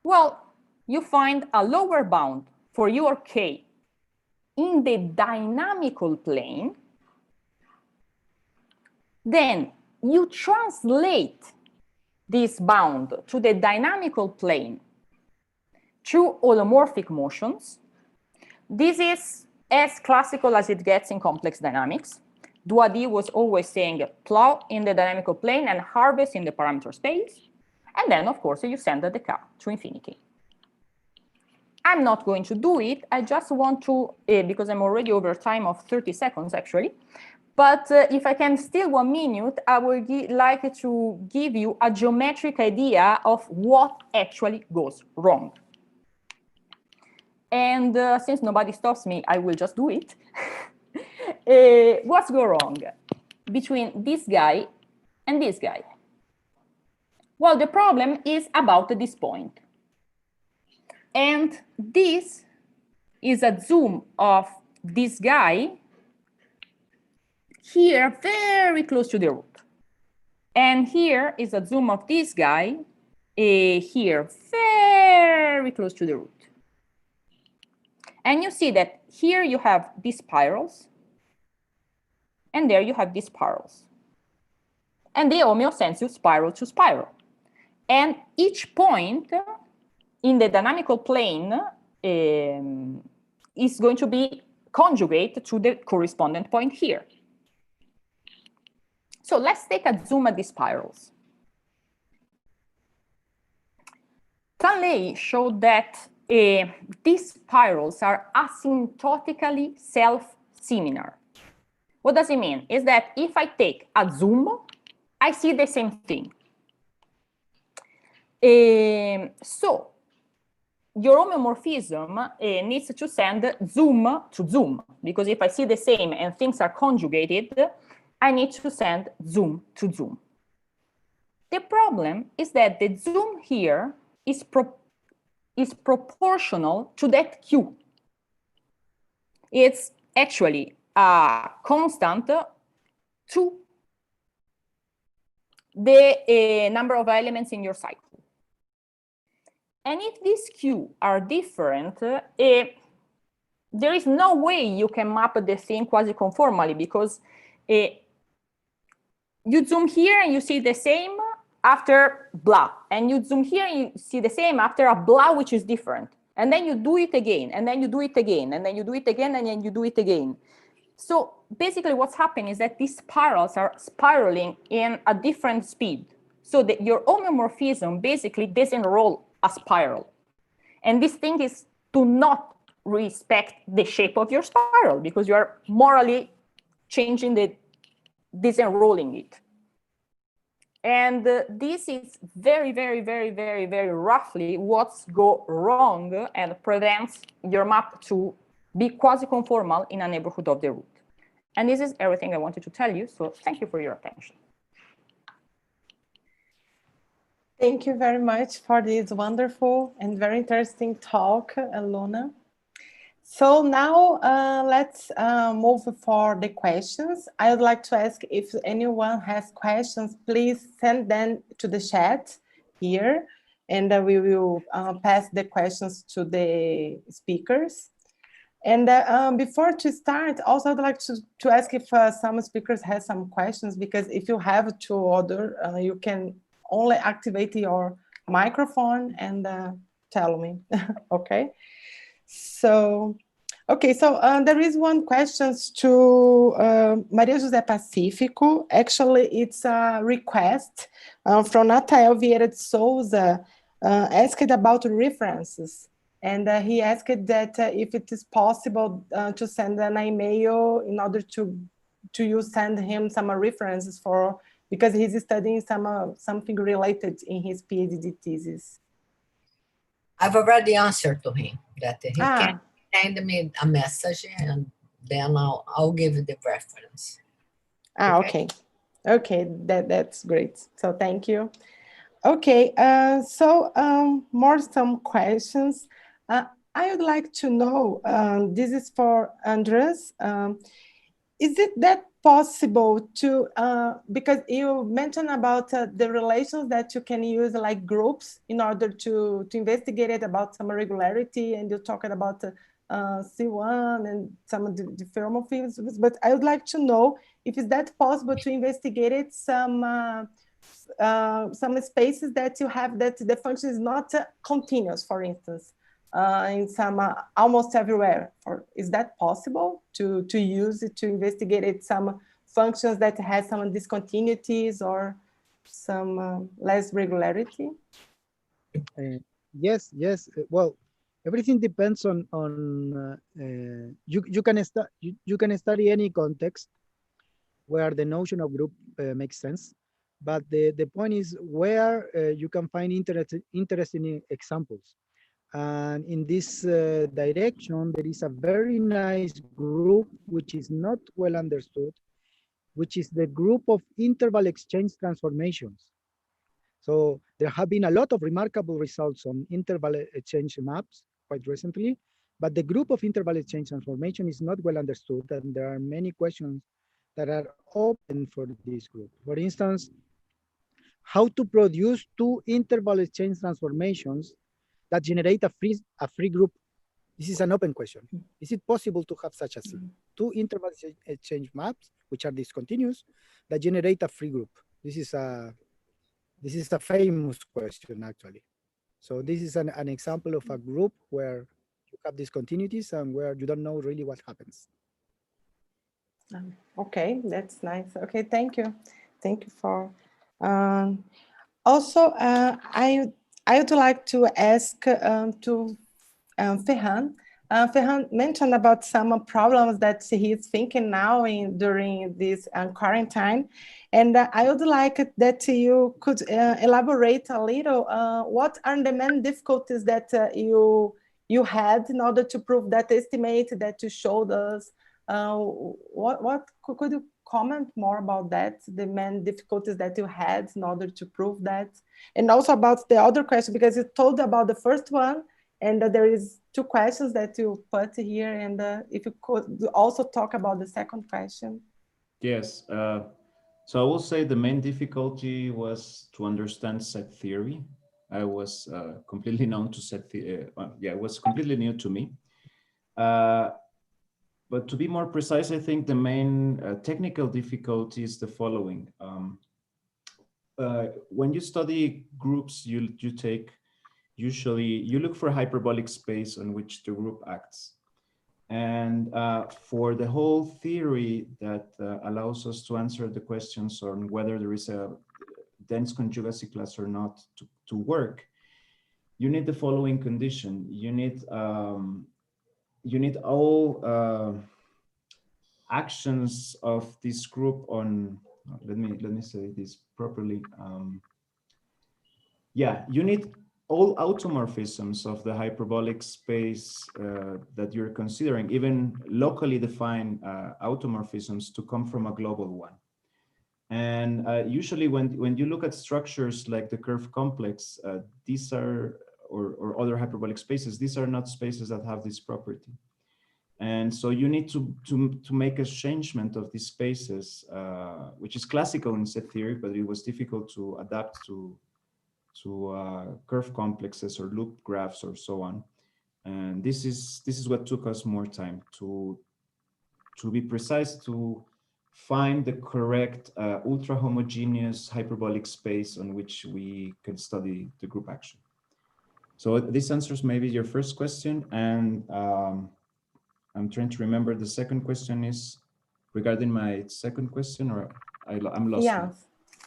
Well, you find a lower bound for your K in the dynamical plane. Then you translate this bound to the dynamical plane through holomorphic motions. This is as classical as it gets in complex dynamics. Douady was always saying plow in the dynamical plane and harvest in the parameter space. And then, of course, you send the K to infinity. I'm not going to do it. I just want to, because I'm already over time of 30 seconds, actually. But if I can steal 1 minute, I would like to give you a geometric idea of what actually goes wrong. And since nobody stops me, I will just do it. What's go wrong between this guy and this guy? Well, the problem is about this point. And this is a zoom of this guy here, very close to the root. And here is a zoom of this guy here, very close to the root. And you see that here you have these spirals, and there you have these spirals. And the homeo sends you spiral to spiral. And each point in the dynamical plane is going to be conjugate to the correspondent point here. So let's take a zoom at these spirals. Tanley showed that these spirals are asymptotically self-similar. What does it mean? Is that if I take a zoom, I see the same thing. So your homomorphism needs to send zoom to zoom, because if I see the same and things are conjugated, I need to send zoom to zoom. The problem is that the zoom here is proportional to that Q. It's actually a constant to the number of elements in your cycle. And if these Q are different, there is no way you can map the thing quasi-conformally, because you zoom here and you see the same after blah, and you zoom here and you see the same after a blah which is different, and then you do it again, and then you do it again, and then you do it again, and then you do it again. So basically what's happening is that these spirals are spiraling in a different speed, so that your homomorphism basically doesn't roll a spiral. And this thing is to not respect the shape of your spiral, because you are morally changing the disenrolling it. And this is very, very, very, very, very roughly what's go wrong and prevents your map to be quasi-conformal in a neighborhood of the root. And this is everything I wanted to tell you. So thank you for your attention. Thank you very much for this wonderful and very interesting talk, Alona. So now let's move for the questions. I would like to ask if anyone has questions, please send them to the chat here, and we will pass the questions to the speakers. And before to start, also I'd like to ask if some speakers have some questions, because if you have to order, you can only activate your microphone and tell me, okay? So, okay, so there is one question to Maria José Pacifico. Actually, it's a request from Natael Vieira de Souza, asked about references. And he asked that if it is possible to send an email in order to you send him some references for, because he's studying something related in his PhD thesis. I've already answered to him that he can send me a message, and then I'll give you the reference. Okay. Okay, that's great. So thank you. Okay, so more some questions. I would like to know, this is for Andrés. Is it that possible to, because you mentioned about the relations that you can use like groups in order to investigate it about some irregularity, and you talked about C1 and some of the ferromorphisms, but I would like to know if it's that possible to investigate it some spaces that you have that the function is not continuous, for instance, in some almost everywhere. Or is that possible to use it to investigate it, some functions that has some discontinuities or some less regularity? Yes. Well, everything depends on you can study any context where the notion of group makes sense, but the point is where you can find interesting examples. And in this direction, there is a very nice group which is not well understood, which is the group of interval exchange transformations. So there have been a lot of remarkable results on interval exchange maps quite recently, but the group of interval exchange transformation is not well understood, and there are many questions that are open for this group. For instance, how to produce two interval exchange transformations that generate a free group. This is an open question. Is it possible to have such a thing? Two interval exchange maps, which are discontinuous, that generate a free group. This is a famous question, actually. So this is an example of a group where you have discontinuities and where you don't know really what happens. Okay, that's nice. Okay, thank you. Thank you for. Also, I would like to ask to Ferrán Ferrán mentioned about some problems that he's thinking now during this quarantine. And I would like that you could elaborate a little. What are the main difficulties that you had in order to prove that estimate that you showed us? What could you comment more about that, the main difficulties that you had in order to prove that? And also about the other question, because you told about the first one, and there is 2 questions that you put here, and if you could also talk about the second question. Yes, so I will say the main difficulty was to understand set theory. I was completely known to set theory. Yeah, it was completely new to me. But to be more precise, I think the main technical difficulty is the following. When you study groups, you take, usually you look for a hyperbolic space on which the group acts. And for the whole theory that allows us to answer the questions on whether there is a dense conjugacy class or not to work, you need the following condition. You need all actions of this group on, let me say this properly. Yeah, you need all automorphisms of the hyperbolic space that you're considering, even locally defined automorphisms, to come from a global one. And usually when you look at structures like the curve complex, these are, or other hyperbolic spaces, these are not spaces that have this property. And so you need to make a changement of these spaces, which is classical in set theory, but it was difficult to adapt to curve complexes or loop graphs or so on. And this is what took us more time to be precise, to find the correct ultra homogeneous hyperbolic space on which we can study the group action. So this answers maybe your first question, and I'm trying to remember the second question is regarding my second question, or I'm lost. Yes. Now.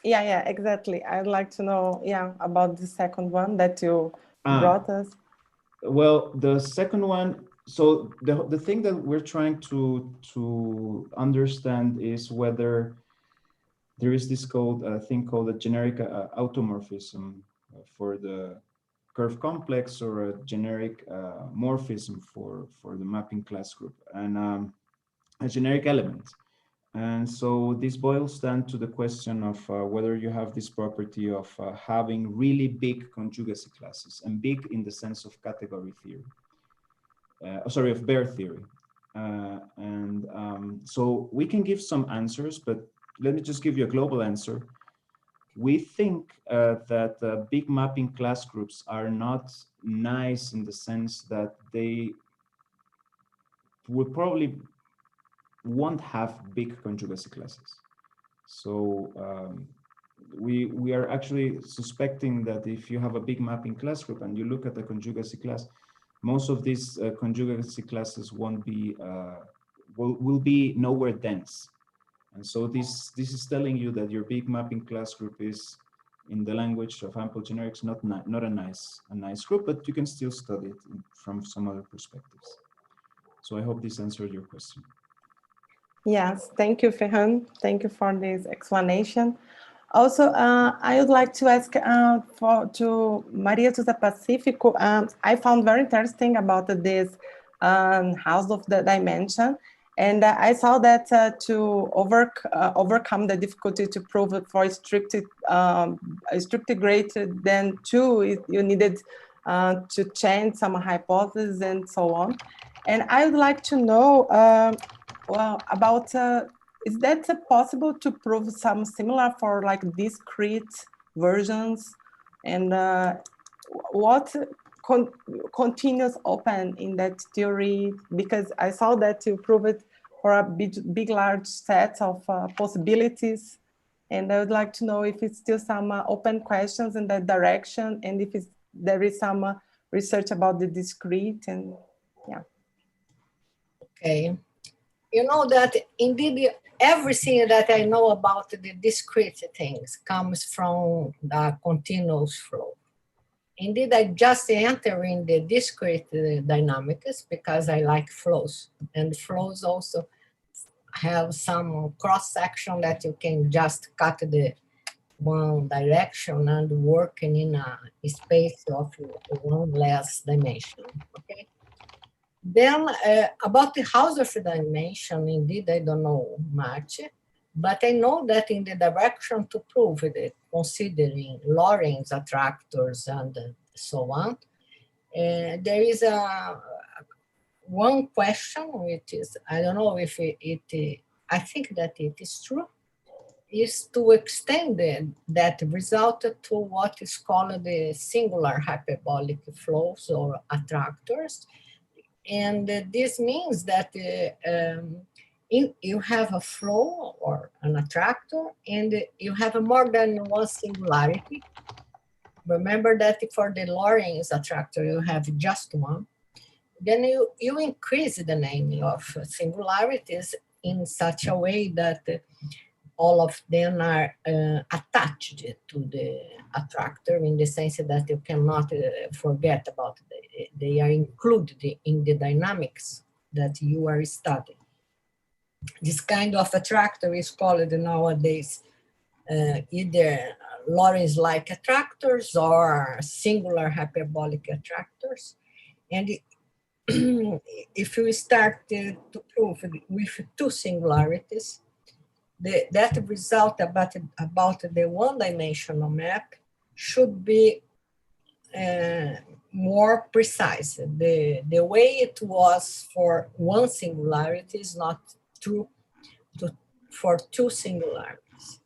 Yeah, exactly. I'd like to know, about the second one that you brought us. Well, the second one, so the thing that we're trying to understand is whether there is this thing called a generic automorphism for the curve complex, or a generic morphism for the mapping class group, and a generic element. And so this boils down to the question of whether you have this property of having really big conjugacy classes, and big in the sense of category theory, of Baire theory. So we can give some answers, but let me just give you a global answer. We think that big mapping class groups are not nice in the sense that they would probably won't have big conjugacy classes. So we are actually suspecting that if you have a big mapping class group and you look at the conjugacy class, most of these conjugacy classes won't be will be nowhere dense. And so this is telling you that your big mapping class group is, in the language of ample generics, not a nice group, but you can still study it from some other perspectives. So I hope this answered your question. Yes, thank you, Ferrán. Thank you for this explanation. Also, I would like to ask to Maria José Pacifico. I found very interesting about this Hausdorff that I mentioned, and I saw that to overcome the difficulty to prove it for strictly greater than 2, you needed to change some hypotheses and so on. And I would like to know about, is that possible to prove some similar for like discrete versions, and what continues open in that theory? Because I saw that you prove it for a big large set of possibilities, and I would like to know if it's still some open questions in that direction, and if there is some research about the discrete, and yeah. Okay. You know that indeed everything that I know about the discrete things comes from the continuous flow. Indeed, I just enter in the discrete dynamics because I like flows, and flows also have some cross section that you can just cut the one direction and working in a space of one less dimension. Okay. Then about the Hausdorff dimension, indeed, I don't know much, but I know that in the direction to prove it, considering Lorenz attractors and so on, there is one question, which is, I don't know if I think that it is true, is to extend that result to what is called the singular hyperbolic flows or attractors. And this means that you have a flow or an attractor, and you have more than one singularity. Remember that for the Lorenz attractor, you have just one. Then you increase the name of singularities in such a way that all of them are attached to the attractor, in the sense that you cannot forget about it. They are included in the dynamics that you are studying. This kind of attractor is called nowadays either Lorenz-like attractors or singular hyperbolic attractors. And if you start to prove with two singularities, that result about the one-dimensional map should be more precise. The way it was for one singularity is not true for two singularities.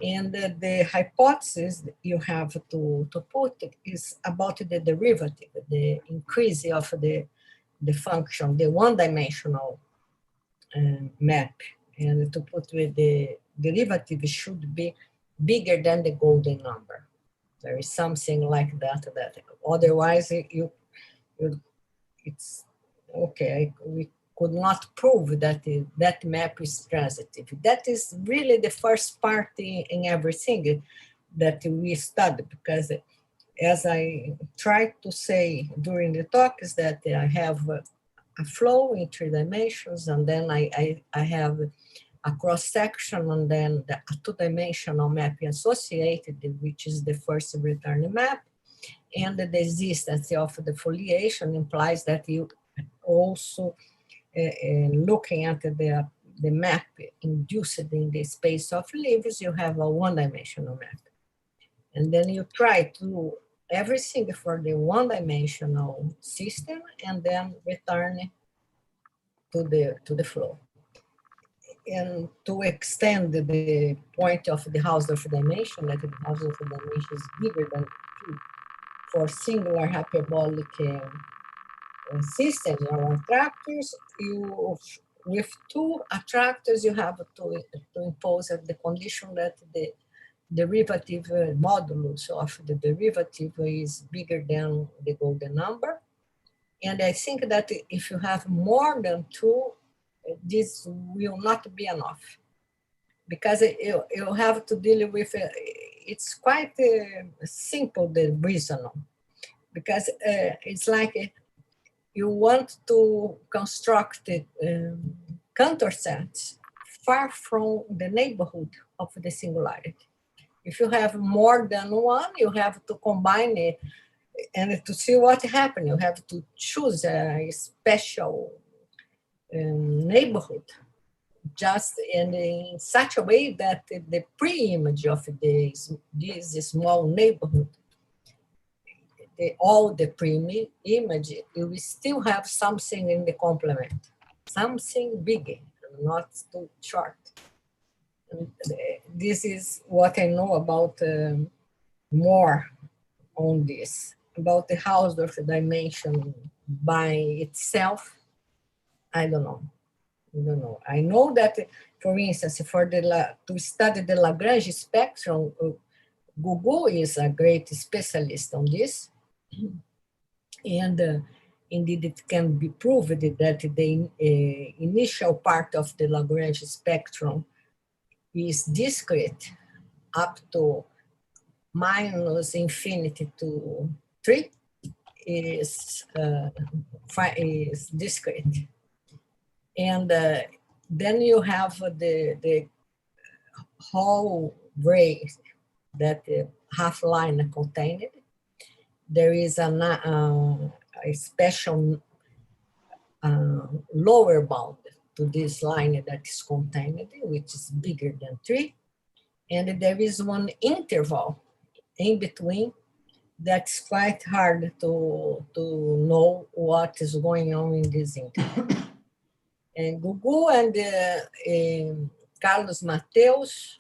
And the hypothesis you have to put is about the derivative, the increase of the function, the one-dimensional map. And to put with the derivative should be bigger than the golden number. There is something like that. Otherwise, it's okay. We could not prove that that map is transitive. That is really the first part in everything that we study, because as I tried to say during the talk, is that I have a flow in 3 dimensions, and then I have a cross-section, and then a 2-dimensional map associated, which is the first return map. And the existence of the foliation implies that you also looking at the map induced in the space of leaves, you have a 1-dimensional map. And then you try to do everything for the 1-dimensional system and then return to the flow. And to extend the point of the Hausdorff dimension, that the Hausdorff dimension is bigger than 2 for singular hyperbolic systems or attractors, with 2 attractors, you have to impose the condition that the derivative modulus of the derivative is bigger than the golden number. And I think that if you have more than 2, this will not be enough, because you have to deal with, it's quite simple, the reason, because it's like you want to construct counter sets far from the neighborhood of the singularity. If you have more than 1, you have to combine it, and to see what happens, you have to choose a special neighborhood, just in such a way that the pre-image of this small neighborhood, all the pre-image, you will still have something in the complement, something bigger, not too short. And this is what I know about more on this, about the Hausdorff dimension by itself. I don't know. I know that, for instance, to study the Lagrange spectrum, Google is a great specialist on this. And indeed, it can be proved that the initial part of the Lagrange spectrum is discrete up to minus infinity to 3 is discrete. And then you have the whole ray that the half line contained. There is a special lower bound to this line that is contained, which is bigger than 3. And there is one interval in between that's quite hard to know what is going on in this interval. And Gugu and Carlos Mateus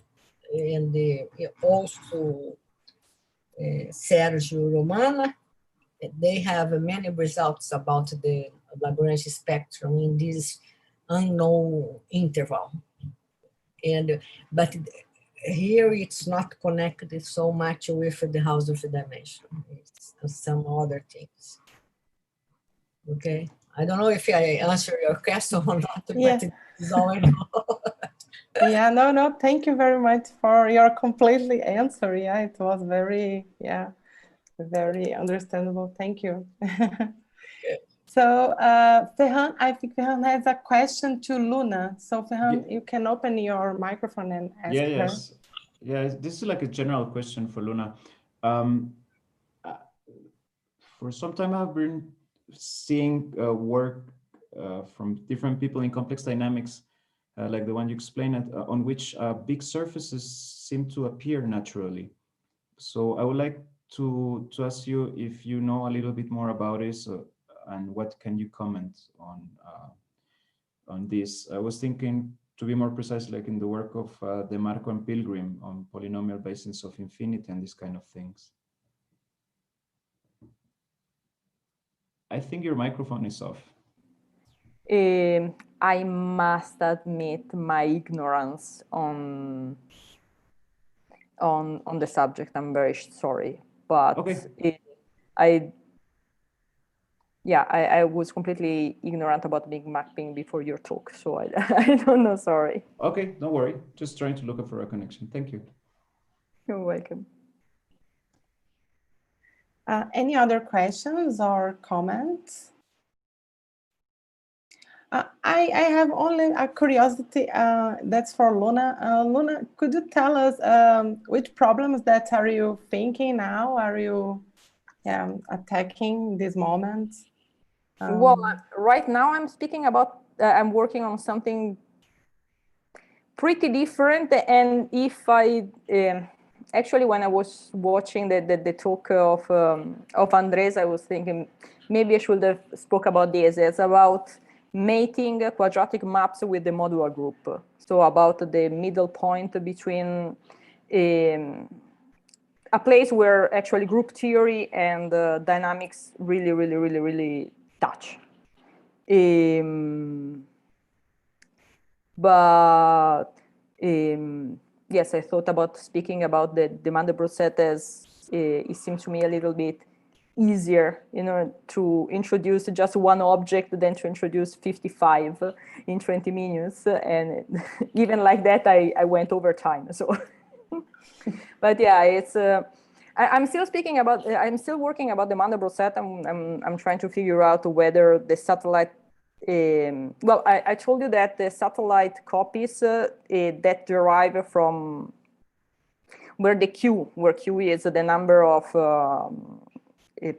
and also Sergio Romana, they have many results about the Lagrange spectrum in this unknown interval. But here it's not connected so much with the Hausdorff dimension. It's some other things. Okay, I don't know if I answer your question or not, Yeah. but it's all I know. Yeah, no, thank you very much for your completely answer. Yeah, it was very understandable. Thank you. Okay. So Ferrán, I think Ferrán has a question to Luna. So Ferrán, you can open your microphone and ask her. Yes. Yeah, this is like a general question for Luna. For some time I've been seeing work from different people in complex dynamics, like the one you explained, on which big surfaces seem to appear naturally. So I would like to ask you if you know a little bit more about this, and what can you comment on this. I was thinking, to be more precise, like in the work of DeMarco and Pilgrim on polynomial basins of infinity and these kind of things. I think your microphone is off. I must admit my ignorance on the subject. I'm very sorry, but okay. I was completely ignorant about big mapping before your talk, so I don't know, sorry. Okay, don't worry. Just trying to look up for a connection. Thank you. You're welcome. Any other questions or comments? I have only a curiosity that's for Luna. Luna, could you tell us which problems that are you thinking now? Are you attacking this moment? Well, right now I'm speaking about, I'm working on something pretty different. And if I, actually, when I was watching the talk of Andrés, I was thinking maybe I should have spoke about this. It's about mating quadratic maps with the modular group. So about the middle point between a place where actually group theory and dynamics really touch. But yes, I thought about speaking about the Mandelbrot set as it seems to me a little bit easier, to introduce just one object than to introduce 55 in 20 minutes. And even like that, I went over time. So, but yeah, it's. I'm still speaking about. I'm still working about the Mandelbrot set. I'm trying to figure out whether the satellite. Well, I told you that the satellite copies that derive from where Q is the number of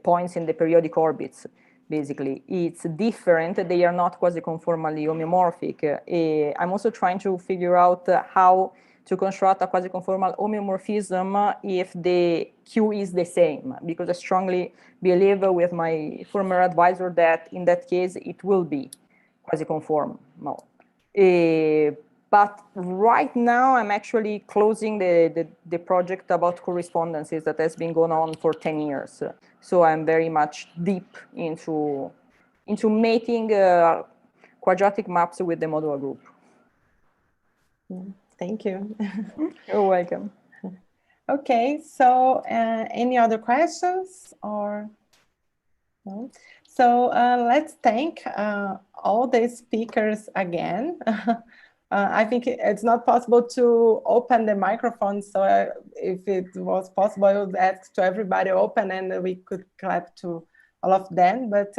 points in the periodic orbits. Basically, it's different. They are not quasi-conformally homeomorphic. I'm also trying to figure out how to construct a quasi-conformal homeomorphism if the Q is the same, because I strongly believe with my former advisor that in that case it will be quasi-conformal. But right now I'm actually closing the project about correspondences that has been going on for 10 years. So I'm very much deep into making quadratic maps with the modular group. Thank you. You're welcome. Okay, so any other questions or no? So let's thank all the speakers again I think it's not possible to open the microphone. So if it was possible, I would ask to everybody open and we could clap to all of them. But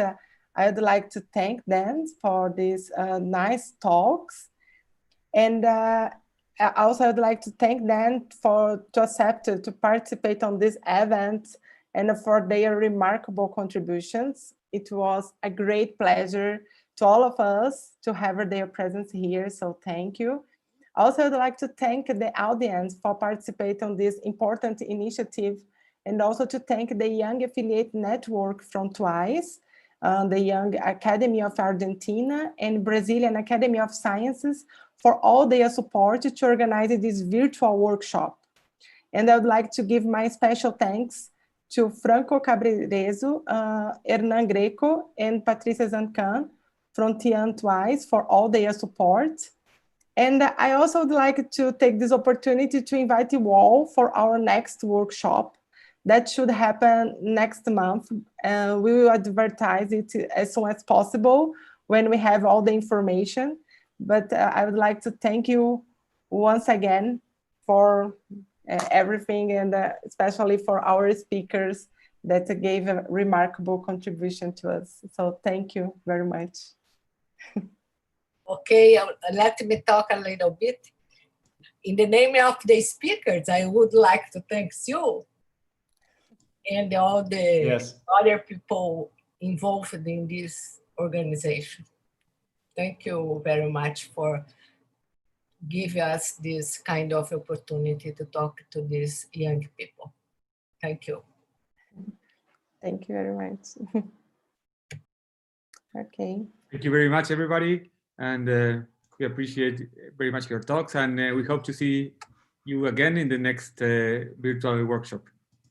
I would like to thank them for these nice talks. And also I'd like to thank them to accept to participate on this event and for their remarkable contributions. It was a great pleasure to all of us to have their presence here, so thank you. Also, I'd like to thank the audience for participating on this important initiative, and also to thank the Young Affiliate Network from TWICE, the Young Academy of Argentina and Brazilian Academy of Sciences for all their support to organize this virtual workshop. And I would like to give my special thanks to Franco Cabrezo, Hernan Greco, and Patricia Zancan from Tian TWICE for all their support. And I also would like to take this opportunity to invite you all for our next workshop that should happen next month. We will advertise it as soon as possible when we have all the information. But I would like to thank you once again for everything, and especially for our speakers that gave a remarkable contribution to us. So thank you very much. Okay, let me talk a little bit. In the name of the speakers, I would like to thank you and all the other people involved in this organization. Thank you very much for giving us this kind of opportunity to talk to these young people. Thank you. Thank you very much. Okay. Thank you very much, everybody. And we appreciate very much your talks, and we hope to see you again in the next virtual workshop.